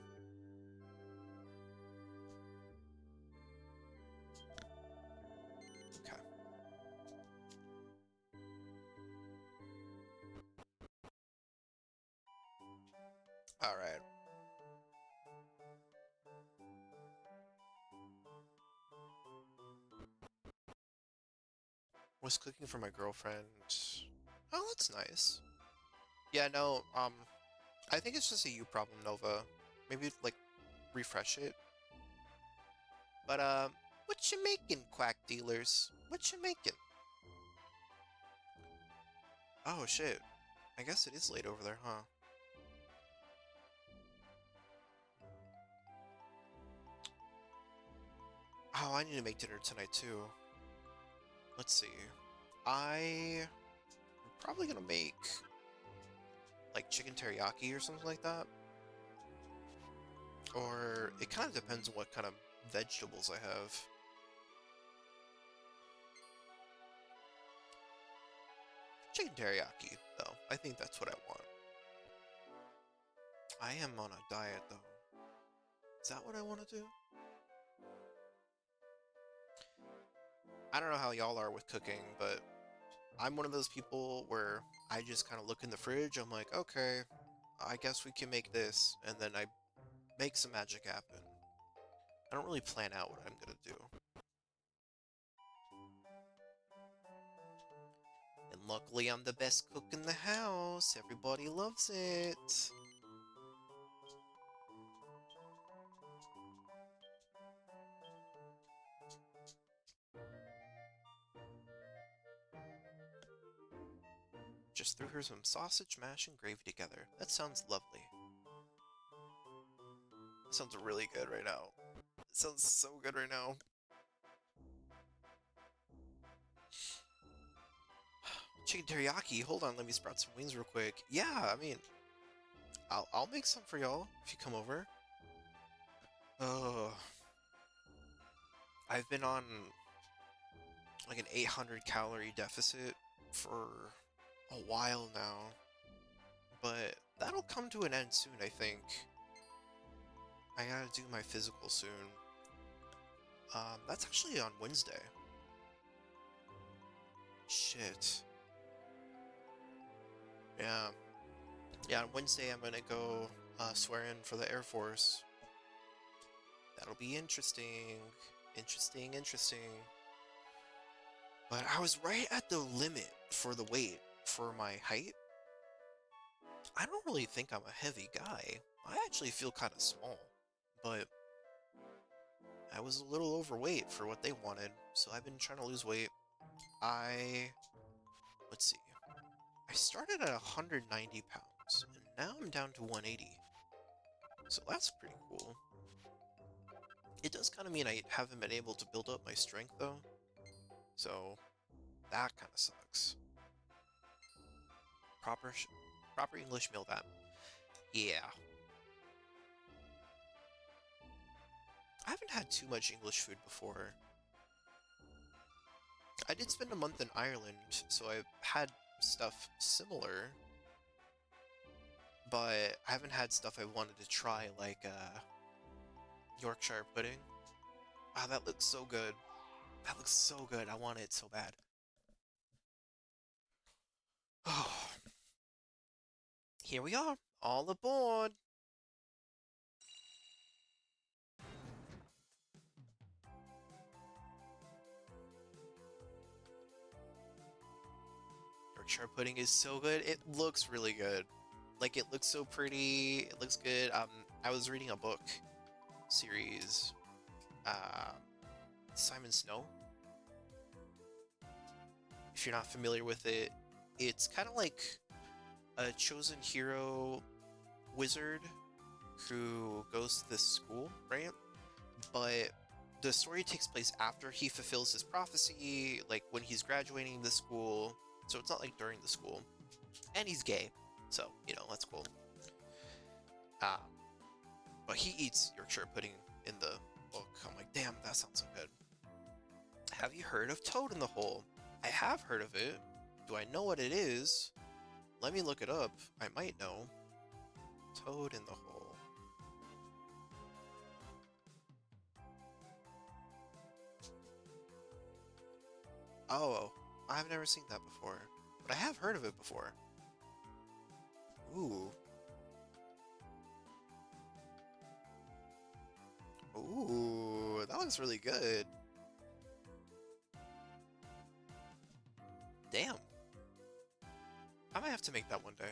Okay. Alright. Was cooking for my girlfriend. Oh, that's nice. Yeah, no, I think it's just a you problem, Nova. Maybe, like, refresh it. But, what you making, quack dealers? What you making? Oh, shit. I guess it is late over there, huh? Oh, I need to make dinner tonight, too. Let's see. I'm probably gonna make, like, chicken teriyaki or something like that. Or, it kind of depends on what kind of vegetables I have. Chicken teriyaki, though. I think that's what I want. I am on a diet, though. Is that what I want to do? I don't know how y'all are with cooking, but I'm one of those people where I just kind of look in the fridge, I'm like, okay, I guess we can make this, and then I make some magic happen. I don't really plan out what I'm gonna do. And luckily I'm the best cook in the house, everybody loves it. Just threw her some sausage mash and gravy together. That sounds lovely. Sounds really good right now. It sounds so good right now. Chicken teriyaki. Hold on, let me sprout some wings real quick. Yeah, I mean, I'll make some for y'all if you come over. Oh, I've been on like an 800 calorie deficit for a while now, but that'll come to an end soon, I think. I gotta do my physical soon. That's actually on Wednesday. Shit. Yeah. Yeah, on Wednesday I'm gonna go swear in for the Air Force. That'll be interesting. Interesting, interesting. But I was right at the limit for the weight for my height. I don't really think I'm a heavy guy. I actually feel kind of small. But I was a little overweight for what they wanted, so I've been trying to lose weight. Let's see. I started at 190 pounds, and now I'm down to 180. So that's pretty cool. It does kind of mean I haven't been able to build up my strength, though. So that kind of sucks. Proper, proper English meal that. Yeah. I haven't had too much English food before. I did spend a month in Ireland, so I've had stuff similar. But I haven't had stuff I wanted to try, like Yorkshire pudding. Ah, that looks so good. That looks so good. I want it so bad. Oh, here we are, all aboard. Yorkshire pudding is so good. It looks really good. Like, it looks so pretty. It looks good. I was reading a book series. Uh, Simon Snow. If you're not familiar with it, it's kind of like a chosen hero wizard who goes to this school, right? But the story takes place after he fulfills his prophecy, like when he's graduating the school. So it's not like during the school. And he's gay, so that's cool. Uh, but he eats Yorkshire pudding in the book. I'm like, damn, that sounds so good. Have you heard of Toad in the Hole? I have heard of it. Do I know what it is? Let me look it up. I might know. Toad in the Hole. Oh, I've never seen that before. But I have heard of it before. Ooh. Ooh, that looks really good. Damn. I might have to make that one day.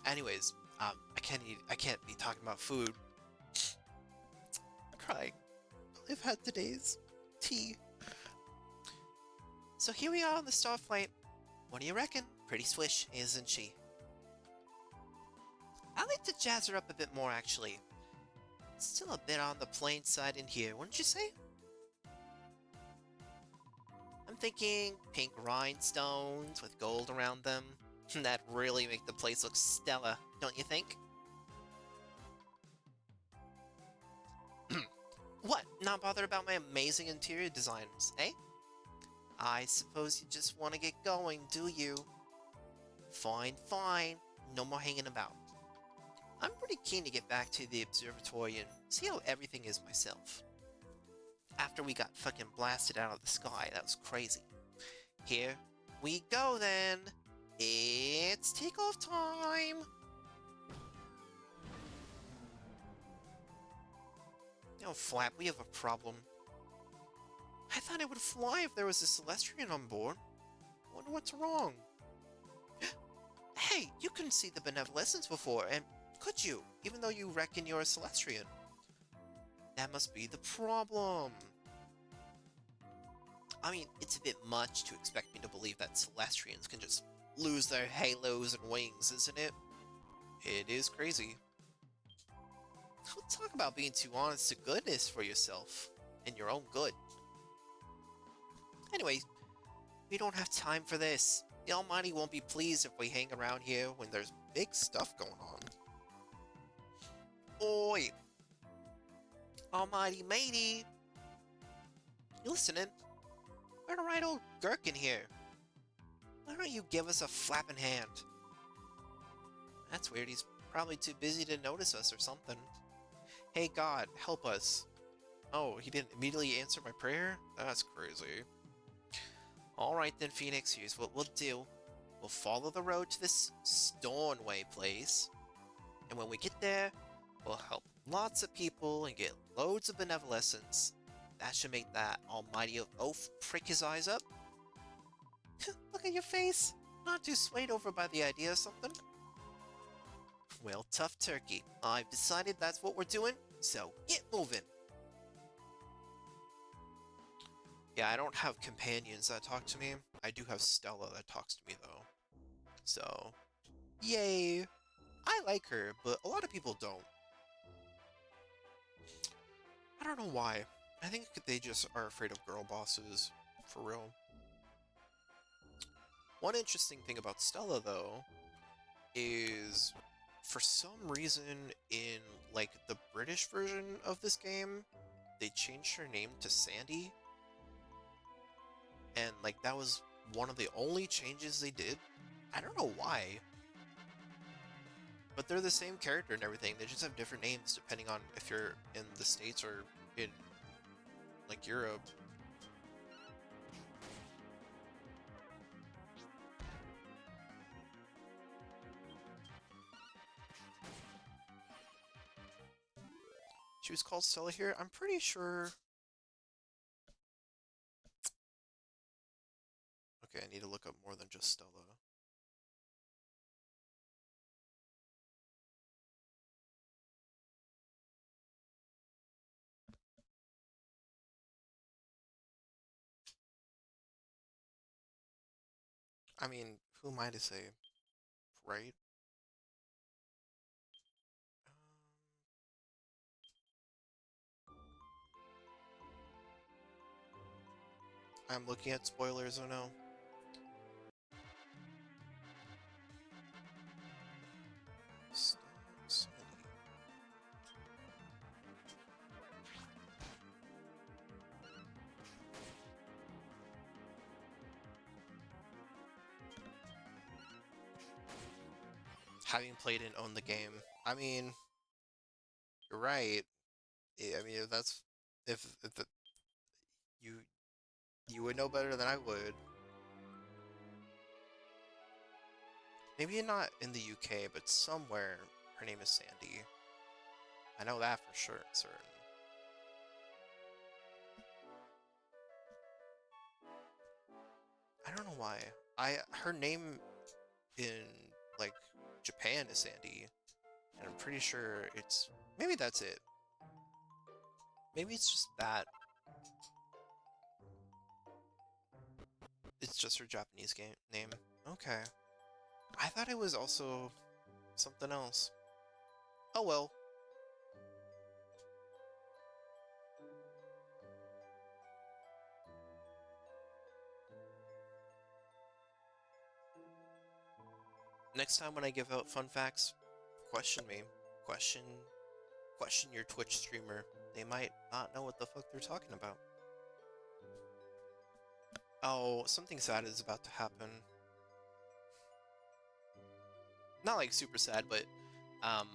Anyways, I can't be talking about food. I'm crying. I've had today's tea. So here we are on the Starflight. What do you reckon? Pretty swish, isn't she? I like to jazz her up a bit more, actually. Still a bit on the plain side in here, wouldn't you say? I'm thinking pink rhinestones with gold around them. That really make the place look stellar, don't you think? What? Not bothered about my amazing interior designs, eh? I suppose you just want to get going, do you? Fine, fine. No more hanging about. I'm pretty keen to get back to the observatory and see how everything is myself. After we got fucking blasted out of the sky, that was crazy. Here we go then. It's takeoff time! Oh, Flap, we have a problem. I thought it would fly if there was a Celestrian on board. Wonder what's wrong. Hey, you couldn't see the benevolence before, and could you? Even though you reckon you're a Celestrian. That must be the problem. I mean, it's a bit much to expect me to believe that Celestrians can just lose their halos and wings, isn't it? It is crazy. Don't talk about being too honest to goodness for yourself and your own good. Anyway, we don't have time for this. The Almighty won't be pleased if we hang around here when there's big stuff going on. Oi! Almighty matey! You listening? We're the right old gherkin here. Why don't you give us a flapping hand? That's weird, he's probably too busy to notice us or something. Hey God, help us. Oh, he didn't immediately answer my prayer? That's crazy. Alright then, Phoenix, here's what we'll do. We'll follow the road to this Stornway place. And when we get there, we'll help lots of people and get loads of benevolence. That should make that almighty oaf prick his eyes up. Look at your face. Not too swayed over by the idea of something? Well, tough turkey. I've decided that's what we're doing, so get moving. Yeah, I don't have companions that talk to me. I do have Stella that talks to me, though. So, yay! I like her, but a lot of people don't. I don't know why. I think they just are afraid of girl bosses, for real. One interesting thing about Stella, though, is for some reason in, like, the British version of this game, they changed her name to Sandy. And, like, that was one of the only changes they did. I don't know why. But they're the same character and everything. They just have different names depending on if you're in the States or in, like, Europe. She was called Stella here? I'm pretty sure... Okay, I need to look up more than just Stella. I mean, who am I to say, right? I'm looking at spoilers, oh no. Sanity. Having played and owned the game, I mean, you're right. I mean, if that's if the, you you would know better than I would. Maybe not in the UK, but somewhere her name is Sandy. I know that for sure, certain. I don't know why. Her name in like Japan is Sandy, and I'm pretty sure it's maybe that's it. Maybe it's just that. It's just her Japanese game name. Okay. I thought it was also something else. Oh well. Next time when I give out fun facts, question me. Question your Twitch streamer. They might not know what the fuck they're talking about. Oh, something sad is about to happen. Not like super sad, but um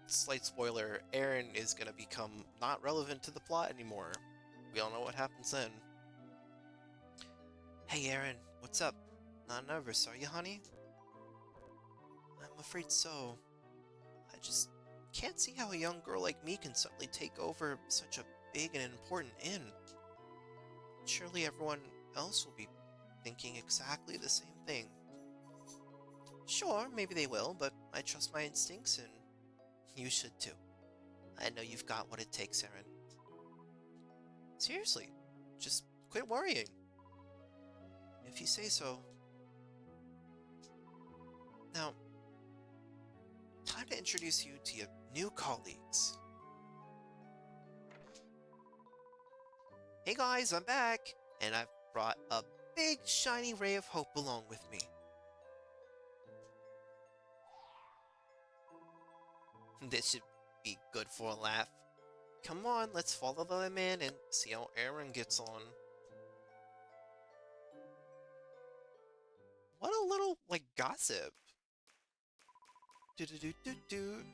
slight spoiler, Aaron is gonna become not relevant to the plot anymore. We all know what happens then. Hey Aaron, what's up? Not nervous, are you, honey? I'm afraid so. I just can't see how a young girl like me can suddenly take over such a big and important inn. Surely everyone else will be thinking exactly the same thing. Sure, maybe they will, but I trust my instincts and you should too. I know you've got what it takes, Aaron. Seriously, just quit worrying. If you say so. Now, time to introduce you to your new colleagues. Hey guys, I'm back, and I've brought a big shiny ray of hope along with me. This should be good for a laugh. Come on, let's follow them in and see how Aaron gets on. What a little, like, gossip. Do-do-do-do-do.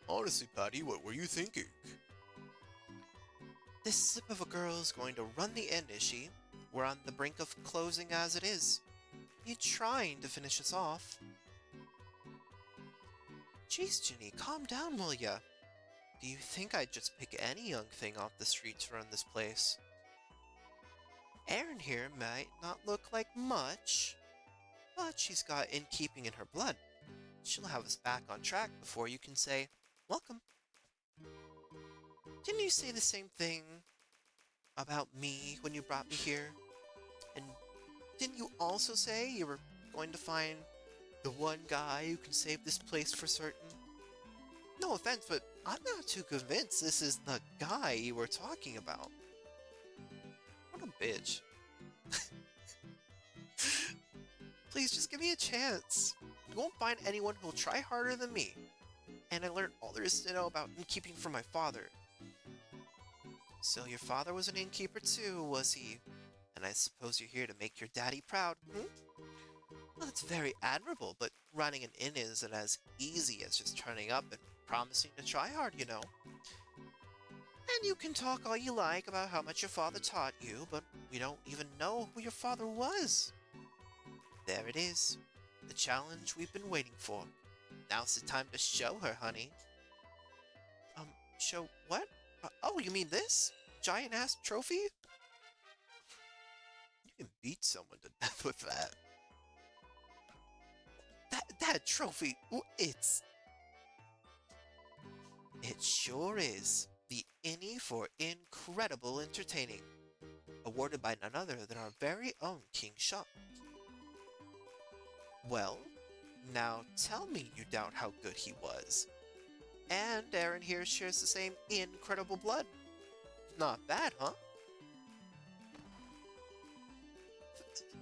Honestly, Patty, what were you thinking? This slip of a girl is going to run the inn, is she? We're on the brink of closing as it is. You trying to finish us off? Jeez, Ginny, calm down, will ya? Do you think I'd just pick any young thing off the street to run this place? Erin here might not look like much, but she's got innkeeping in her blood. She'll have us back on track before you can say, welcome. Didn't you say the same thing about me when you brought me here? And didn't you also say you were going to find the one guy who can save this place for certain? No offense, but I'm not too convinced this is the guy you were talking about. What a bitch. Please just give me a chance. You won't find anyone who'll try harder than me. And I learned all there is to know about innkeeping from my father. So your father was an innkeeper too, was he? And I suppose you're here to make your daddy proud, hmm? Well, that's very admirable, but running an inn isn't as easy as just turning up and promising to try hard, you know. And you can talk all you like about how much your father taught you, but we don't even know who your father was. There it is. The challenge we've been waiting for. Now's the time to show her, honey. Show what? Oh, you mean this? Giant-ass trophy? You can beat someone to death with that. That trophy, it sure is. The Innie for Incredible Entertaining. Awarded by none other than our very own King Shuck. Well, now tell me you doubt how good he was. And Aaron here shares the same incredible blood. Not bad, huh?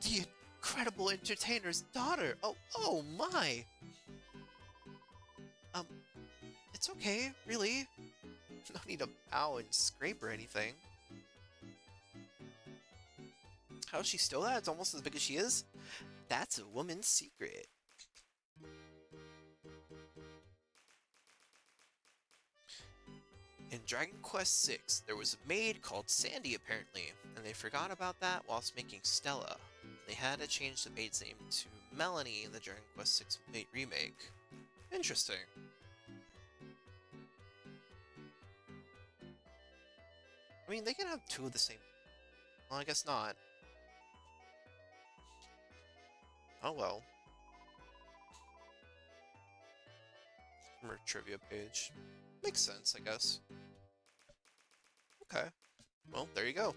The incredible entertainer's daughter! Oh my! Um, it's okay, really. No need to bow and scrape or anything. How is she still that? It's almost as big as she is? That's a woman's secret. In Dragon Quest VI, there was a maid called Sandy apparently, and they forgot about that whilst making Stella. They had to change the maid's name to Melanie in the Dragon Quest VI remake. Interesting. I mean, they can have two of the same. Well, I guess not. Oh well. From her trivia page. Makes sense, I guess. Okay. Well, there you go.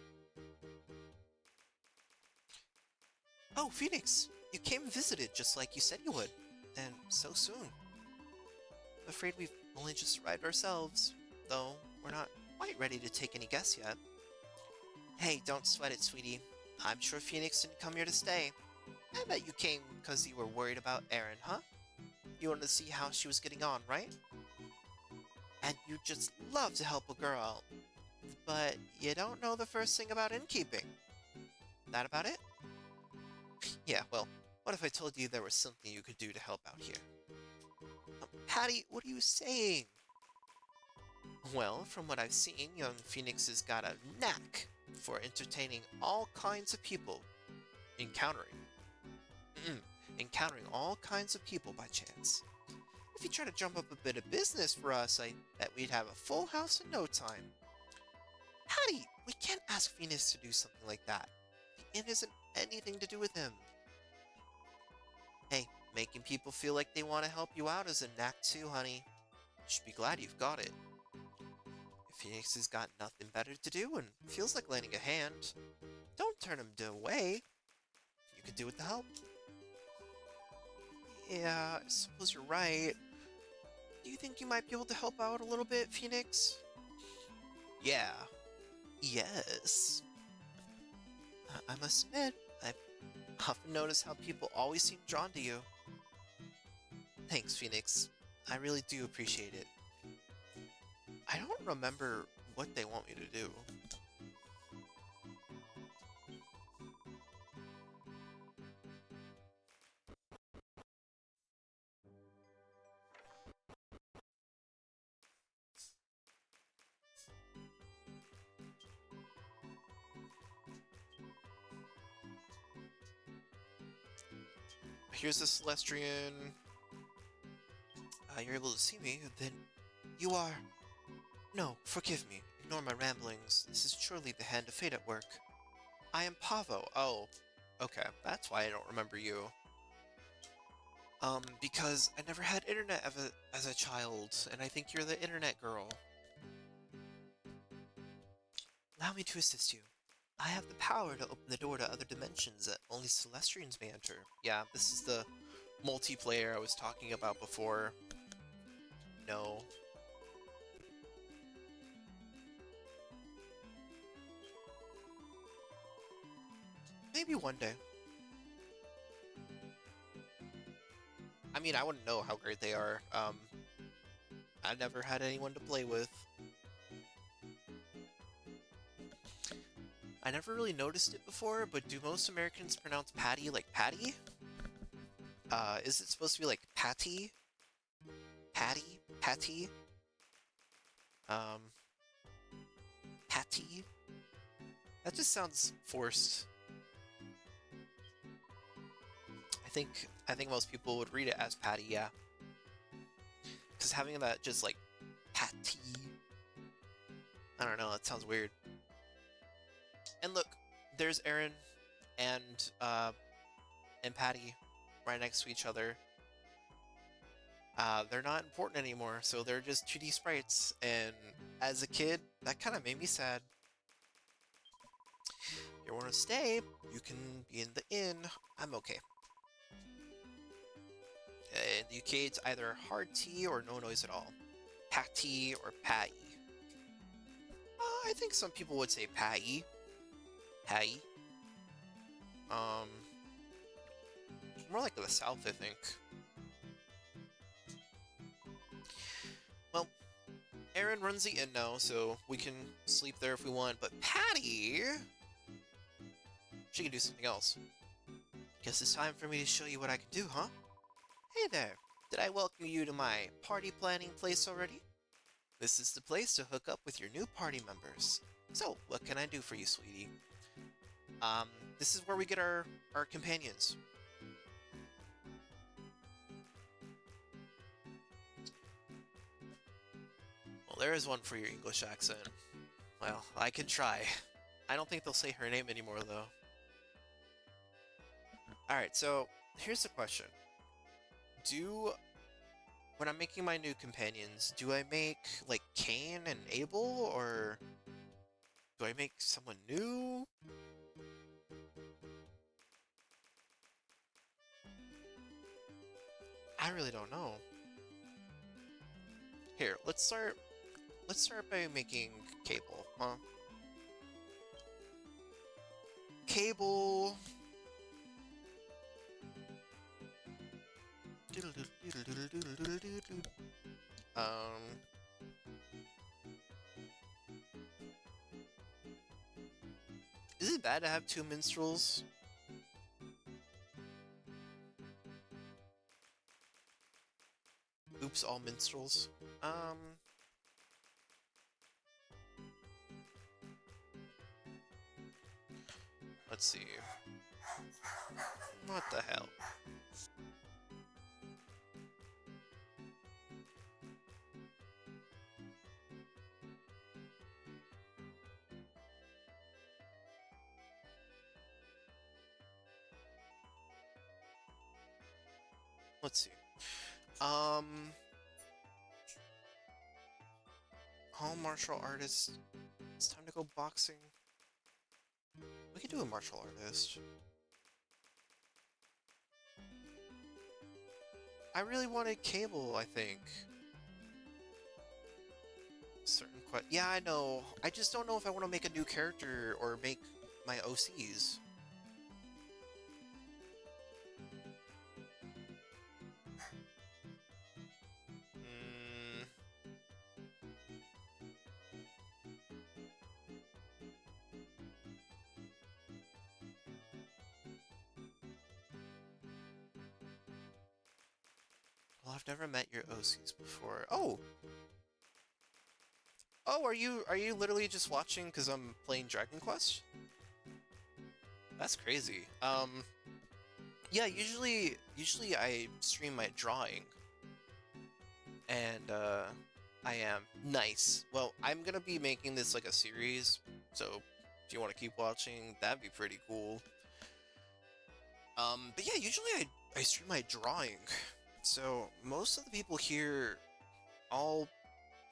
Oh, Phoenix! You came and visited just like you said you would. And so soon. I'm afraid we've only just arrived ourselves, though we're not quite ready to take any guests yet. Hey, don't sweat it, sweetie. I'm sure Phoenix didn't come here to stay. I bet you came because you were worried about Erin, huh? You wanted to see how she was getting on, right? And you just love to help a girl. But you don't know the first thing about innkeeping. That about it? Yeah, well, what if I told you there was something you could do to help out here? Patty, what are you saying? Well, from what I've seen, young Phoenix has got a knack for entertaining all kinds of people. Encountering all kinds of people by chance. If you try to drum up a bit of business for us, I bet we'd have a full house in no time. Patty, we can't ask Phoenix to do something like that. The inn isn't anything to do with him. Hey, making people feel like they want to help you out is a knack too, honey. You should be glad you've got it. If Phoenix has got nothing better to do and feels like lending a hand, don't turn him away. You could do with the help. Yeah, I suppose you're right. Do you think you might be able to help out a little bit, Phoenix? Yeah. Yes. I must admit, I've often noticed how people always seem drawn to you. Thanks, Phoenix. I really do appreciate it. I don't remember what they want me to do. Here's the Celestrian. You're able to see me, then you are... No, forgive me. Ignore my ramblings. This is surely the hand of fate at work. I am Pavo. Oh, okay. That's why I don't remember you. Because I never had internet as a child, and I think you're the internet girl. Allow me to assist you. I have the power to open the door to other dimensions that only Celestrians may enter. Yeah, this is the multiplayer I was talking about before. No. Maybe one day. I mean, I wouldn't know how great they are. I never had anyone to play with. I never really noticed it before, but do most Americans pronounce patty like patty? Is it supposed to be like patty? Patty? Patty? Patty? That just sounds forced. I think most people would read it as patty, yeah. Because having that just like patty, I don't know, that sounds weird. And look, there's Erin and Patty right next to each other. They're not important anymore, so they're just 2D sprites. And as a kid, that kind of made me sad. If you want to stay, you can be in the inn. I'm okay. In the UK, it's either hard T or no noise at all. Patty or patty. I think some people would say patty. Patty. Um, more like the south, I think. Well, Aaron runs the inn now, so we can sleep there if we want, but Patty, she can do something else. Guess it's time for me to show you what I can do, huh? Hey there, did I welcome you to my party planning place already? This is the place to hook up with your new party members. So, what can I do for you, sweetie? Um, this is where we get our companions. Well, there is one for your English accent. Well, I can try. I don't think they'll say her name anymore, though. Alright, so here's the question. When I'm making my new companions, do I make, like, Cain and Abel, or do I make someone new? I really don't know. Here, let's start by making Cable, huh? Cable. Um, is it bad to have two minstrels? Oops, all minstrels. Let's see. What the hell? Let's see. Um, all martial artists. It's time to go boxing. We could do a martial artist. I really wanted Cable, I think. Yeah, I know. I just don't know if I want to make a new character or make my OCs. Mm, well, I've never met your OCs before. Oh, are you literally just watching because I'm playing Dragon Quest? That's crazy. Yeah, usually I stream my drawing, and I am nice. Well, I'm gonna be making this like a series, so if you want to keep watching, that'd be pretty cool. But yeah, usually I stream my drawing, so most of the people here, all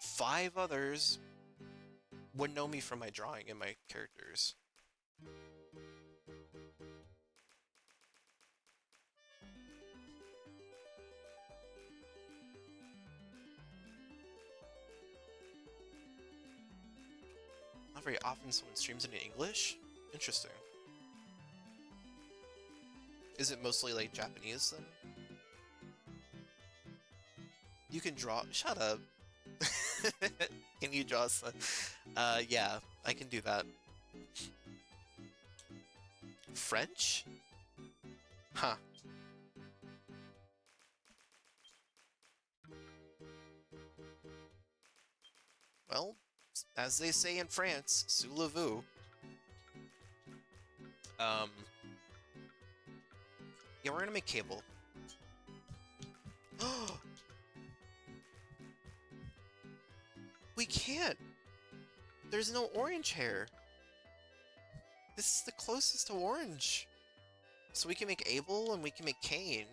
five others, would know me from my drawing and my characters. Not very often someone streams it in English. Interesting. Is it mostly like Japanese then? You can draw. Shut up. Can you draw some? Yeah, I can do that. French? Huh. Well, as they say in France, sous le vous. Um, yeah, we're gonna make Cable. We can't! There's no orange hair! This is the closest to orange! So we can make Abel and we can make Cain,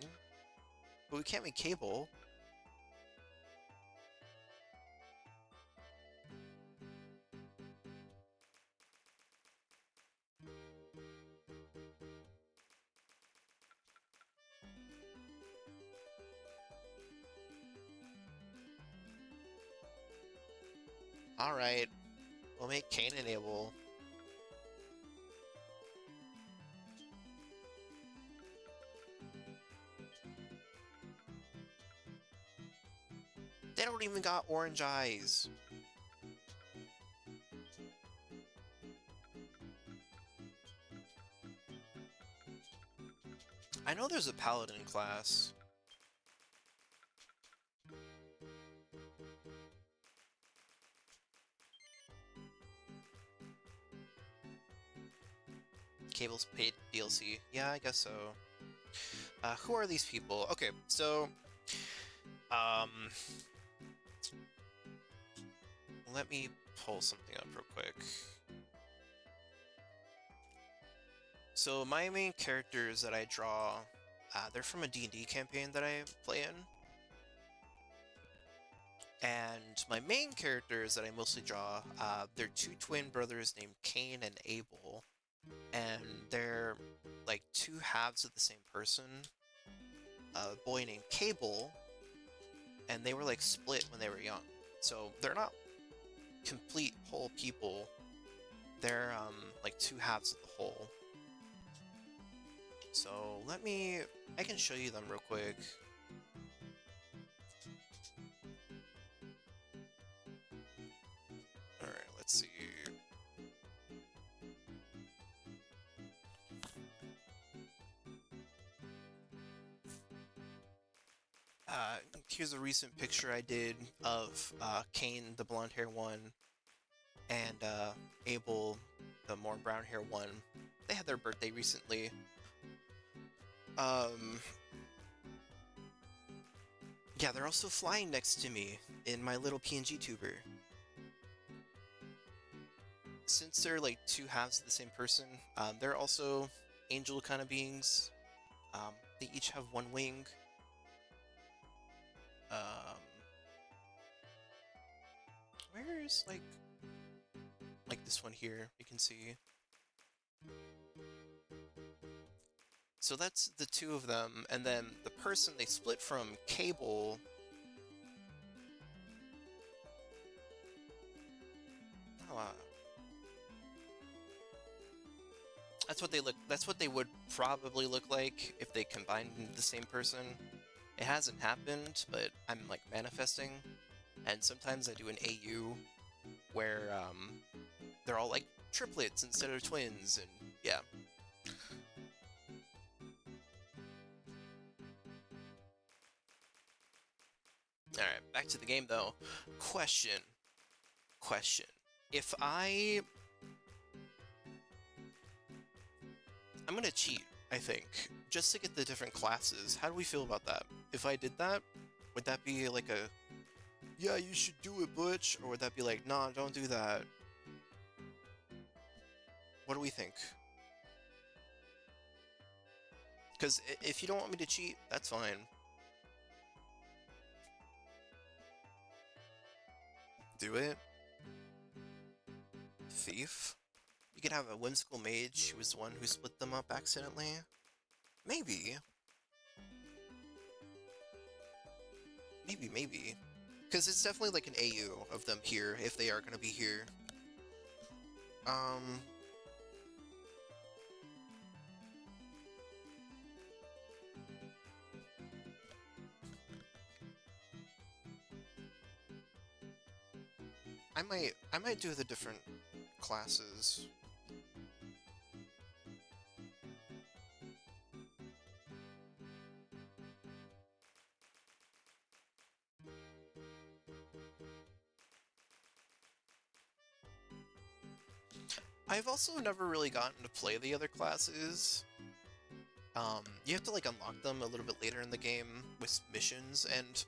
but we can't make Cable. Alright, we'll make Cain and Abel. They don't even got orange eyes. I know there's a paladin class. Cable's paid DLC. Yeah, I guess so. Who are these people? Okay, so um, let me pull something up real quick. So my main characters that I draw, they're from a D&D campaign that I play in. And my main characters that I mostly draw, they're two twin brothers named Cain and Abel. And they're like two halves of the same person. A boy named Cable, and they were like split when they were young. So they're not complete whole people. They're like two halves of the whole. So I can show you them real quick. Alright, let's see. Here's a recent picture I did of Cain, the blonde hair one, and Abel, the more brown hair one. They had their birthday recently. Yeah, they're also flying next to me in my little PNG tuber. Since they're like two halves of the same person, they're also angel kind of beings. They each have one wing. Where's like this one here? You can see. So that's the two of them, and then the person they split from, Cable. Oh, that's what they look. That's what they would probably look like if they combined into the same person. It hasn't happened, but I'm like manifesting, and sometimes I do an AU where they're all like triplets instead of twins, and yeah. Alright, back to the game though. Question. If I'm gonna cheat, I think, just to get the different classes. How do we feel about that? If I did that, would that be like a, yeah, you should do it, Butch? Or would that be like, nah, don't do that? What do we think? Because if you don't want me to cheat, that's fine. Do it. Thief? You could have a whimsical mage who was the one who split them up accidentally? Maybe. Maybe. Because it's definitely like an AU of them here, if they are going to be here. I might do the different classes. I've also never really gotten to play the other classes. You have to like unlock them a little bit later in the game with missions, and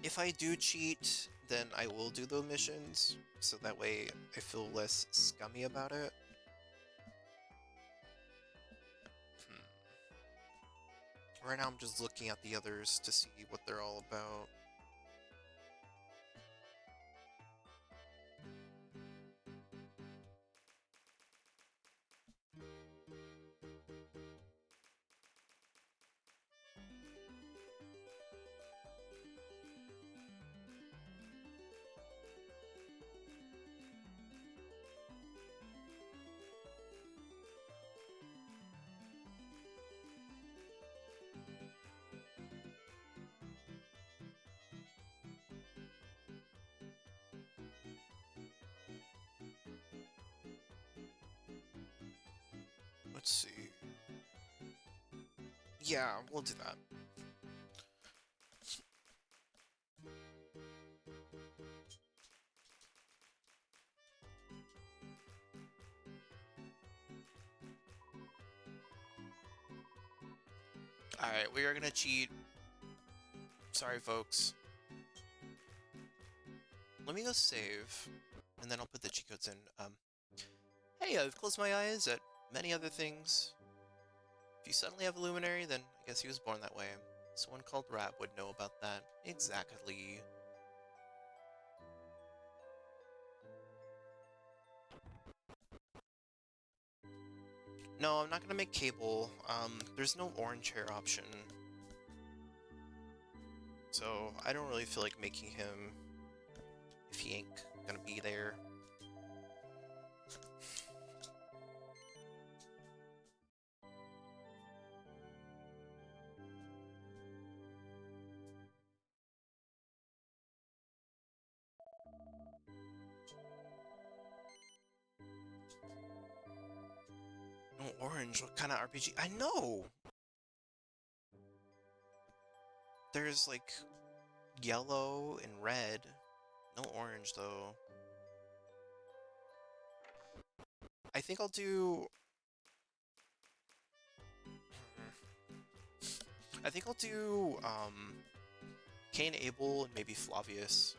if I do cheat, then I will do the missions, so that way I feel less scummy about it. Right now I'm just looking at the others to see what they're all about. Let's see. Yeah, we'll do that. Alright, we are gonna cheat. Sorry, folks. Let me go save, and then I'll put the cheat codes in. Hey, I've closed my eyes at many other things. If you suddenly have a luminary, then I guess he was born that way. Someone called Rap would know about that. Exactly. No, I'm not gonna make Cable. There's no orange hair option. So, I don't really feel like making him if he ain't gonna be there. No orange, what kind of RPG? I know! There's like yellow and red. No orange though. I think I'll do... I think I'll do, Cain, Abel, and maybe Flavius.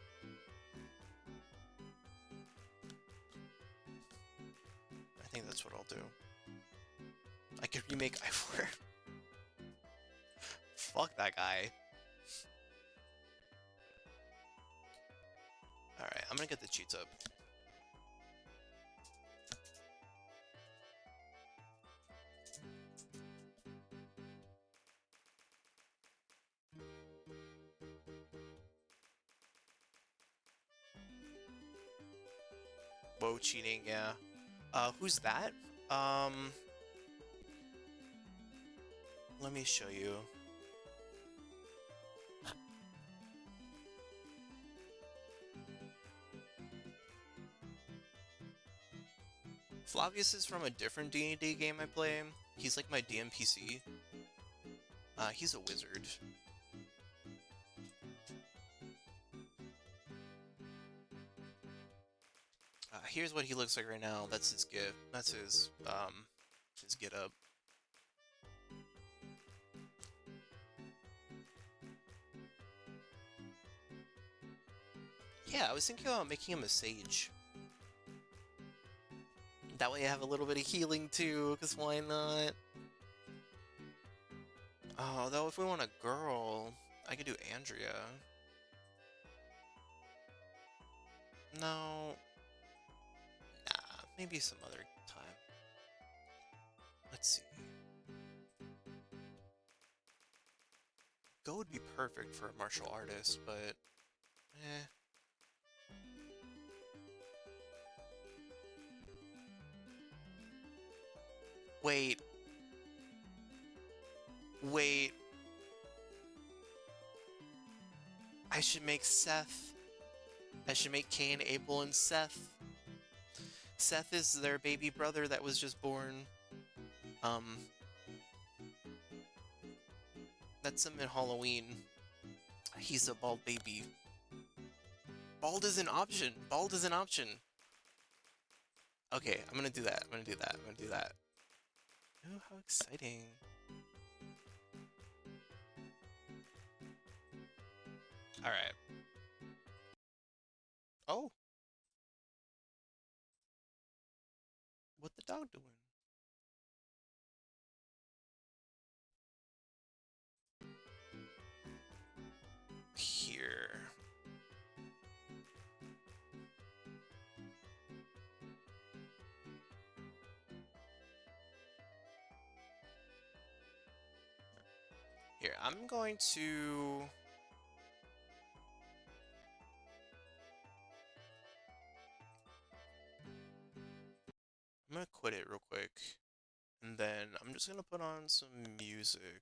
I think that's what I'll do. I could remake Ivor. Fuck that guy. Alright, I'm gonna get the cheats up. Whoa, cheating, yeah. Who's that? Um... Let me show you. Flavius is from a different D&D game I play. He's like my DMPC. He's a wizard. Here's what he looks like right now. That's his get. That's his get up. Yeah, I was thinking about making him a sage. That way I have a little bit of healing too, because why not? Oh, though if we want a girl, I could do Andrea. No. Nah, maybe some other time. Let's see. Go would be perfect for a martial artist, but... eh. Wait. Wait. I should make Seth. I should make Cain, Abel, and Seth. Seth is their baby brother that was just born. That's him in Halloween. He's a bald baby. Bald is an option. Bald is an option. Okay, I'm gonna do that. I'm gonna do that. I'm gonna do that. Oh, how exciting. Alright. Oh. What the dog doing? Here. Here, I'm going to... I'm gonna quit it real quick. And then I'm just gonna put on some music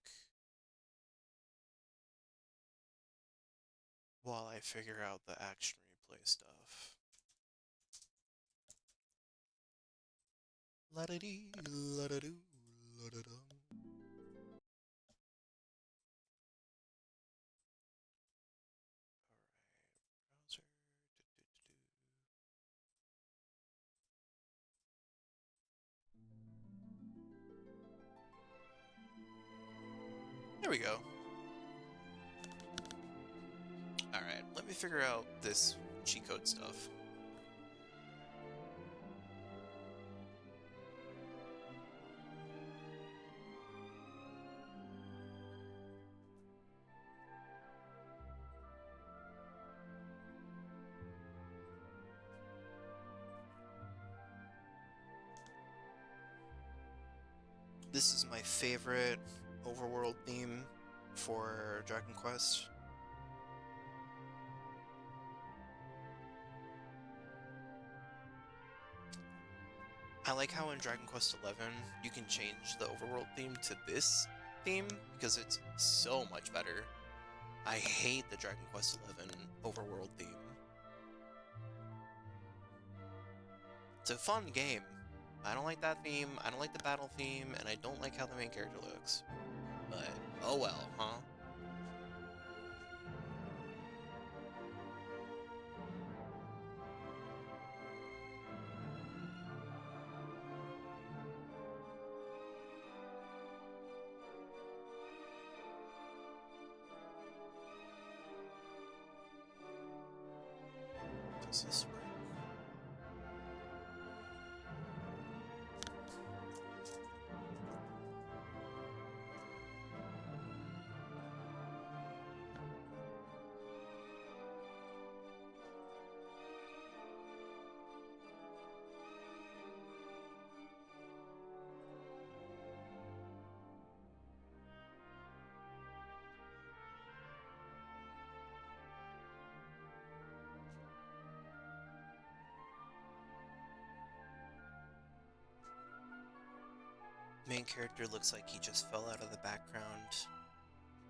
while I figure out the action replay stuff. La-da-dee, la-da-doo, we go. Alright, let me figure out this cheat code stuff. This is my favorite overworld theme for Dragon Quest. I like how in Dragon Quest XI you can change the overworld theme to this theme because it's so much better. I hate the Dragon Quest XI overworld theme. It's a fun game. I don't like that theme, I don't like the battle theme, and I don't like how the main character looks. But, oh well, huh? Does this work? Main character looks like he just fell out of the background.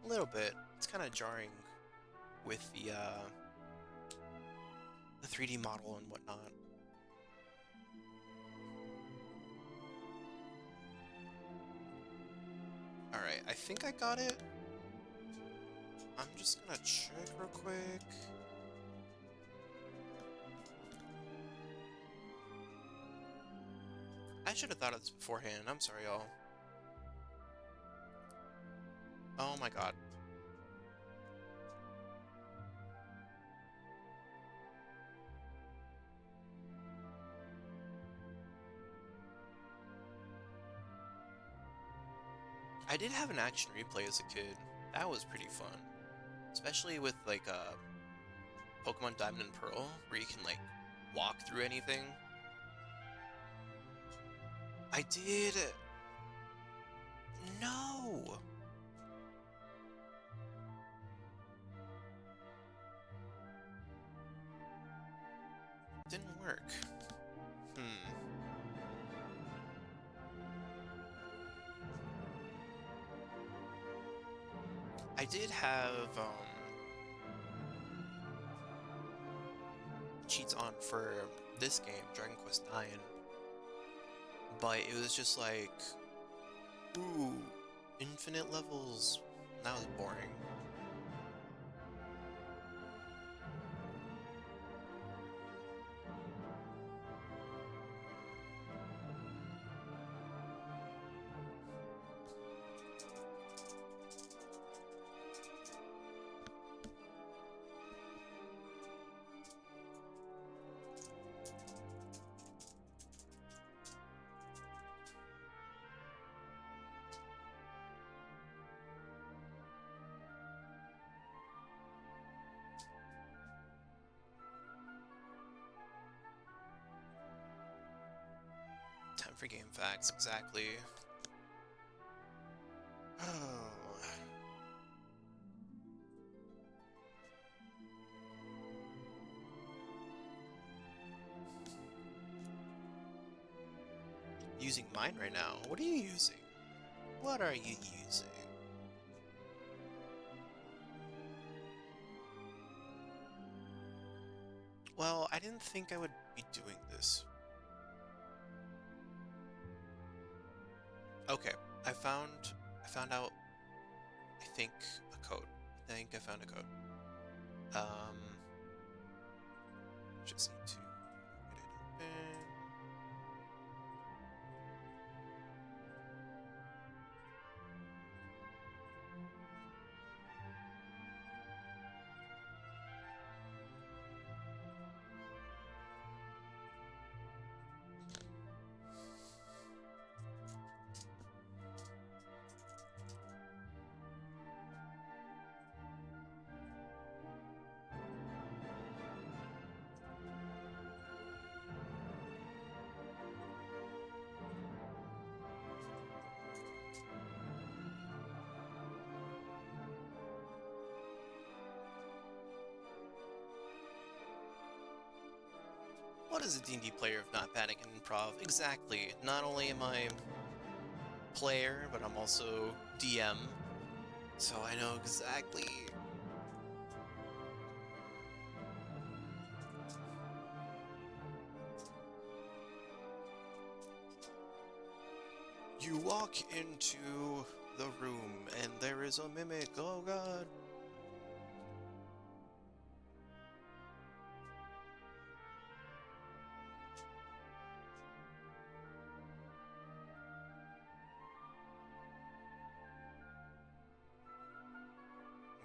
A little bit. It's kind of jarring with the 3D model and whatnot. Alright, I think I got it. I'm just gonna check real quick. I should have thought of this beforehand. I'm sorry, y'all. Oh my god. I did have an action replay as a kid. That was pretty fun. Especially with, like, Pokemon Diamond and Pearl, where you can, like, walk through anything. I did... No! Didn't work. I did have, cheats on for this game, Dragon Quest IX, but it was just like, ooh, infinite levels. That was boring. Time for game facts, exactly. Oh. Using mine right now. What are you using? What are you using? Well, I didn't think I would be doing this. Okay, I found out, I think, a code. I think I found a code. Just need to get it open. What is a D&D player if not panic and improv? Exactly. Not only am I player, but I'm also DM, so I know exactly. You walk into the room and there is a mimic. Oh god.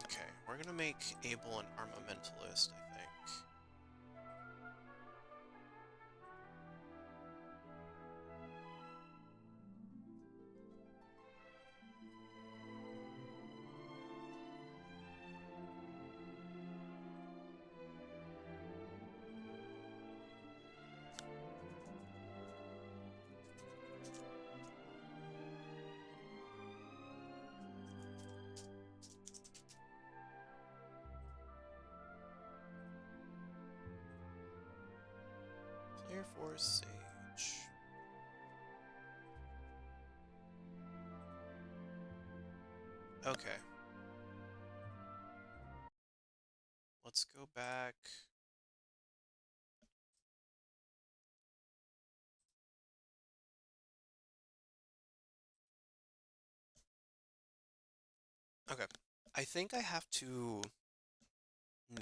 Okay, we're gonna make Abel an armamentalist, I think. Player Force Sage. Okay. Let's go back. Okay. I think I have to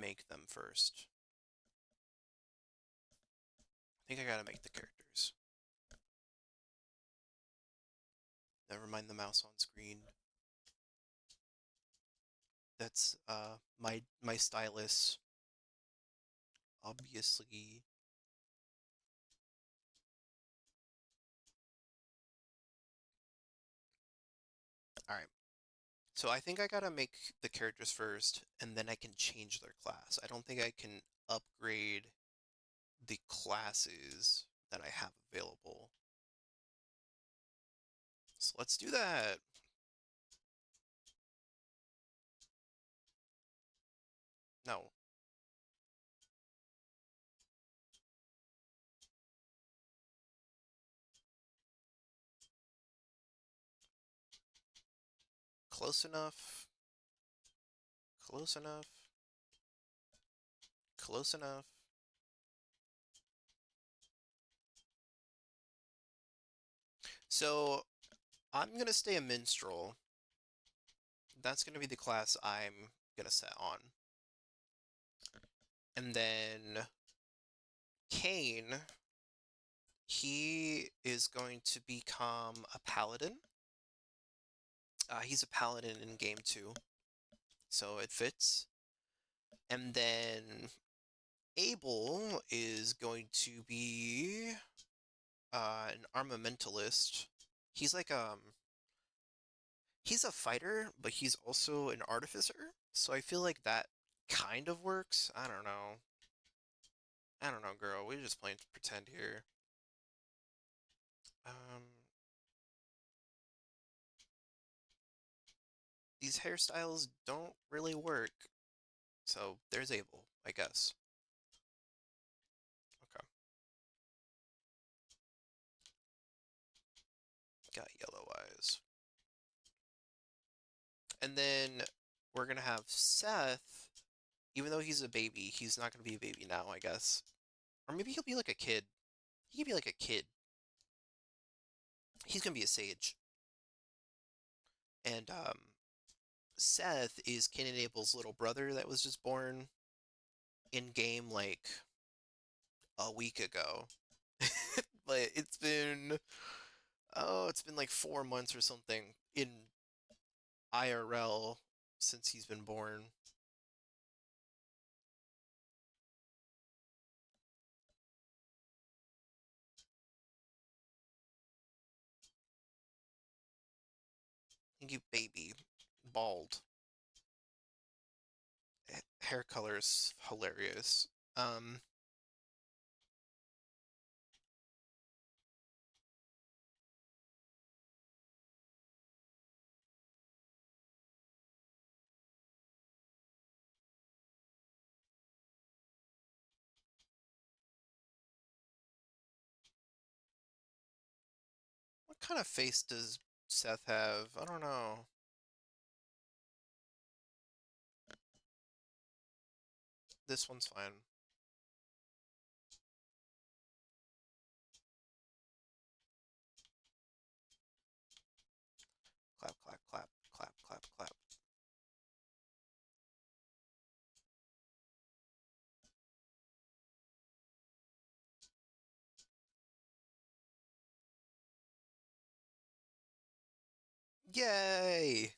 make them first. I think I gotta make the characters. Never mind the mouse on screen. That's my stylus. Obviously. Alright. So I think I gotta make the characters first, and then I can change their class. I don't think I can upgrade the classes that I have available. So let's do that. No. Close enough. Close enough. Close enough. So I'm gonna stay a minstrel. That's gonna be the class I'm gonna set on. And then Kane, he is going to become a paladin. He's a paladin in game 2, so it fits. And then Abel is going to be an armamentalist. He's like he's a fighter, but he's also an artificer. So I feel like that kind of works. I don't know. I don't know, girl. We're just playing pretend here. Um, these hairstyles don't really work. So there's Abel, I guess. Okay. Got yellow eyes. And then we're gonna have Seth. Even though he's a baby, he's not gonna be a baby now, I guess. Or maybe he'll be like a kid. He could be like a kid. He's gonna be a sage. And Seth is Cain and Abel's little brother that was just born in game like a week ago. But it's been like 4 months or something in IRL since he's been born. Thank you, baby. Bald. Hair color is hilarious. Um, kind of face does Seth have? I don't know. This one's fine. Clap, clap, clap, clap, clap, clap. Yay!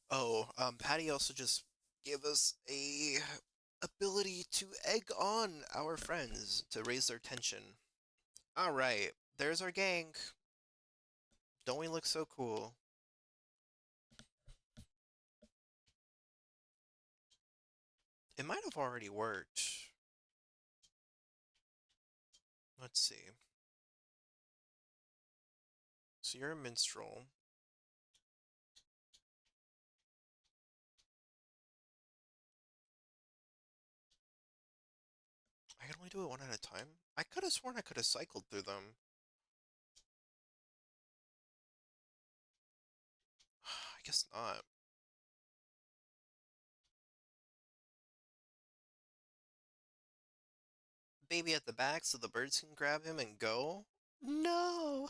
Oh, Patty also just gave us a ability to egg on our friends to raise their tension. All right, there's our gang. Don't we look so cool? It might have already worked. Let's see. So you're a minstrel. I can only do it one at a time. I could have sworn I could have cycled through them. I guess not. Baby at the back so the birds can grab him and go? No!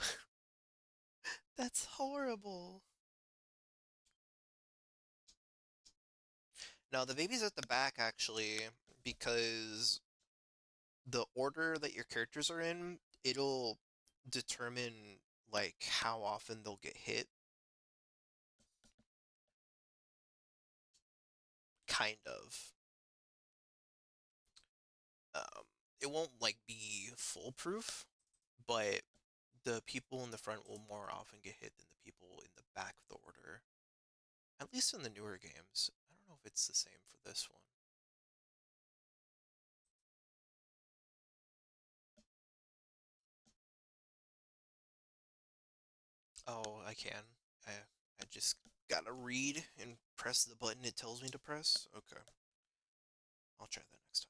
That's horrible. No, the baby's at the back actually because the order that your characters are in, it'll determine like how often they'll get hit. Kind of. Um, it won't like be foolproof, but the people in the front will more often get hit than the people in the back of the order. At least in the newer games. I don't know if it's the same for this one. Oh, I can. I just gotta read and press the button it tells me to press. Okay, I'll try that next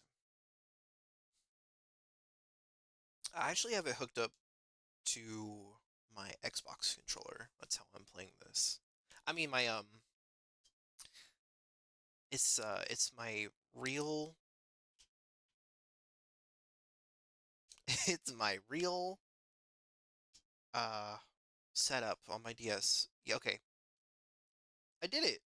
time. I actually have it hooked up to my Xbox controller. That's how I'm playing this. I mean, my it's my real, it's my real uh setup on my DS. Yeah, okay, I did it.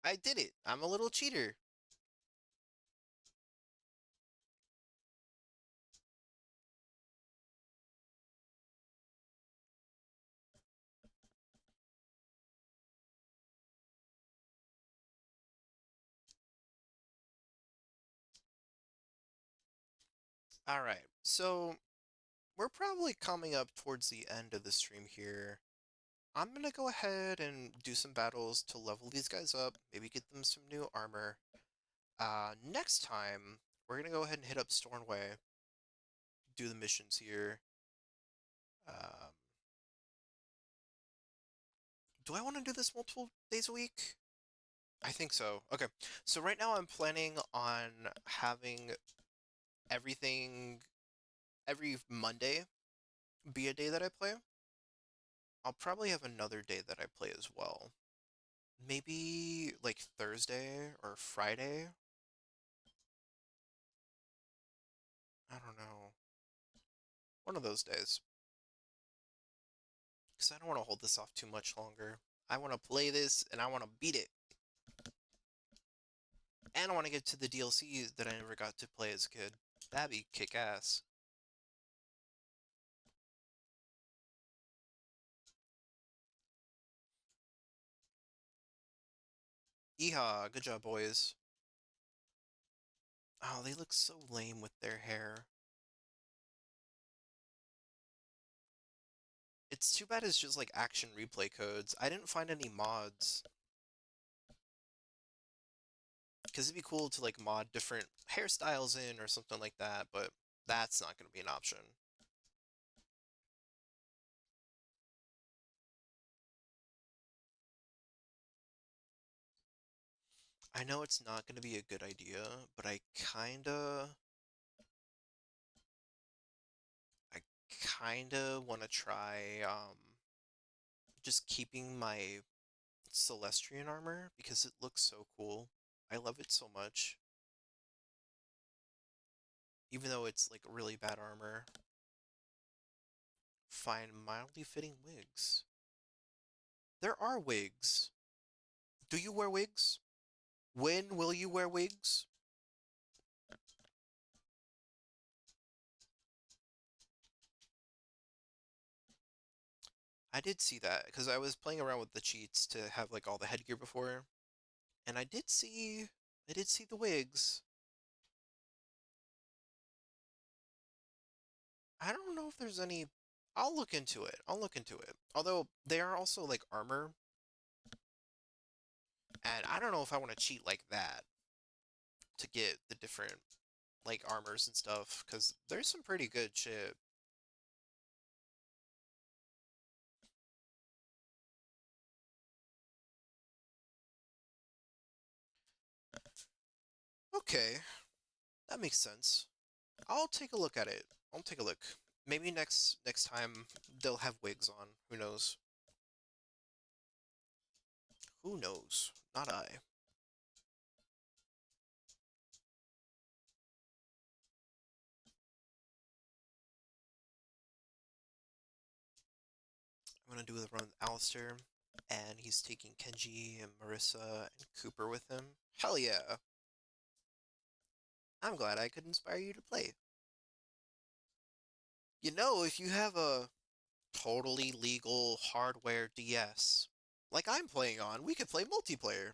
I did it. I'm a little cheater. All right, so we're probably coming up towards the end of the stream here. I'm gonna go ahead and do some battles to level these guys up, maybe get them some new armor. Next time, we're gonna go ahead and hit up Stornway, do the missions here. Um, do I want to do this multiple days a week? I think so. Okay, so right now I'm planning on having everything every Monday be a day that I play. I'll probably have another day that I play as well. Maybe like Thursday or Friday. I don't know. One of those days. Because I don't want to hold this off too much longer. I want to play this and I want to beat it. And I want to get to the DLC that I never got to play as a kid. That'd be kick ass. Yeehaw, good job, boys. Oh, they look so lame with their hair. It's too bad it's just like action replay codes. I didn't find any mods. Because it'd be cool to like mod different hairstyles in or something like that, but that's not going to be an option. I know it's not going to be a good idea, but I kinda want to try just keeping my Celestrian armor because it looks so cool. I love it so much, even though it's like really bad armor. Find mildly fitting wigs. There are wigs. Do you wear wigs? When will you wear wigs? I did see that because I was playing around with the cheats to have like all the headgear before, and I did see the wigs. I don't know if there's any. I'll look into it. I'll look into it. Although they are also like armor, and I don't know if I want to cheat like that to get the different like armors and stuff because there's some pretty good shit. Okay, that makes sense. I'll take a look at it. I'll take a look. Maybe next time they'll have wigs on. Who knows? Who knows? Not I. I'm gonna do the run with Alistair, and he's taking Kenji and Marissa and Cooper with him. Hell yeah! I'm glad I could inspire you to play. If you have a totally legal hardware DS, like I'm playing on, we could play multiplayer.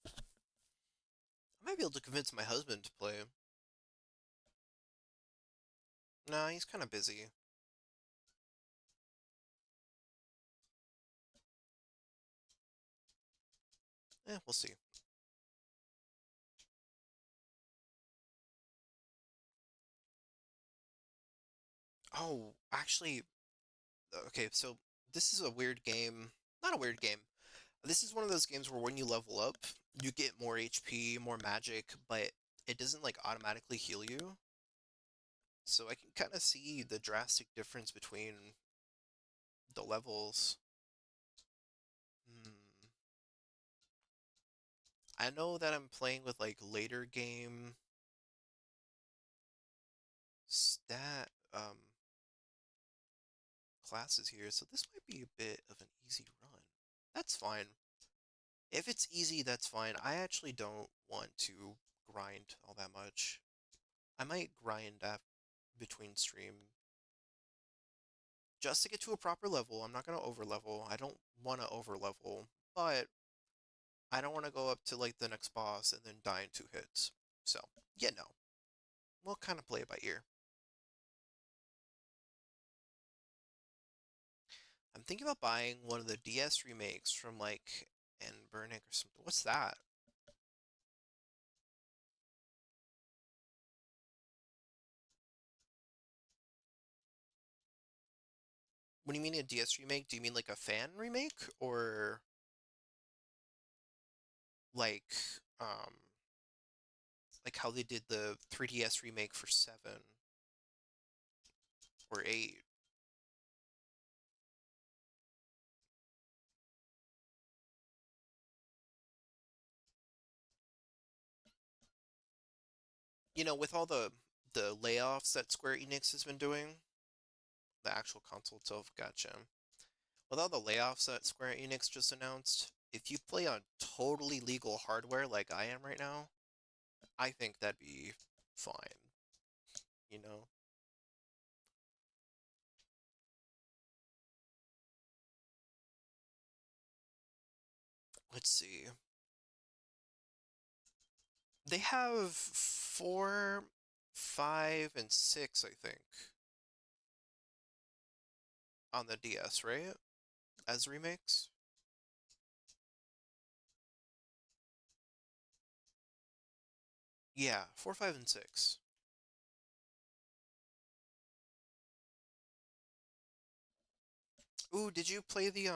I might be able to convince my husband to play. Nah, he's kind of busy. We'll see. Oh, actually, okay, so this is a weird game. Not a weird game. This is one of those games where when you level up, you get more HP, more magic, but it doesn't like automatically heal you. So I can kind of see the drastic difference between the levels. Hmm. I know that I'm playing with like later game stat classes here, so this might be a bit of an easy run. That's fine. If it's easy, that's fine. I actually don't want to grind all that much. I might grind between stream just to get to a proper level. I'm not going to over level. I don't want to over level, but I don't want to go up to like the next boss and then die in 2 hits. So, yeah, no. We'll kind of play it by ear. I'm thinking about buying one of the DS remakes from like Burnick or something. What's that? When you mean a DS remake, do you mean like a fan remake or like um like how they did the 3DS remake for 7 or 8? With all the layoffs that Square Enix has been doing, the actual console itself, gotcha. With all the layoffs that Square Enix just announced, if you play on totally legal hardware like I am right now, I think that'd be fine, you know? Let's see. They have 4, 5, and 6, I think, on the DS, right? As remakes? Yeah, 4, 5, and 6. Ooh, did you play the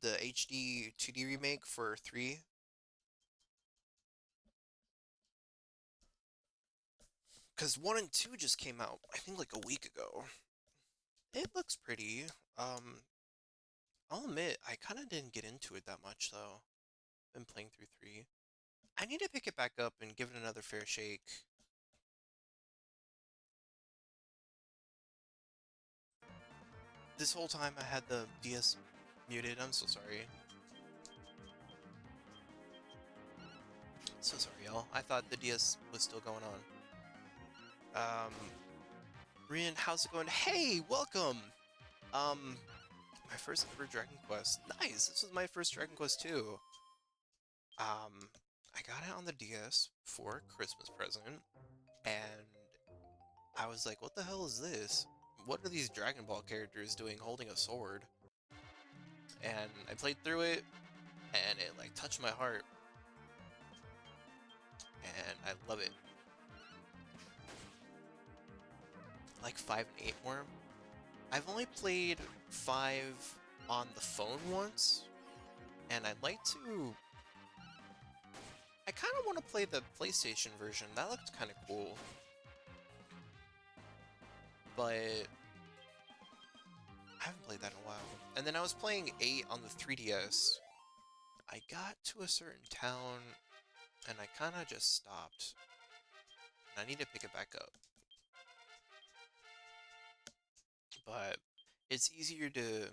HD 2D remake for 3? Because 1 and 2 just came out, I think like a week ago. It looks pretty. Um, I'll admit, I kind of didn't get into it that much though. Been playing through 3. I need to pick it back up and give it another fair shake. This whole time I had the DS muted, I'm so sorry. So sorry, y'all. I thought the DS was still going on. Rian, how's it going? Hey, welcome! Um, my first ever Dragon Quest. Nice! This was my first Dragon Quest too. I got it on the DS for a Christmas present, and I was like, what the hell is this? What are these Dragon Ball characters doing holding a sword? And I played through it, and it like touched my heart, and I love it. Like 5 and 8 more. I've only played 5 on the phone once, and I'd like to... I kind of want to play the PlayStation version. That looked kind of cool. But I haven't played that in a while. And then I was playing 8 on the 3DS. I got to a certain town, and I kind of just stopped. And I need to pick it back up. But it's easier to...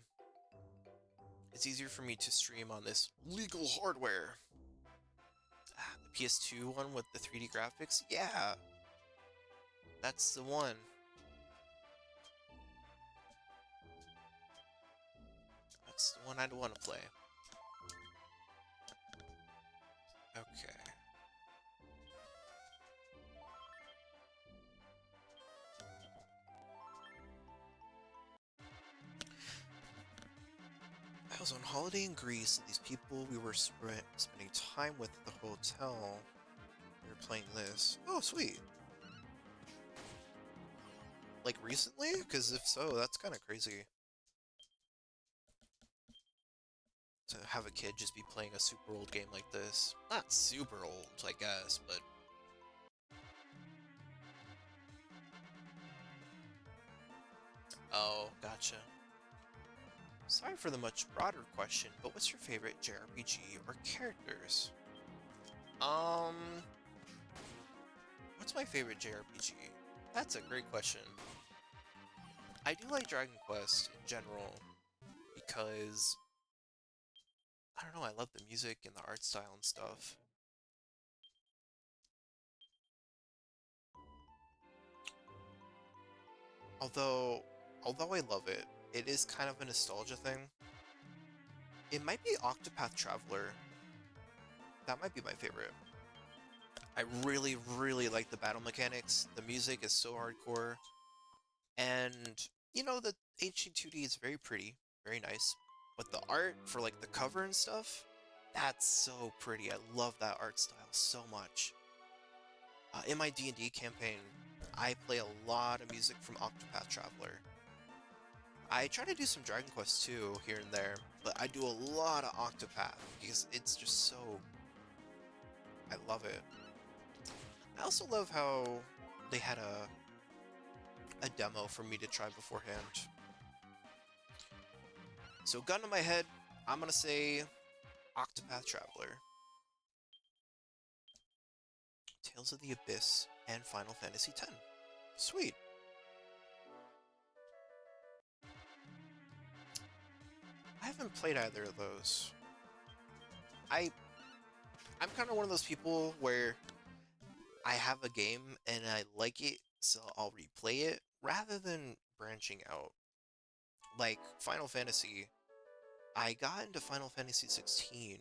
It's easier for me to stream on this legal hardware. The PS2 one with the 3D graphics? Yeah! That's the one. That's the one I'd want to play. Okay. I was on holiday in Greece, and these people we were spending time with at the hotel, we were playing this. Oh, sweet. Like, recently? Because if so, that's kind of crazy. To have a kid just be playing a super old game like this. Not super old, I guess, but... Oh, gotcha. Sorry for the much broader question, but what's your favorite JRPG or characters? What's my favorite JRPG? That's a great question. I do like Dragon Quest in general, because, I don't know, I love the music and the art style and stuff. Although I love it, it is kind of a nostalgia thing. It might be Octopath Traveler. That might be my favorite. I really, really like the battle mechanics. The music is so hardcore. And, you know, the HD2D is very pretty, very nice. But the art for, like, the cover and stuff, that's so pretty. I love that art style so much. In my D&D campaign, I play a lot of music from Octopath Traveler. I try to do some Dragon Quest too, here and there, but I do a lot of Octopath, because it's just so... I love it. I also love how they had a demo for me to try beforehand. So gun to my head, I'm gonna say Octopath Traveler, Tales of the Abyss, and Final Fantasy X. Sweet. I haven't played either of those. I'm kind of one of those people where I have a game and I like it, so I'll replay it rather than branching out. Like Final Fantasy, I got into Final Fantasy 16,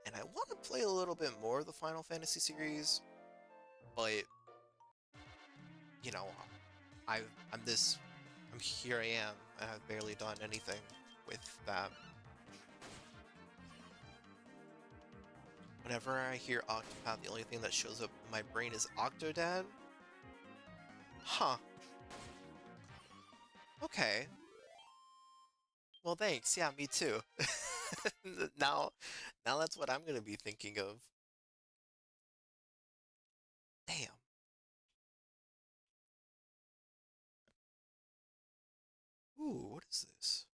and I want to play a little bit more of the Final Fantasy series, but you know, I I'm here I am. I've barely done anything with that. Whenever I hear Octopath, the only thing that shows up in my brain is Octodad. Huh. Okay. Well, thanks. Yeah, me too. Now, now that's what I'm gonna be thinking of. Damn. Ooh, what is this?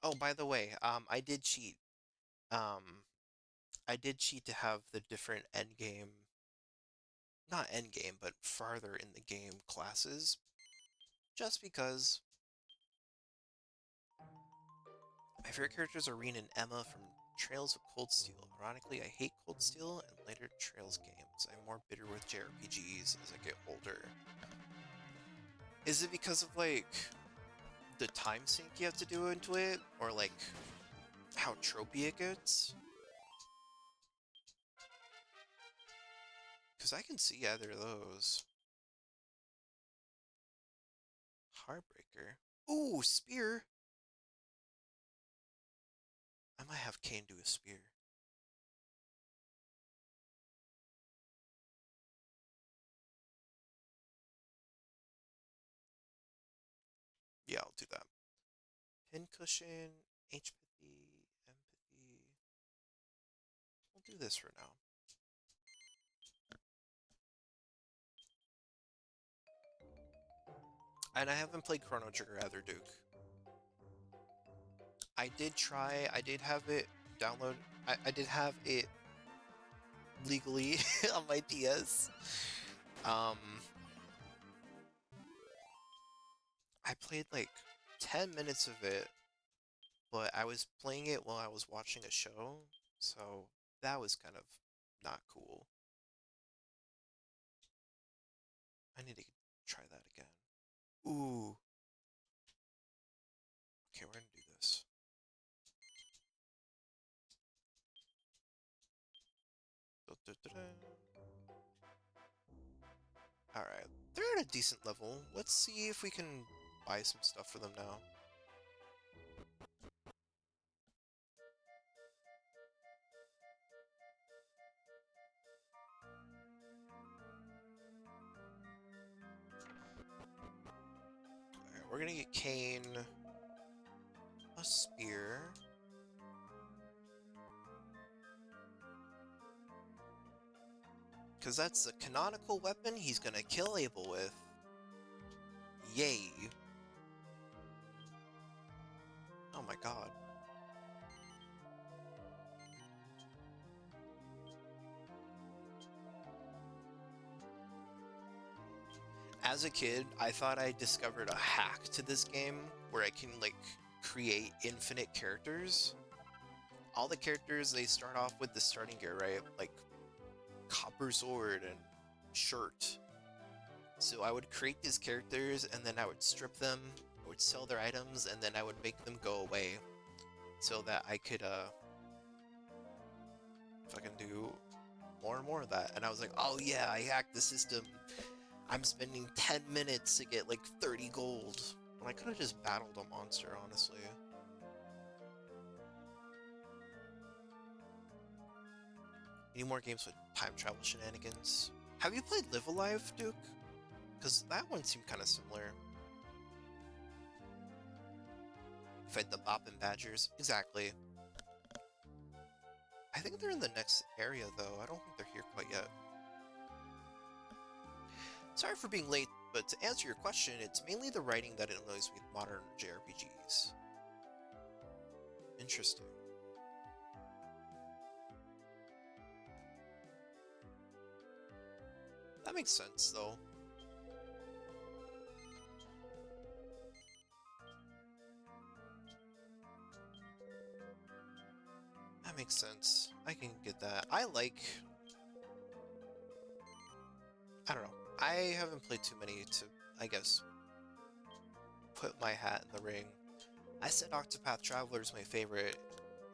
Oh, by the way, I did cheat. Um, I did cheat to have the different end game, not end game, but farther in the game classes, just because my favorite characters are Reen and Emma from Trails of Cold Steel. Ironically, I hate Cold Steel and later Trails games. I'm more bitter with JRPGs as I get older. Is it because of like the time sink you have to do into it, or like how tropey it gets? Because I can see either of those. Heartbreaker. Ooh, spear. I might have Kane do a spear. Yeah, I'll do that. Pincushion, empathy, empathy. We'll do this for now. And I haven't played Chrono Trigger either, Duke. I did try, I did have it download, I did have it legally on my DS. Um, I played like 10 minutes of it, but I was playing it while I was watching a show, so that was kind of not cool. I need to try that again. Ooh, okay, we're gonna do this. Alright, they're at a decent level. Let's see if we can buy some stuff for them now. Alright, we're gonna get Kane a spear. Because that's the canonical weapon he's gonna kill Abel with. Yay. Oh my god. As a kid, I thought I discovered a hack to this game where I can, like, create infinite characters. All the characters, they start off with the starting gear, right? Like, copper sword and shirt. So I would create these characters, and then I would strip them, I would sell their items, and then I would make them go away. So that I could, fucking do more and more of that. And I was like, oh yeah, I hacked the system. I'm spending 10 minutes to get like 30 gold. When I could have just battled a monster, honestly. Any more games with time travel shenanigans? Have you played Live Alive, Duke? Because that one seemed kind of similar. Fight the Bop and Badgers. Exactly. I think they're in the next area, though. I don't think they're here quite yet. Sorry for being late, but to answer your question, it's mainly the writing that annoys me with modern JRPGs. Interesting. That makes sense, though. That makes sense. I can get that. I don't know. I haven't played too many to, I guess, put my hat in the ring. I said Octopath Traveler is my favorite.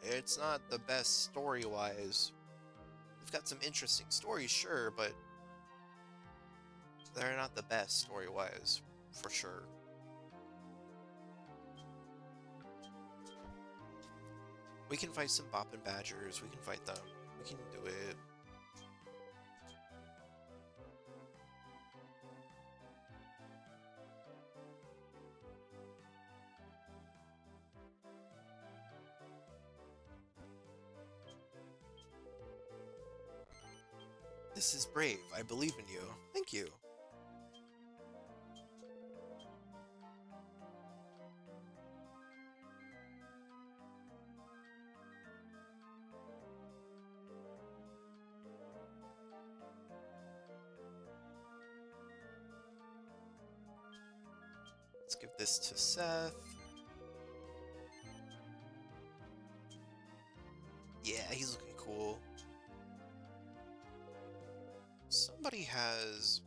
It's not the best story-wise. We've got some interesting stories, sure, but they're not the best story-wise, for sure. We can fight some Bop and Badgers, we can fight them, we can do it. This is brave. I believe in you. Thank you. Let's give this to Seth. Yeah, he's looking cool. Somebody has...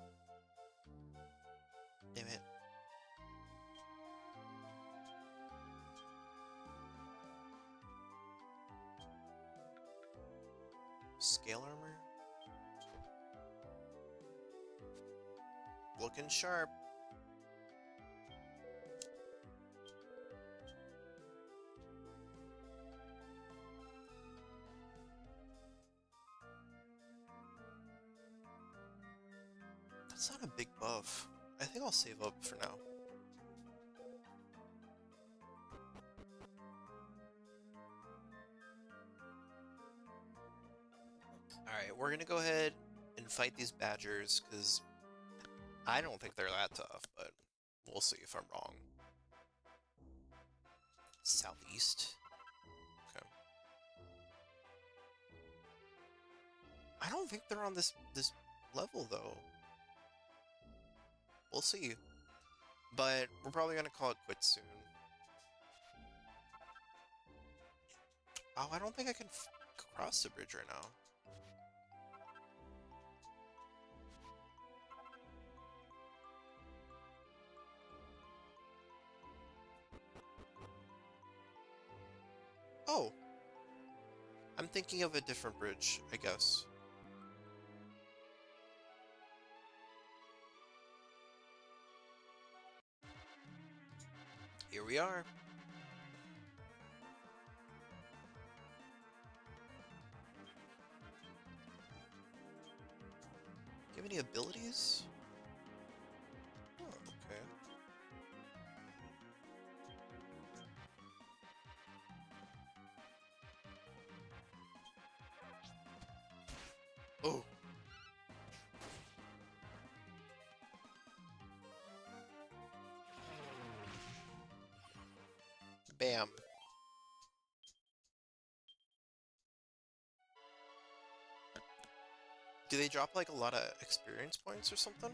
Damn it. Scale armor? Looking sharp. That's not a big buff. I think I'll save up for now. Alright, we're gonna go ahead and fight these badgers, because I don't think they're that tough, but we'll see if I'm wrong. Southeast. Okay. I don't think they're on this level, though. We'll see. But we're probably gonna call it quits soon. Oh, I don't think I can cross the bridge right now. Oh! I'm thinking of a different bridge, I guess. Here we are. Do you have any abilities? Oh, okay. Oh! Bam. Do they drop like a lot of experience points or something?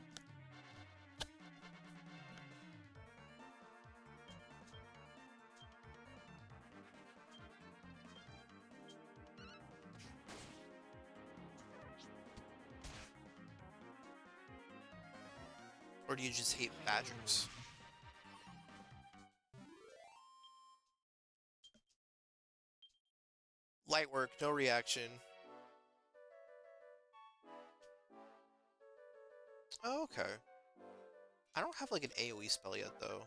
Or do you just hate badgers? Light work, no reaction. Oh, okay. I don't have like an AoE spell yet, though.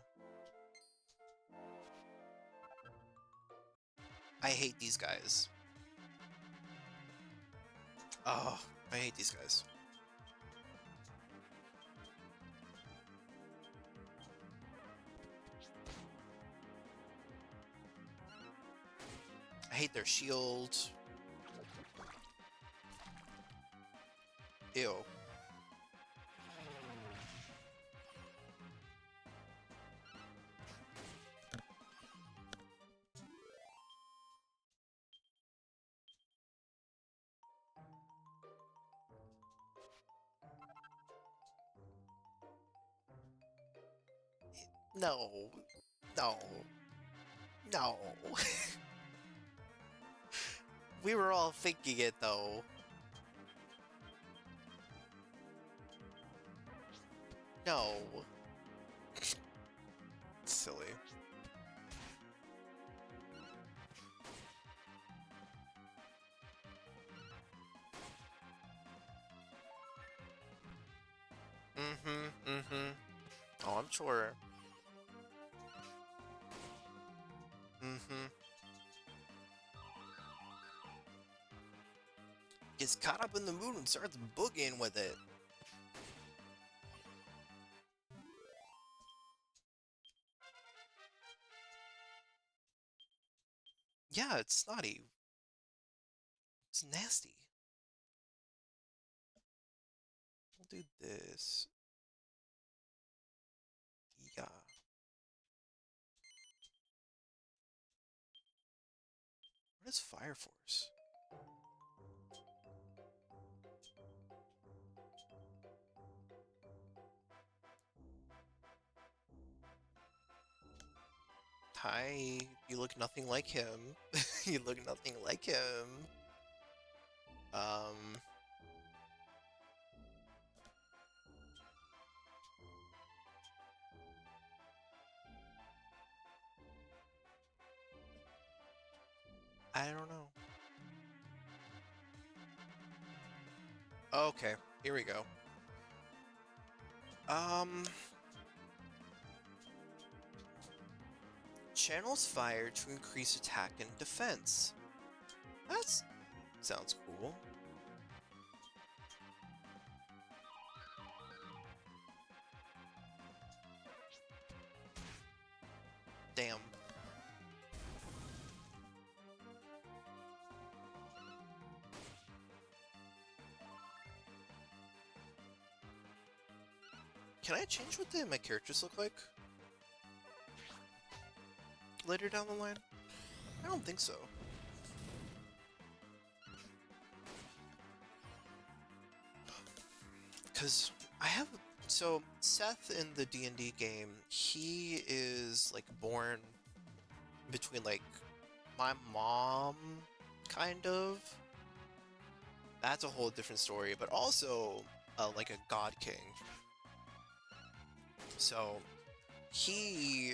I hate these guys. Oh, I hate these guys. I hate their shield. Ew. No. No. No. We were all thinking it, though. No. Silly. Oh, I'm sure. Gets caught up in the mood and starts boogieing with it. Yeah, it's snotty. It's nasty. do this. Yeah. What is Fire Force? Hi, you look nothing like him. You look nothing like him. Um, I don't know. Okay, here we go. Um, channels fire to increase attack and defense. That sounds cool. Damn. Can I change what my characters look like later down the line? I don't think so. Because I have... So, Seth in the D&D game, he is, like, born between, like, my mom, kind of. That's a whole different story, but also, like, a god king. So, he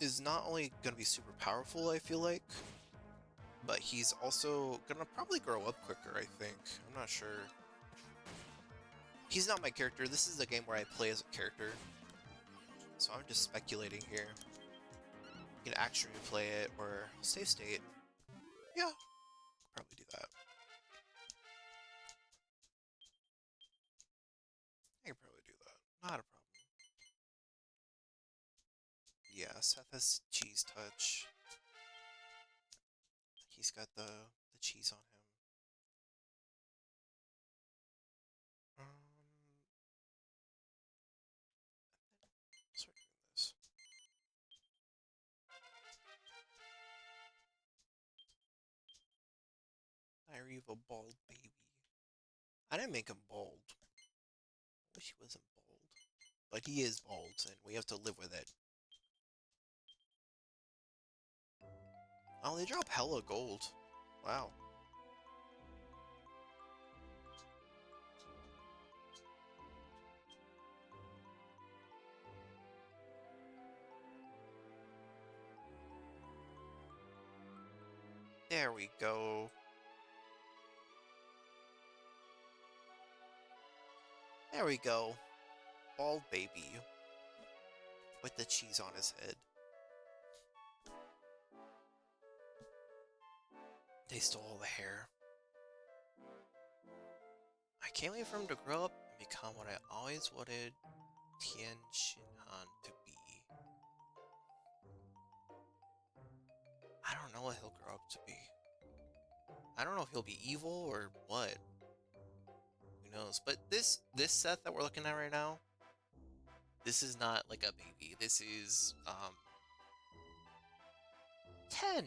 is not only gonna be super powerful, I feel like, but he's also gonna probably grow up quicker, I think. I'm not sure. He's not my character. This is a game where I play as a character. So I'm just speculating here. You can actually play it or save state. Yeah, probably do that. I can probably do that. Not a problem. Yeah, Seth has cheese touch. He's got the cheese on him. Start doing this. Diary of a bald baby. I didn't make him bald. I wish he wasn't bald. But he is bald, and we have to live with it. Oh, they drop hella gold. Wow. There we go. There we go. Bald baby. With the cheese on his head. They stole all the hair. I can't wait for him to grow up and become what I always wanted Tian Shinhan to be. I don't know what he'll grow up to be. I don't know if he'll be evil or what. Who knows? But this Seth that we're looking at right now, this is not like a baby. This is 10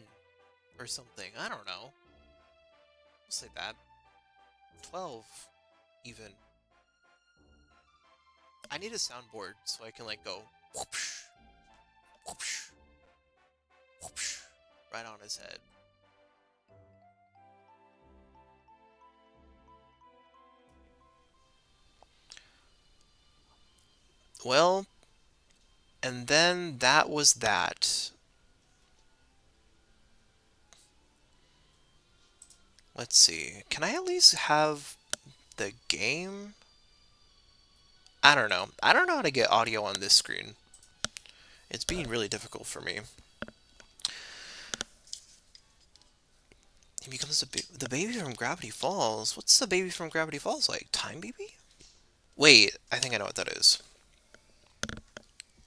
or something. I don't know. We'll say that. 12 even. I need a soundboard so I can like go whoopsh, whoopsh, whoopsh, right on his head. Well, and then that was that. Let's see. Can I at least have the game? I don't know. I don't know how to get audio on this screen. It's being really difficult for me. He becomes the baby from Gravity Falls. What's the baby from Gravity Falls like? Time Baby? Wait, I think I know what that is.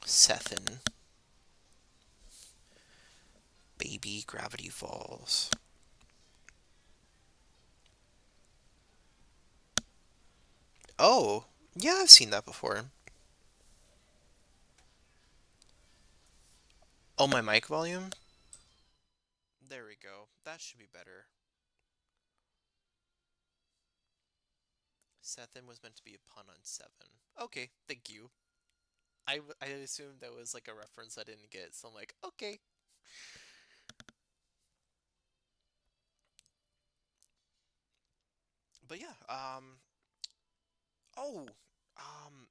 Sethin. Baby Gravity Falls. Oh, yeah, I've seen that before. Oh, my mic volume? There we go. That should be better. Sethin was meant to be a pun on seven. Okay, thank you. I assumed that was like a reference I didn't get, so I'm like, okay. But yeah, oh, um,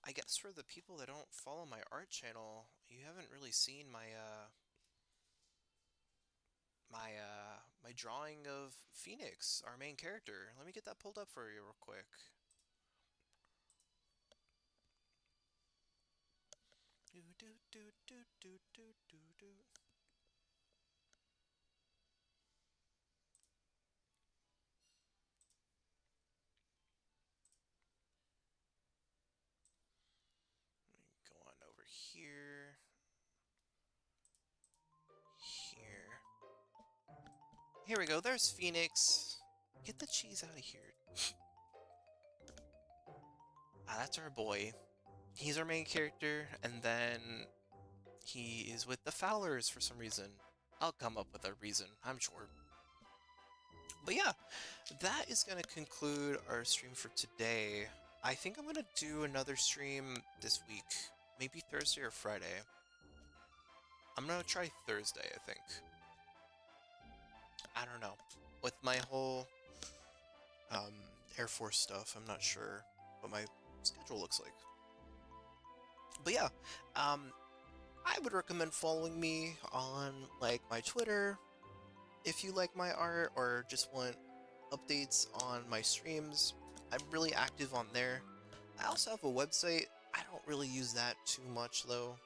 I guess for the people that don't follow my art channel, you haven't really seen my drawing of Phoenix, our main character. Let me get that pulled up for you real quick. Do do do do do do do do. Go on over here, here. Here we go. There's Phoenix. Get the cheese out of here. Ah, that's our boy. He's our main character, and then he is with the Fowlers for some reason. I'll come up with a reason, I'm sure. But yeah, that is going to conclude our stream for today. I think I'm going to do another stream this week. Maybe Thursday or Friday. I'm going to try Thursday, I think. I don't know. With my whole um, Air Force stuff, I'm not sure what my schedule looks like. But yeah, I would recommend following me on like my Twitter if you like my art or just want updates on my streams. I'm really active on there. I also have a website. I don't really use that too much though.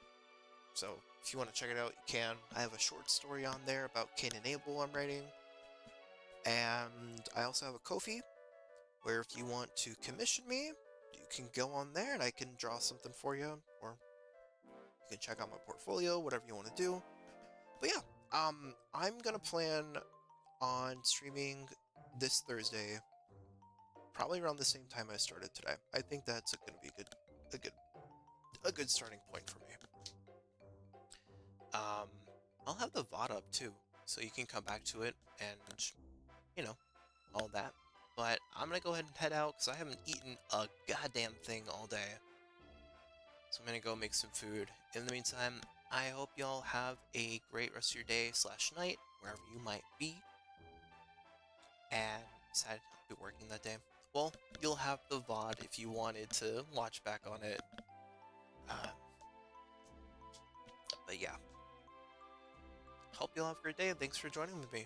So if you want to check it out, you can. I have a short story on there about Cain and Abel I'm writing. And I also have a Ko-fi where if you want to commission me, you can go on there and I can draw something for you, or you can check out my portfolio, whatever you want to do. But yeah, I'm gonna plan on streaming this Thursday, probably around the same time I started today. I think that's gonna be a good, a good starting point for me. Um, I'll have the VOD up too, so you can come back to it and, you know, all that. But I'm gonna go ahead and head out because I haven't eaten a goddamn thing all day. So I'm gonna go make some food. In the meantime, I hope y'all have a great rest of your day slash night, wherever you might be. And decided to be working that day. Well, you'll have the VOD if you wanted to watch back on it. Uh, but yeah, hope you'll have a great day. Thanks for joining with me.